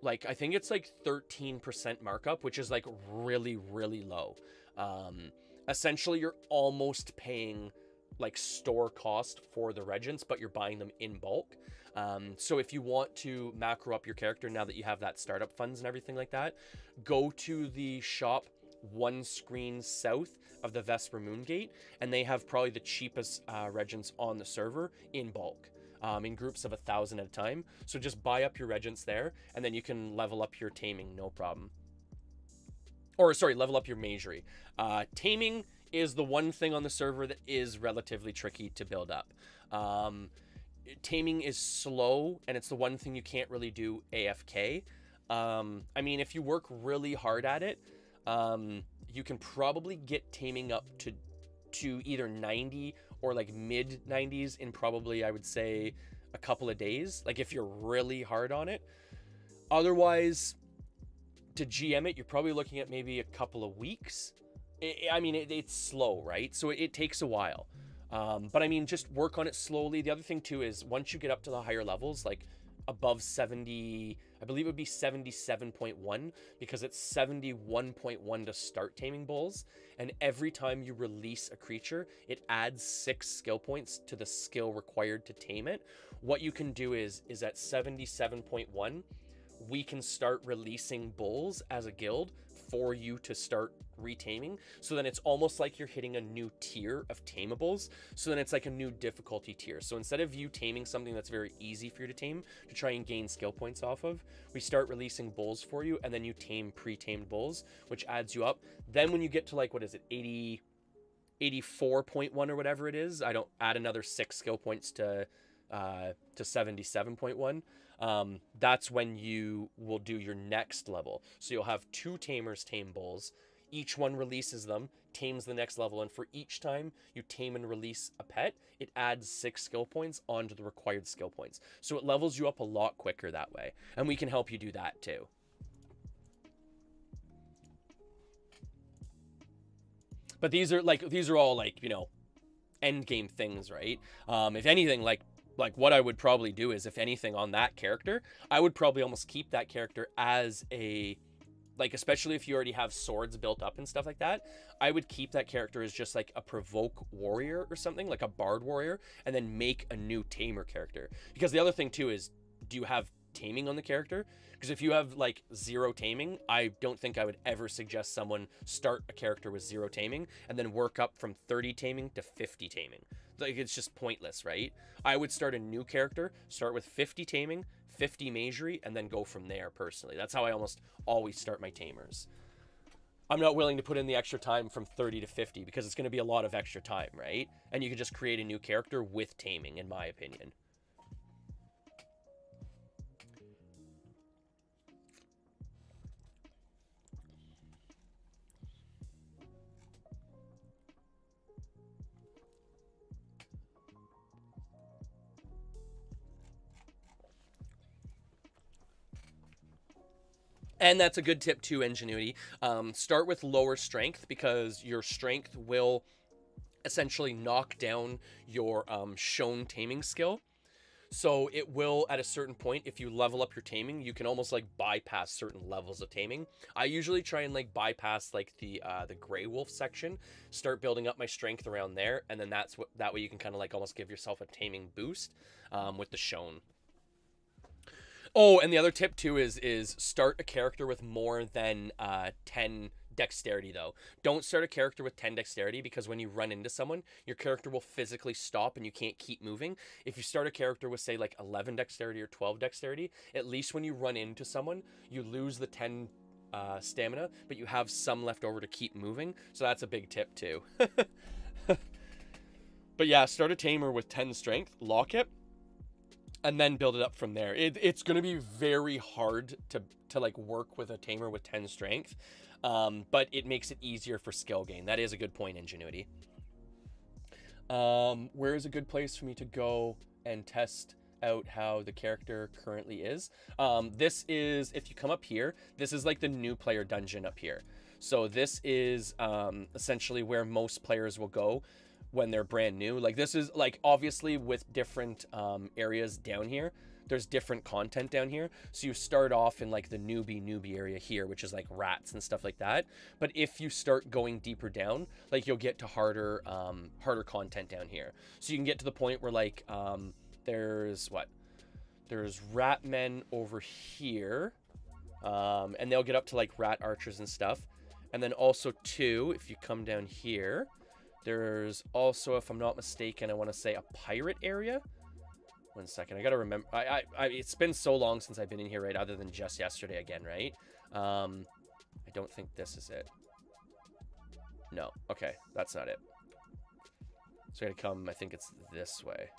Like I think it's like 13% markup, which is like really, really low. Essentially you're almost paying like store cost for the regents, but you're buying them in bulk. So if you want to macro up your character now that you have that startup funds and everything like that, go to the shop one screen south of the Vesper Moongate, and they have probably the cheapest regents on the server in bulk, in groups of 1,000 at a time. So just buy up your regents there, and then you can level up your taming, no problem. Or sorry, level up your magery. Taming is the one thing on the server that is relatively tricky to build up. Taming is slow, and it's the one thing you can't really do AFK. I mean, if you work really hard at it, you can probably get taming up to either 90 or like mid 90s in probably, I would say, a couple of days, like if you're really hard on it. Otherwise, to GM it, you're probably looking at maybe a couple of weeks. I mean, it's slow, right? So it takes a while. But I mean, just work on it slowly. The other thing too is once you get up to the higher levels, like above 70, I believe it would be 77.1, because it's 71.1 to start taming bulls. And every time you release a creature, it adds 6 skill points to the skill required to tame it. What you can do is at 77.1, we can start releasing bulls as a guild for you to start retaming. So then it's almost like you're hitting a new tier of tamables. So then it's like a new difficulty tier. So instead of you taming something that's very easy for you to tame to try and gain skill points off of, we start releasing bulls for you, and then you tame pre-tamed bulls, which adds you up. Then when you get to like, what is it, 84.1 or whatever it is, I don't add another 6 skill points to 77.1. That's when you will do your next level. So you'll have 2 tamers tame bulls. Each one releases them, tames the next level, and for each time you tame and release a pet, it adds 6 skill points onto the required skill points. So it levels you up a lot quicker that way, and we can help you do that too. But these are all like, you know, end game things, right? If anything, like what I would probably do is, if anything on that character, I would probably almost keep that character as a, like, especially if you already have swords built up and stuff like that, I would keep that character as just like a provoke warrior or something, like a bard warrior, and then make a new tamer character. Because the other thing too is, do you have taming on the character? Because if you have like 0 taming, I don't think I would ever suggest someone start a character with 0 taming and then work up from 30 taming to 50 taming. Like, it's just pointless, right? I would start a new character, start with 50 taming, 50 magery, and then go from there personally. That's how I almost always start my tamers. I'm not willing to put in the extra time from 30 to 50 because it's going to be a lot of extra time, right? And you could just create a new character with taming, in my opinion. And that's a good tip too, Ingenuity. Start with lower strength, because your strength will essentially knock down your shown taming skill. So it will, at a certain point, if you level up your taming, you can almost like bypass certain levels of taming. I usually try and like bypass like the Grey Wolf section, start building up my strength around there, and then that way you can kind of like almost give yourself a taming boost with the shown. Oh, and the other tip too is start a character with more than 10 dexterity though. Don't start a character with 10 dexterity, because when you run into someone, your character will physically stop and you can't keep moving. If you start a character with say like 11 dexterity or 12 dexterity, at least when you run into someone, you lose the 10 stamina, but you have some left over to keep moving. So that's a big tip too. But yeah, start a tamer with 10 strength, lock it, and then build it up from there. It's going to be very hard to like work with a tamer with 10 strength, but it makes it easier for skill gain. That is a good point, Ingenuity. Where is a good place for me to go and test out how the character currently is. This is, if you come up here, this is like the new player dungeon up here. So this is essentially where most players will go when they're brand new. Like this is like obviously with different areas down here. There's different content down here. So you start off in like the newbie area here, which is like rats and stuff like that. But if you start going deeper down, like you'll get to harder content down here. So you can get to the point where like there's rat men over here. And they'll get up to like rat archers and stuff. And then also too, if you come down here, there's also, if I'm not mistaken, I want to say a pirate area. 1 second, I gotta remember. It's been so long since I've been in here, right? Other than just yesterday again, right? I don't think this is it. No, okay, that's not it. So I gotta come, I think it's this way.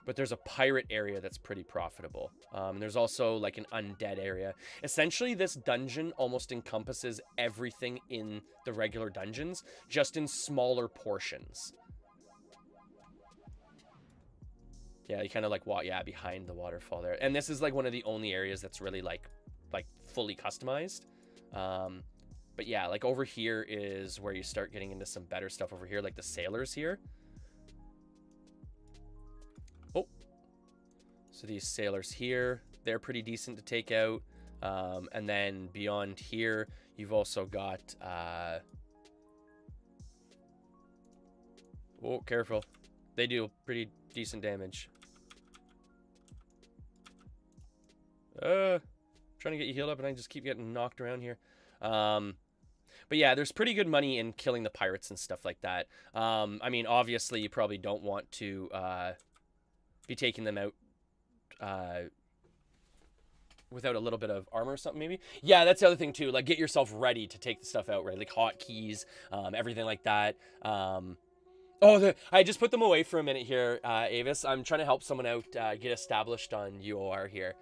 But there's a pirate area that's pretty profitable. There's also like an undead area. Essentially, this dungeon almost encompasses everything in the regular dungeons, just in smaller portions. Yeah, you kind of like walk, yeah, behind the waterfall there. And this is like one of the only areas that's really like fully customized. But yeah, like over here is where you start getting into some better stuff over here, like the sailors here. Oh, so these sailors here, they're pretty decent to take out. And then beyond here, you've also got, oh, careful. They do pretty decent damage. Trying to get you healed up and I just keep getting knocked around here. But yeah, there's pretty good money in killing the pirates and stuff like that. I mean, obviously you probably don't want to be taking them out without a little bit of armor or something, maybe. Yeah, that's the other thing too. Like, get yourself ready to take the stuff out, right? Like hotkeys, everything like that. I just put them away for a minute here, Avis. I'm trying to help someone out get established on UOR here.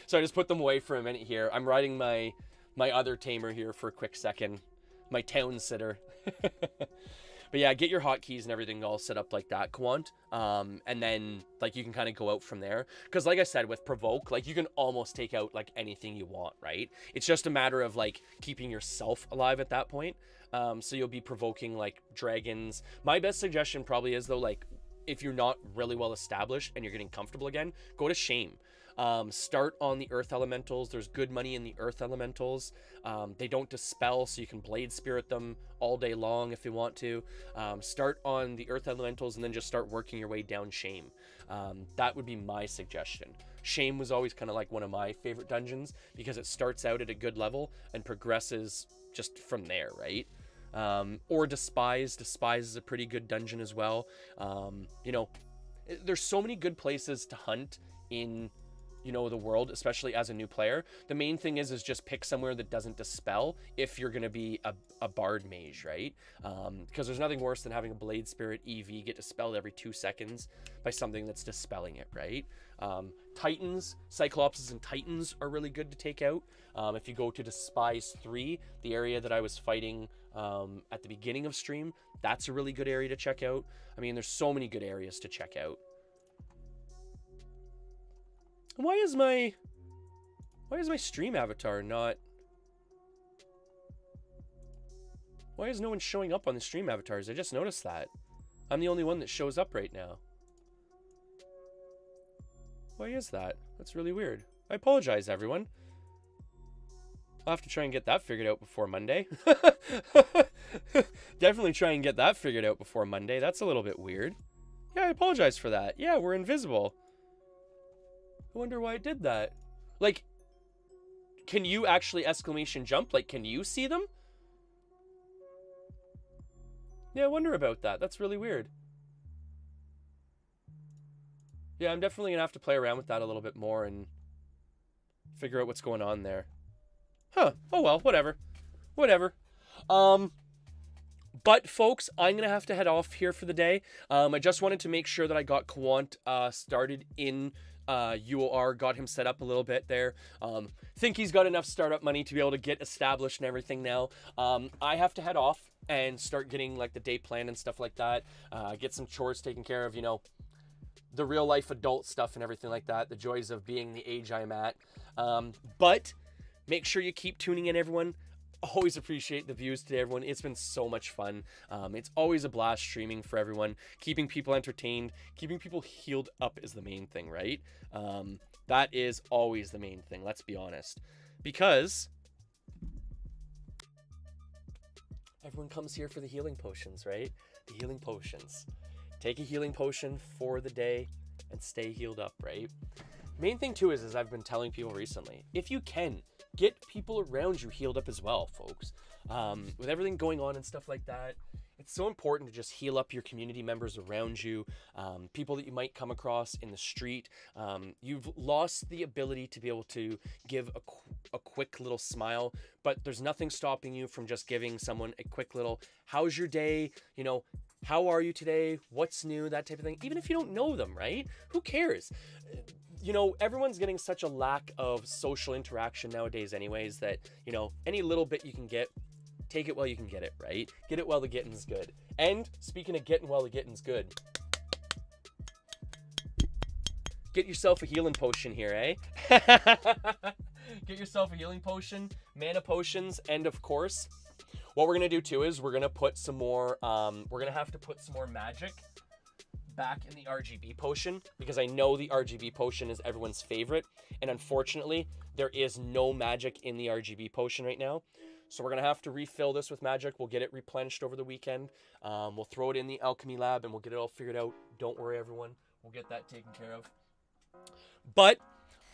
So I just put them away for a minute here. I'm riding my other tamer here for a quick second. My town sitter. But yeah, get your hotkeys and everything all set up like that, Quant. And then, like, you can kind of go out from there. Because, like I said, with Provoke, like, you can almost take out, like, anything you want, right? It's just a matter of, like, keeping yourself alive at that point. So you'll be provoking, like, dragons. My best suggestion probably is, though, like, if you're not really well established and you're getting comfortable again, go to Shame. Start on the earth elementals. There's good money in the earth elementals. They don't dispel, so you can blade spirit them all day long if you want to. Start on the earth elementals and then just start working your way down Shame. That would be my suggestion. Shame was always kind of like one of my favorite dungeons because it starts out at a good level and progresses just from there, right? Or Despise. Despise is a pretty good dungeon as well. You know, there's so many good places to hunt in, you know, the world, especially as a new player. The main thing is just pick somewhere that doesn't dispel if you're going to be a bard mage, right? Because there's nothing worse than having a blade spirit EV get dispelled every 2 seconds by something that's dispelling it, right? Titans, Cyclopses and Titans are really good to take out. If you go to Despise 3, the area that I was fighting at the beginning of stream, that's a really good area to check out. I mean, there's so many good areas to check out. Why is my stream avatar not... Why is no one showing up on the stream avatars? I just noticed that. I'm the only one that shows up right now. Why is that? That's really weird. I apologize, everyone. I'll have to try and get that figured out before Monday. Definitely try and get that figured out before Monday. That's a little bit weird. Yeah, I apologize for that. Yeah, we're invisible. I wonder why it did that. Like, can you actually exclamation jump? Like, can you see them? Yeah, I wonder about that. That's really weird. Yeah, I'm definitely gonna have to play around with that a little bit more and figure out what's going on there. Huh. Oh well, whatever. Whatever. But folks, I'm gonna have to head off here for the day. I just wanted to make sure that I got Quant started in UOR, got him set up a little bit there. Think he's got enough startup money to be able to get established and everything now. I have to head off and start getting like the day plan and stuff like that. Get some chores taken care of, you know. the real life adult stuff and everything like that, the joys of being the age I'm at. But make sure you keep tuning in, everyone. Always appreciate the views today, everyone. It's been so much fun. It's always a blast streaming for everyone. Keeping people entertained, keeping people healed up is the main thing, right? That is always the main thing, let's be honest. Because everyone comes here for the healing potions, right? The healing potions. Take a healing potion for the day and stay healed up, right? Main thing too is, as I've been telling people recently, if you can, get people around you healed up as well, folks. With everything going on and stuff like that, it's so important to just heal up your community members around you, people that you might come across in the street. You've lost the ability to be able to give a quick little smile, but there's nothing stopping you from just giving someone a quick little, how's your day? You know, how are you today? What's new? That type of thing. Even if you don't know them, right? Who cares? You know, everyone's getting such a lack of social interaction nowadays anyways that, you know, any little bit you can get, take it while you can get it, right? Get it while the getting's good. And speaking of getting while the getting's good, get yourself a healing potion here, eh? Get yourself a healing potion, mana potions, and of course, what we're gonna do too is we're gonna put some more, we're gonna have to put some more magic back in the RGB potion, because I know the RGB potion is everyone's favorite, and unfortunately there is no magic in the RGB potion right now, so we're gonna have to refill this with magic. We'll get it replenished over the weekend. We'll throw it in the alchemy lab and we'll get it all figured out. Don't worry, everyone, we'll get that taken care of. But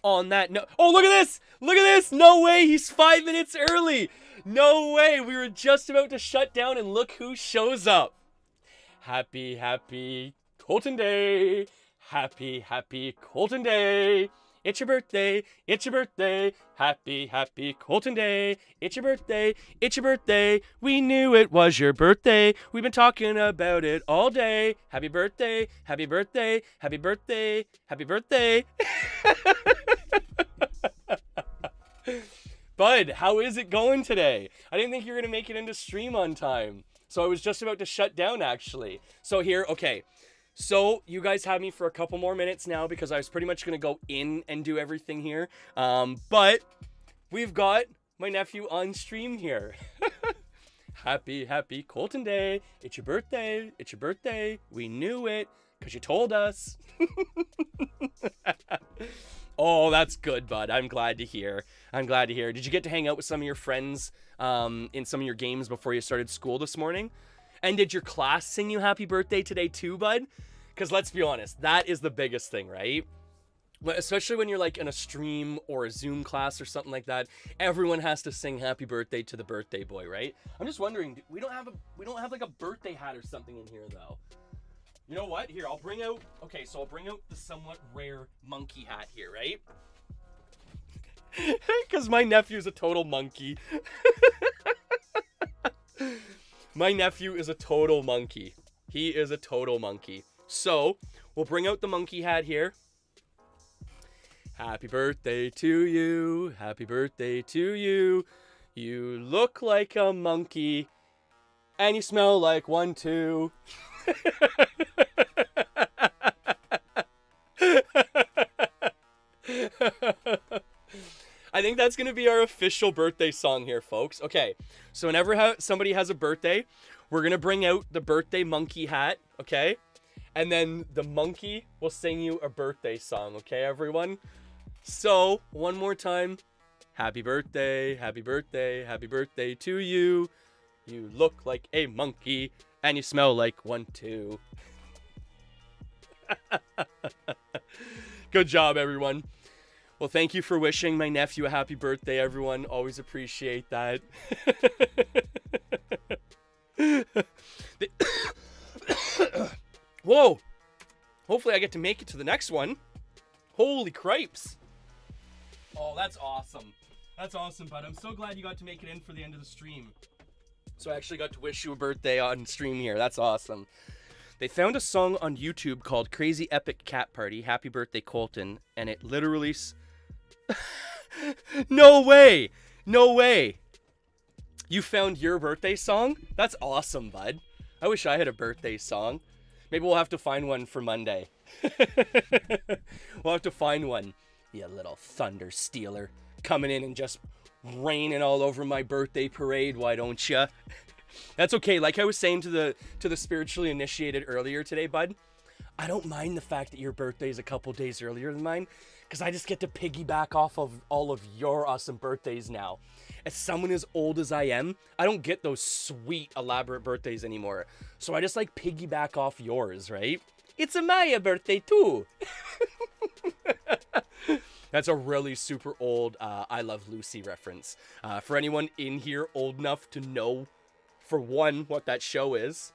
on that note, oh, look at this, no way, he's 5 minutes early. No way, we were just about to shut down and look who shows up. Happy Colton Day! Happy Colton Day! It's your birthday! It's your birthday! Happy Colton Day! It's your birthday! It's your birthday! We knew it was your birthday! We've been talking about it all day! Happy birthday! Happy birthday! Happy birthday! Happy birthday! Bud, how is it going today? I didn't think you were gonna make it into stream on time. So I was just about to shut down, actually. So here, okay. So you guys have me for a couple more minutes now because I was pretty much going to go in and do everything here. But we've got my nephew on stream here. Happy Colton Day. It's your birthday. It's your birthday. We knew it because you told us. Oh, that's good, bud. I'm glad to hear. I'm glad to hear. Did you get to hang out with some of your friends in some of your games before you started school this morning? And did your class sing you happy birthday today too, bud? Because let's be honest, that is the biggest thing, right? Especially when you're like in a stream or a Zoom class or something like that, everyone has to sing happy birthday to the birthday boy, right? I'm just wondering, we don't have like a birthday hat or something in here though. You know what? Here, I'll bring out, okay, so I'll bring out the somewhat rare monkey hat here, right? Because my nephew's a total monkey. My nephew is a total monkey. He is a total monkey. So, we'll bring out the monkey hat here. Happy birthday to you. Happy birthday to you. You look like a monkey. And you smell like one too. I think that's going to be our official birthday song here, folks. Okay, so whenever somebody has a birthday, we're going to bring out the birthday monkey hat, okay? And then the monkey will sing you a birthday song, okay, everyone? So, one more time. Happy birthday, happy birthday, happy birthday to you. You look like a monkey, and you smell like one too. Good job, everyone. Well, thank you for wishing my nephew a happy birthday, everyone. Always appreciate that. Whoa! Hopefully I get to make it to the next one. Holy cripes! Oh, that's awesome. That's awesome, bud. I'm so glad you got to make it in for the end of the stream. So I actually got to wish you a birthday on stream here. That's awesome. They found a song on YouTube called Crazy Epic Cat Party, Happy Birthday Colton, and it literally... No way! No way! You found your birthday song? That's awesome, bud. I wish I had a birthday song. Maybe we'll have to find one for Monday. We'll have to find one. You little thunder stealer. Coming in and just raining all over my birthday parade, why don't ya? That's okay. Like I was saying to the spiritually initiated earlier today, bud, I don't mind the fact that your birthday is a couple days earlier than mine, because I just get to piggyback off of all of your awesome birthdays now. As someone as old as I am, I don't get those sweet, elaborate birthdays anymore. So I just like piggyback off yours, right? It's a Maya birthday too. That's a really super old I Love Lucy reference. For anyone in here old enough to know, for one, what that show is.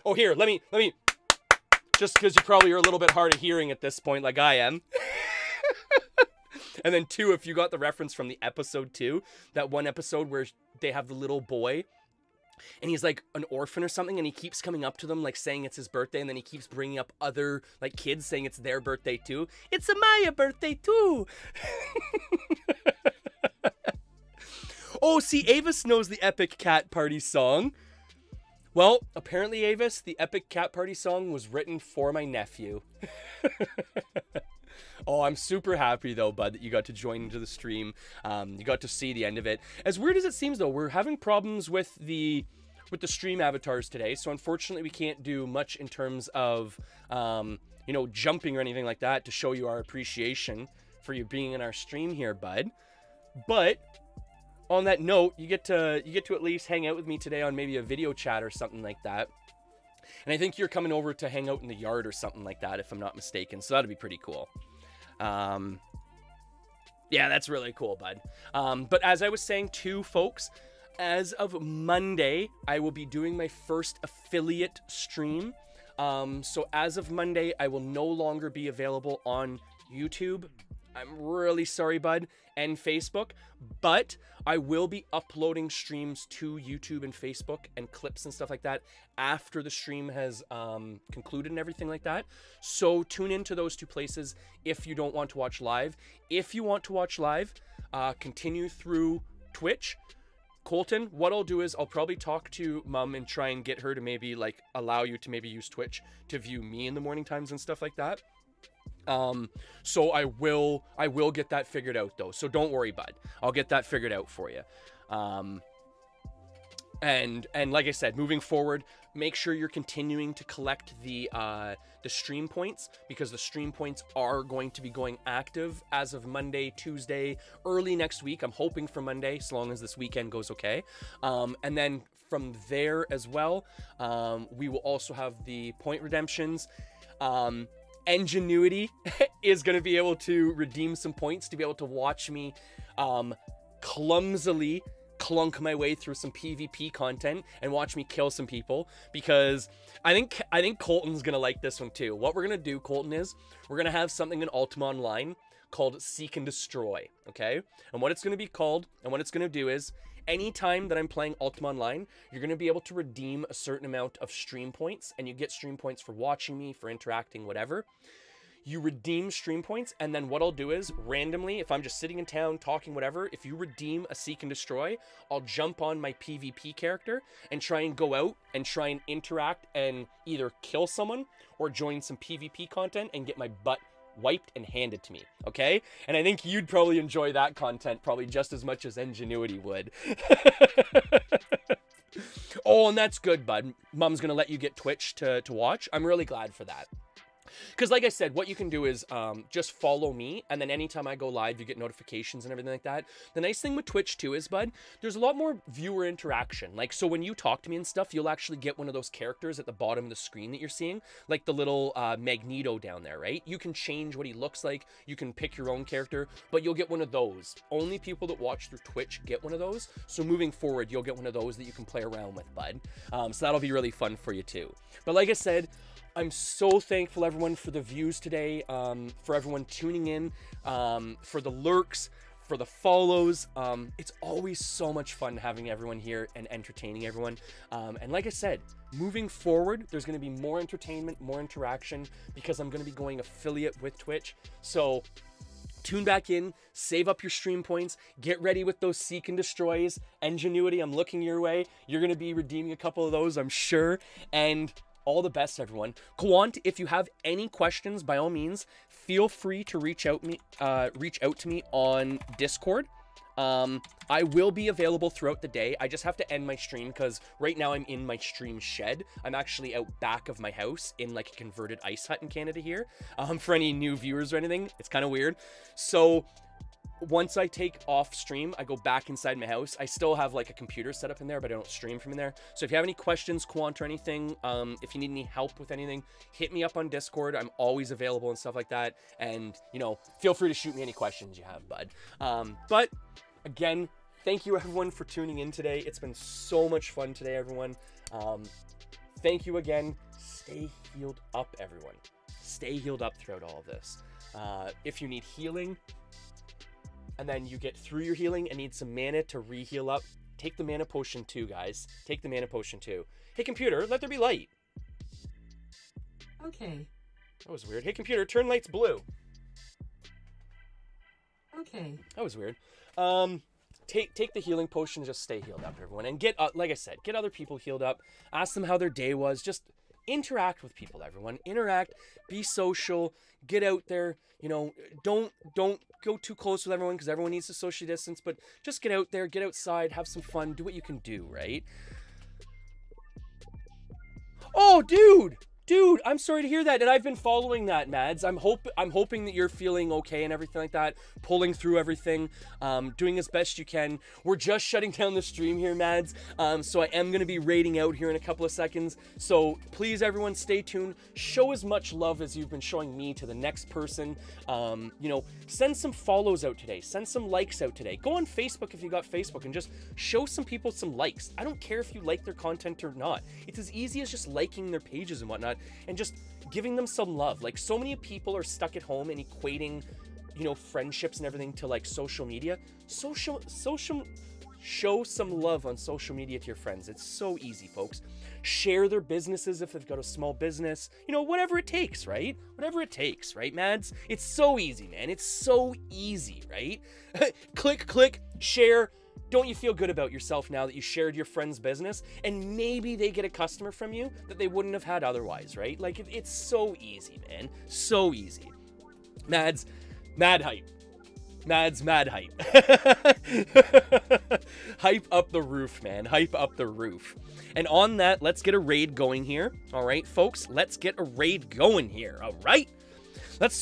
Oh, here, let me, just because you probably are a little bit hard of hearing at this point, like I am. And then two, if you got the reference from the episode 2, that one episode where they have the little boy, and he's like an orphan or something, and he keeps coming up to them like saying it's his birthday, and then he keeps bringing up other like kids saying it's their birthday too. It's a Maya birthday too. Oh, see, Avis knows the Epic Cat Party song. Well, apparently, Avis, the Epic Cat Party song was written for my nephew. Oh, I'm super happy though, bud, that you got to join into the stream. You got to see the end of it. As weird as it seems though, we're having problems with the stream avatars today, so unfortunately we can't do much in terms of you know, jumping or anything like that to show you our appreciation for you being in our stream here, bud. But on that note, you get to at least hang out with me today on maybe a video chat or something like that. And I think you're coming over to hang out in the yard or something like that, if I'm not mistaken. So that'd be pretty cool. Yeah, that's really cool, bud. But as I was saying too, folks, as of Monday, I will be doing my first affiliate stream. So as of Monday, I will no longer be available on YouTube. I'm really sorry, bud, and Facebook, but I will be uploading streams to YouTube and Facebook and clips and stuff like that after the stream has concluded and everything like that. So tune into those two places if you don't want to watch live. If you want to watch live, continue through Twitch. Colton, what I'll do is I'll probably talk to Mom and try and get her to maybe like allow you to maybe use Twitch to view me in the morning times and stuff like that. So I will get that figured out though. So don't worry, bud. I'll get that figured out for you. And like I said, moving forward, make sure you're continuing to collect the stream points, because the stream points are going to be going active as of Monday, Tuesday, early next week. I'm hoping for Monday, so long as this weekend goes okay. And then from there as well, we will also have the point redemptions. Ingenuity is going to be able to redeem some points to be able to watch me clumsily clunk my way through some PvP content and watch me kill some people, because I think Colton's going to like this one too. What we're going to do, Colton, is we're going to have something in Ultima Online called Seek and Destroy, okay? And what it's going to be called and what it's going to do is anytime that I'm playing Ultima Online, you're going to be able to redeem a certain amount of stream points, and you get stream points for watching me, for interacting, whatever. You redeem stream points, and then what I'll do is, randomly, if I'm just sitting in town, talking, whatever, if you redeem a Seek and Destroy, I'll jump on my PvP character and try and go out and try and interact and either kill someone or join some PvP content and get my butt wiped and handed to me, okay? And I think you'd probably enjoy that content probably just as much as Ingenuity would. Oh, and that's good, bud. Mom's gonna let you get Twitch to watch. I'm really glad for that. Because like I said, what you can do is just follow me, and then anytime I go live, you get notifications and everything like that. The nice thing with Twitch too is, bud, there's a lot more viewer interaction. Like, so when you talk to me and stuff, you'll actually get one of those characters at the bottom of the screen that you're seeing, like the little Magneto down there, right? You can change what he looks like, you can pick your own character, but you'll get one of those. Only people that watch through Twitch get one of those, so moving forward, you'll get one of those that you can play around with, bud. So that'll be really fun for you too. But like I said, I'm so thankful, everyone, for the views today, for everyone tuning in, for the lurks, for the follows. It's always so much fun having everyone here and entertaining everyone. And like I said, moving forward, there's going to be more entertainment, more interaction, because I'm going to be going affiliate with Twitch. So tune back in, save up your stream points, get ready with those Seek and Destroys. Ingenuity, I'm looking your way. You're going to be redeeming a couple of those, I'm sure. And all the best, everyone. Quant, if you have any questions, by all means, feel free to reach out to me on Discord. I will be available throughout the day. I just have to end my stream because right now I'm in my stream shed. I'm actually out back of my house in like a converted ice hut in Canada here. For any new viewers or anything, it's kind of weird. So once I take off stream, I go back inside my house. I still have like a computer set up in there, but I don't stream from in there. So if you have any questions, Quant, or anything, if you need any help with anything, hit me up on Discord. I'm always available and stuff like that. And, you know, feel free to shoot me any questions you have, bud. But again, thank you everyone for tuning in today. It's been so much fun today, everyone. Thank you again. Stay healed up, everyone. Stay healed up throughout all of this. If you need healing, and then you get through your healing and need some mana to re-heal up, take the mana potion too, guys. Take the mana potion too. Hey, computer, let there be light. Okay. That was weird. Hey, computer, turn lights blue. Okay. That was weird. Take the healing potion, just stay healed up, everyone. And get, like I said, get other people healed up. Ask them how their day was. Just interact with people, everyone. Interact, be social, get out there. You know, don't go too close with everyone because everyone needs to social distance, but just get out there, get outside, have some fun, do what you can do, right? Oh, dude, I'm sorry to hear that, and I've been following that, Mads. I'm hoping that you're feeling okay and everything like that, pulling through everything, doing as best you can. We're just shutting down the stream here, Mads, so I am going to be raiding out here in a couple of seconds, so please, everyone, stay tuned. Show as much love as you've been showing me to the next person. You know, send some follows out today, send some likes out today. Go on Facebook if you got Facebook and just show some people some likes. I don't care if you like their content or not. It's as easy as just liking their pages and whatnot, and just giving them some love. Like, so many people are stuck at home and equating, you know, friendships and everything to like social media. Show some love on social media to your friends. It's so easy, folks. Share their businesses if they've got a small business. You know, whatever it takes, right? Whatever it takes, right, Mads? It's so easy, man. It's so easy, right? Click, share. Don't you feel good about yourself now that you shared your friend's business and maybe they get a customer from you that they wouldn't have had otherwise, right? Like, it's so easy, man. So easy. Mads, mad hype. Mads, mad hype. Hype up the roof, man. Hype up the roof. And on that, let's get a raid going here. All right, folks, let's get a raid going here. All right. Let's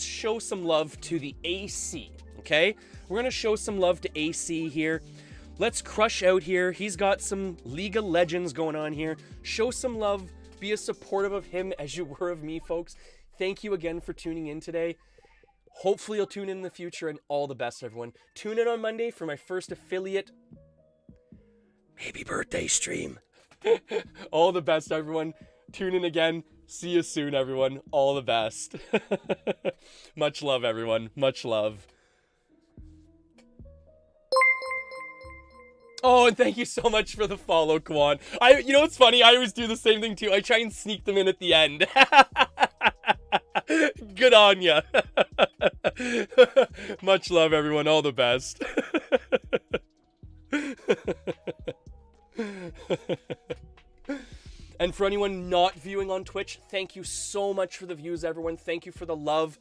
show some love to the AC, okay? We're going to show some love to AC here. Let's crush out here. He's got some League of Legends going on here. Show some love. Be as supportive of him as you were of me, folks. Thank you again for tuning in today. Hopefully you'll tune in the future, and all the best, everyone. Tune in on Monday for my first affiliate, maybe birthday stream. All the best, everyone. Tune in again. See you soon, everyone. All the best. Much love, everyone. Much love. Oh, and thank you so much for the follow, Quan. You know what's funny? I always do the same thing too. I try and sneak them in at the end. Good on ya. Much love, everyone. All the best. And for anyone not viewing on Twitch, thank you so much for the views, everyone. Thank you for the love.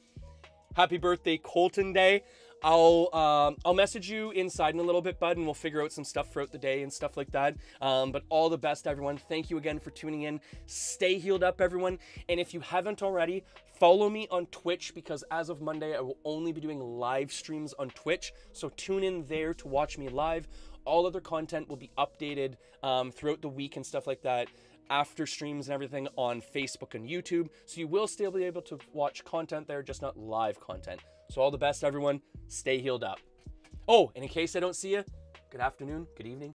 Happy birthday, Colton Day. I'll message you inside in a little bit, bud, and we'll figure out some stuff throughout the day and stuff like that. But all the best, everyone. Thank you again for tuning in. Stay healed up, everyone. And if you haven't already, follow me on Twitch, because as of Monday, I will only be doing live streams on Twitch. So tune in there to watch me live. All other content will be updated throughout the week and stuff like that, after streams and everything on Facebook and YouTube. So you will still be able to watch content there, just not live content. So all the best, everyone. Stay healed up. Oh, and in case I don't see you, good afternoon, good evening,